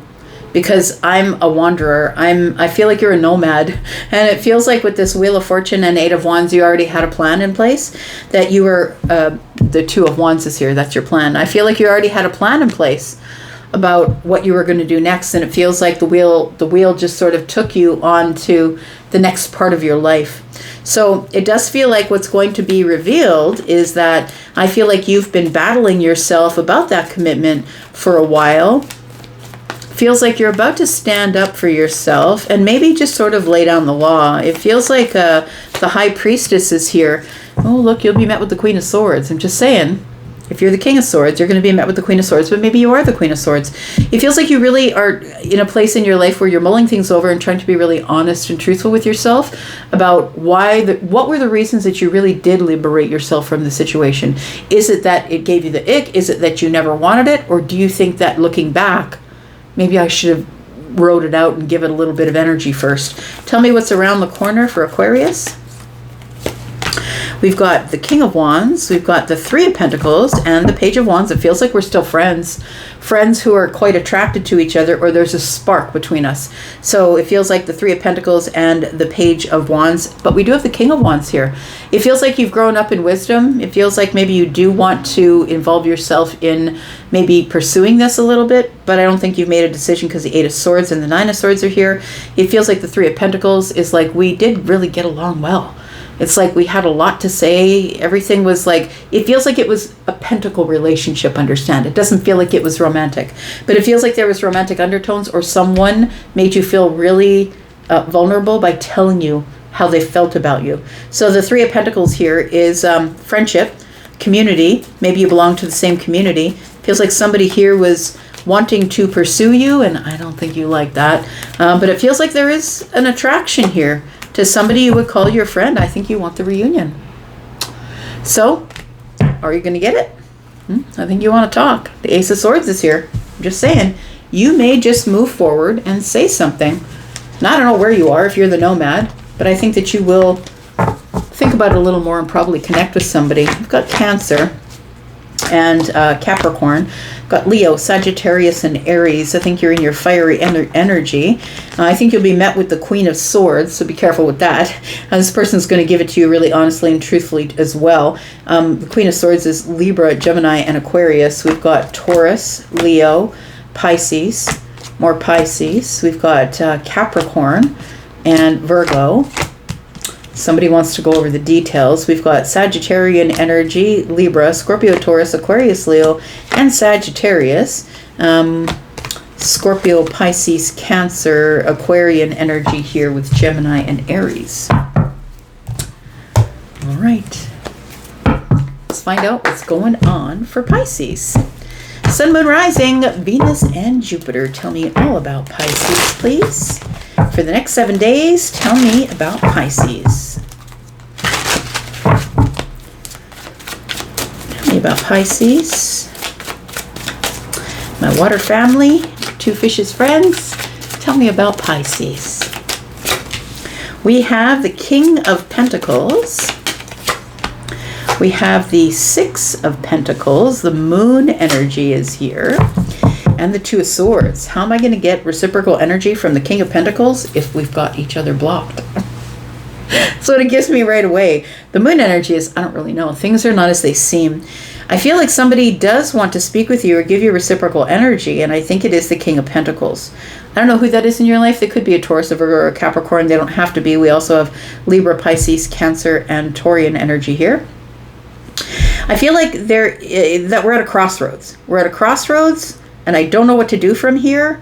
because I'm a wanderer. I feel like you're a nomad, and it feels like with this Wheel of Fortune and Eight of Wands, you already had a plan in place, that you were, the Two of Wands is here, that's your plan. I feel like you already had a plan in place about what you were going to do next, and it feels like the wheel just sort of took you on to the next part of your life. So it does feel like what's going to be revealed is that I feel like you've been battling yourself about that commitment for a while. Feels like you're about to stand up for yourself and maybe just sort of lay down the law. It feels like the High Priestess is here. Oh, look, you'll be met with the Queen of Swords. I'm just saying. If you're the King of Swords, you're going to be met with the Queen of Swords, but maybe you are the Queen of Swords. It feels like you really are in a place in your life where you're mulling things over and trying to be really honest and truthful with yourself about what were the reasons that you really did liberate yourself from the situation. Is it that it gave you the ick? Is it that you never wanted it? Or do you think that looking back, maybe I should have wrote it out and give it a little bit of energy first? Tell me what's around the corner for Aquarius. We've got the King of Wands, we've got the Three of Pentacles, and the Page of Wands. It feels like we're still friends who are quite attracted to each other, or there's a spark between us. So it feels like the Three of Pentacles and the Page of Wands, but we do have the King of Wands here. It feels like you've grown up in wisdom. It feels like maybe you do want to involve yourself in maybe pursuing this a little bit, but I don't think you've made a decision because the Eight of Swords and the Nine of Swords are here. It feels like the Three of Pentacles is like we did really get along well. It's like we had a lot to say. Everything was like, it feels like it was a pentacle relationship, understand? It doesn't feel like it was romantic, but it feels like there was romantic undertones, or someone made you feel really vulnerable by telling you how they felt about you. So the Three of Pentacles here is friendship, community. Maybe you belong to the same community. Feels like somebody here was wanting to pursue you, and I don't think you like that. But it feels like there is an attraction here to somebody you would call your friend. I think you want the reunion. So, are you going to get it? I think you want to talk. The Ace of Swords is here. I'm just saying, you may just move forward and say something. Now, I don't know where you are if you're the nomad, but I think that you will think about it a little more and probably connect with somebody. You've got Cancer and Capricorn. Got Leo, Sagittarius, and Aries. I think you're in your fiery energy. I think you'll be met with the Queen of Swords, so be careful with that. This person's going to give it to you really honestly and truthfully as well. The Queen of Swords is Libra, Gemini, and Aquarius. We've got Taurus, Leo, Pisces, more Pisces. We've got Capricorn and Virgo. Somebody wants to go over the details. We've got Sagittarian energy, Libra, Scorpio, Taurus, Aquarius, Leo, and Sagittarius. Scorpio, Pisces, Cancer, Aquarian energy here with Gemini and Aries. All right. Let's find out what's going on for Pisces. Sun, Moon, Rising, Venus, and Jupiter. Tell me all about Pisces, please. For the next 7 days, tell me about Pisces. Tell me about Pisces. My water family, two fishes friends. Tell me about Pisces. We have the King of Pentacles. We have the Six of Pentacles. The Moon energy is here. And the Two of Swords. How am I going to get reciprocal energy from the King of Pentacles if we've got each other blocked? So it gives me right away. The Moon energy is, I don't really know. Things are not as they seem. I feel like somebody does want to speak with you or give you reciprocal energy, and I think it is the King of Pentacles. I don't know who that is in your life. They could be a Taurus, a Virgo, or a Capricorn. They don't have to be. We also have Libra, Pisces, Cancer, and Taurian energy here. I feel like that we're at a crossroads. We're at a crossroads, and I don't know what to do from here.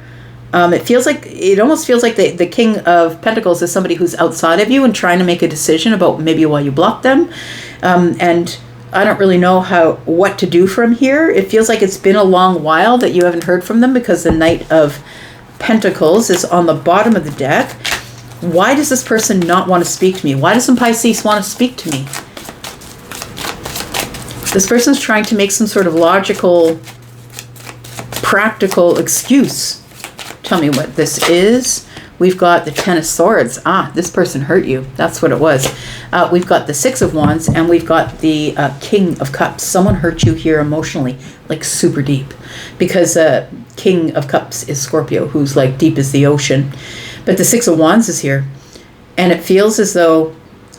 It almost feels like the King of Pentacles is somebody who's outside of you and trying to make a decision about maybe why you blocked them. And I don't really know what to do from here. It feels like it's been a long while that you haven't heard from them because the Knight of Pentacles is on the bottom of the deck. Why does this person not want to speak to me? Why doesn't Pisces want to speak to me? This person's trying to make some sort of logical, practical excuse. Tell me what this is. We've got the Ten of Swords. This person hurt you. That's what it was. we've got the Six of Wands, and we've got the King of Cups. Someone hurt you here emotionally, like super deep, because King of Cups is Scorpio, who's like deep as the ocean. But the Six of Wands is here, and it feels as though,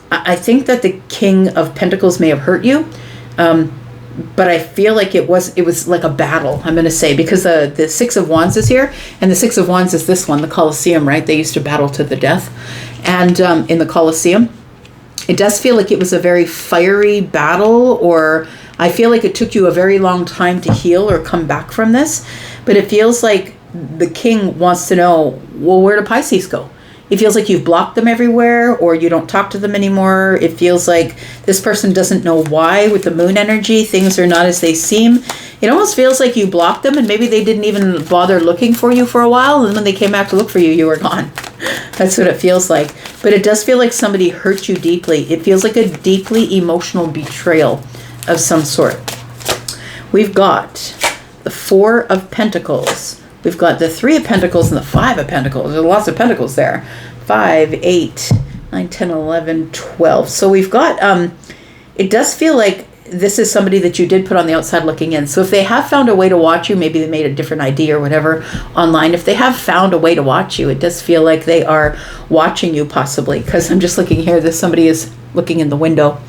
I think that the King of Pentacles may have hurt you, but I feel like it was like a battle, I'm going to say, because the Six of Wands is here, and the Six of Wands is this one, the Colosseum, right? They used to battle to the death, and in the Colosseum, it does feel like it was a very fiery battle, or I feel like it took you a very long time to heal or come back from this, but it feels like the king wants to know, well, where do Pisces go? It feels like you've blocked them everywhere, or you don't talk to them anymore. It feels like this person doesn't know why. With the moon energy, things are not as they seem. It almost feels like you blocked them, and maybe they didn't even bother looking for you for a while, and when they came back to look for you, you were gone. That's what it feels like. But it does feel like somebody hurt you deeply. It feels like a deeply emotional betrayal of some sort. We've got the Four of Pentacles. We've got the Three of Pentacles and the Five of Pentacles. There's lots of pentacles there. 5, 8, 9, 10, 11, 12. So we've got, it does feel like this is somebody that you did put on the outside looking in. So if they have found a way to watch you, maybe they made a different ID or whatever online. If they have found a way to watch you, it does feel like they are watching you possibly. Because I'm just looking here, that somebody is looking in the window.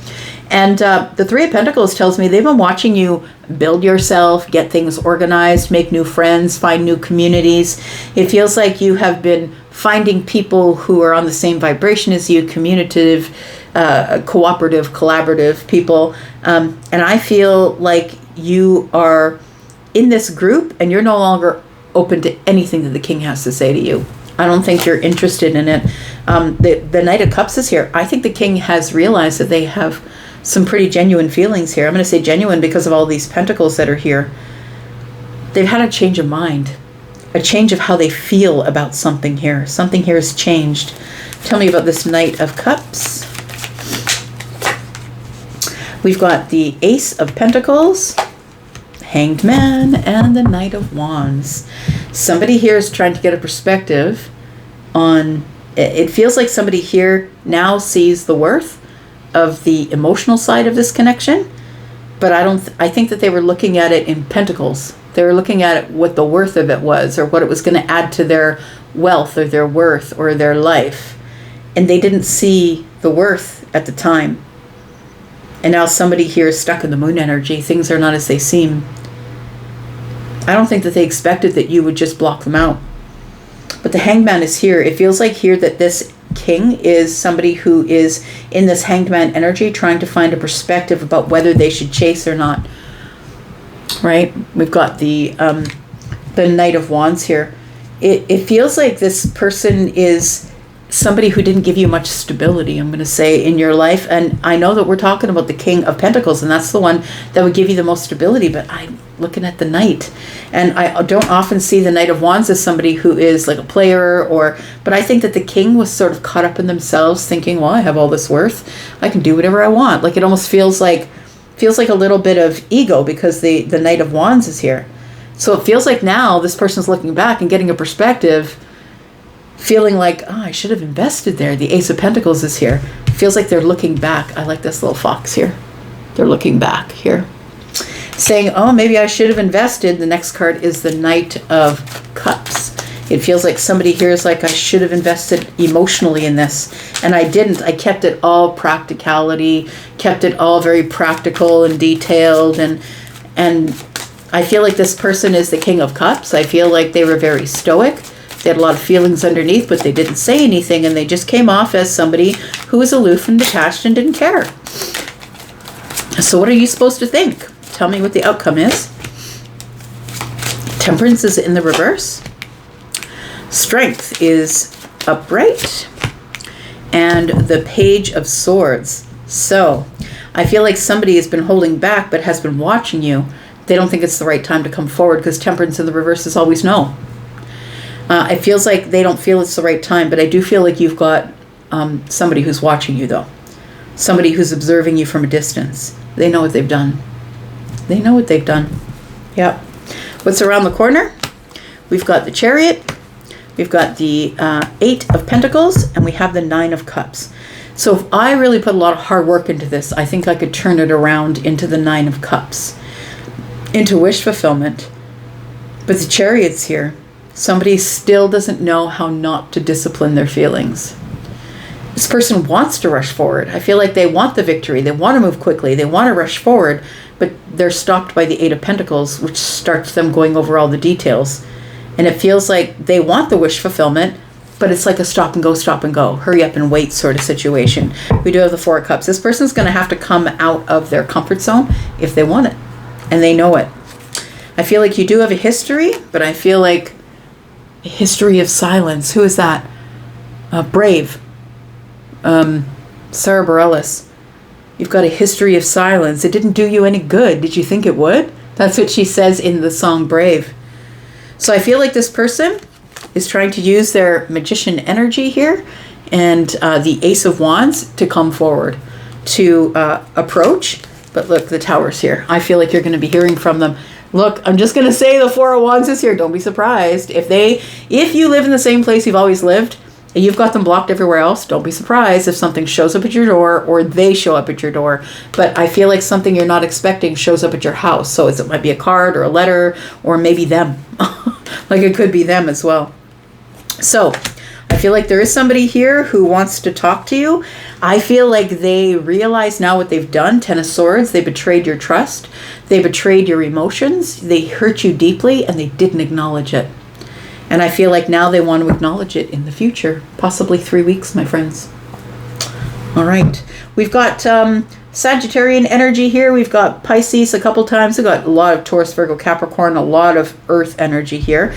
And the Three of Pentacles tells me they've been watching you build yourself, get things organized, make new friends, find new communities. It feels like you have been finding people who are on the same vibration as you, communicative, cooperative, collaborative people. And I feel like you are in this group and you're no longer open to anything that the king has to say to you. I don't think you're interested in it. The Knight of Cups is here. I think the king has realized that they have some pretty genuine feelings here. I'm going to say genuine because of all these pentacles that are here. They've had a change of mind, a change of how they feel about something here. Something here has changed. Tell me about this Knight of Cups. We've got the Ace of Pentacles, Hanged Man, and the Knight of Wands. Somebody here is trying to get a perspective on, it feels like somebody here now sees the worth of the emotional side of this connection, but I think that they were looking at it in pentacles. They were looking at it, what the worth of it was, or what it was going to add to their wealth or their worth or their life, and they didn't see the worth at the time. And now somebody here is stuck in the moon energy. Things are not as they seem. I don't think that they expected that you would just block them out. But the Hanged Man is here. It feels like here that this king is somebody who is in this Hanged Man energy, trying to find a perspective about whether they should chase or not. Right? We've got the Knight of Wands here. It feels like this person is somebody who didn't give you much stability, I'm going to say, in your life. And I know that we're talking about the King of Pentacles, and that's the one that would give you the most stability, but I'm looking at the Knight. And I don't often see the Knight of Wands as somebody who is like a player, but I think that the king was sort of caught up in themselves, thinking, well, I have all this worth. I can do whatever I want. Like, it almost feels like a little bit of ego because the Knight of Wands is here. So it feels like now this person's looking back and getting a perspective, feeling like, oh, I should have invested there. The Ace of Pentacles is here. It feels like they're looking back. I like this little fox here. They're looking back here, saying, oh, maybe I should have invested. The next card is the Knight of Cups. It feels like somebody here is like, I should have invested emotionally in this, and I didn't. I kept it all practicality, kept it all very practical and detailed, and I feel like this person is the King of Cups. I feel like they were very stoic. They had a lot of feelings underneath, but they didn't say anything, and they just came off as somebody who was aloof and detached and didn't care. So what are you supposed to think? Tell me what the outcome is. Temperance is in the reverse. Strength is upright. And the Page of Swords. So I feel like somebody has been holding back but has been watching you. They don't think it's the right time to come forward because temperance in the reverse is always no. It feels like they don't feel it's the right time, but I do feel like you've got somebody who's watching you, though. Somebody who's observing you from a distance. They know what they've done. They know what they've done. Yep. What's around the corner? We've got the Chariot. We've got the 8 of Pentacles, and we have the 9 of Cups. So if I really put a lot of hard work into this, I think I could turn it around into the Nine of Cups, into wish fulfillment. But the Chariot's here. Somebody still doesn't know how not to discipline their feelings. This person wants to rush forward. I feel like they want the victory. They want to move quickly. They want to rush forward, but they're stopped by the Eight of Pentacles, which starts them going over all the details. And it feels like they want the wish fulfillment, but it's like a stop and go, hurry up and wait sort of situation. We do have the Four of Cups. This person's going to have to come out of their comfort zone if they want it, and they know it. I feel like you do have a history, but I feel like a history of silence. Who is that? Brave. Sarah Bareilles. You've got a history of silence. It didn't do you any good. Did you think it would? That's what she says in the song Brave. So I feel like this person is trying to use their magician energy here and the Ace of Wands to come forward, to approach. But look, the Tower's here. I feel like you're going to be hearing from them. Look, I'm just going to say the Four of Wands is here. Don't be surprised. If you live in the same place you've always lived, and you've got them blocked everywhere else, don't be surprised if something shows up at your door or they show up at your door. But I feel like something you're not expecting shows up at your house. So it might be a card or a letter, or maybe them. Like it could be them as well. So I feel like there is somebody here who wants to talk to you. I feel like they realize now what they've done. Ten of Swords. They betrayed your trust. They betrayed your emotions. They hurt you deeply and they didn't acknowledge it. And I feel like now they want to acknowledge it in the future. Possibly 3 weeks, my friends. All right. We've got Sagittarian energy here. We've got Pisces a couple times. We've got a lot of Taurus, Virgo, Capricorn, a lot of Earth energy here.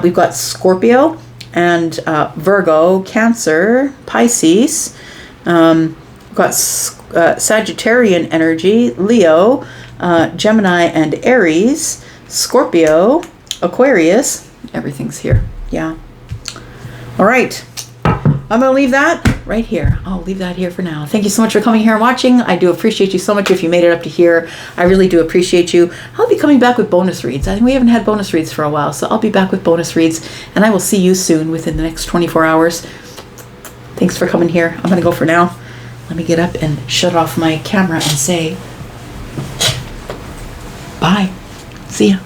We've got Scorpio and Virgo, Cancer, Pisces. We've got Sagittarian energy, Leo, Gemini and Aries, Scorpio, Aquarius. Everything's here. Yeah. All right. I'm going to leave that right here. I'll leave that here for now. Thank you so much for coming here and watching. I do appreciate you so much if you made it up to here. I really do appreciate you. I'll be coming back with bonus reads. I think we haven't had bonus reads for a while, so I'll be back with bonus reads, and I will see you soon within the next 24 hours. Thanks for coming here. I'm going to go for now. Let me get up and shut off my camera and say bye. See ya.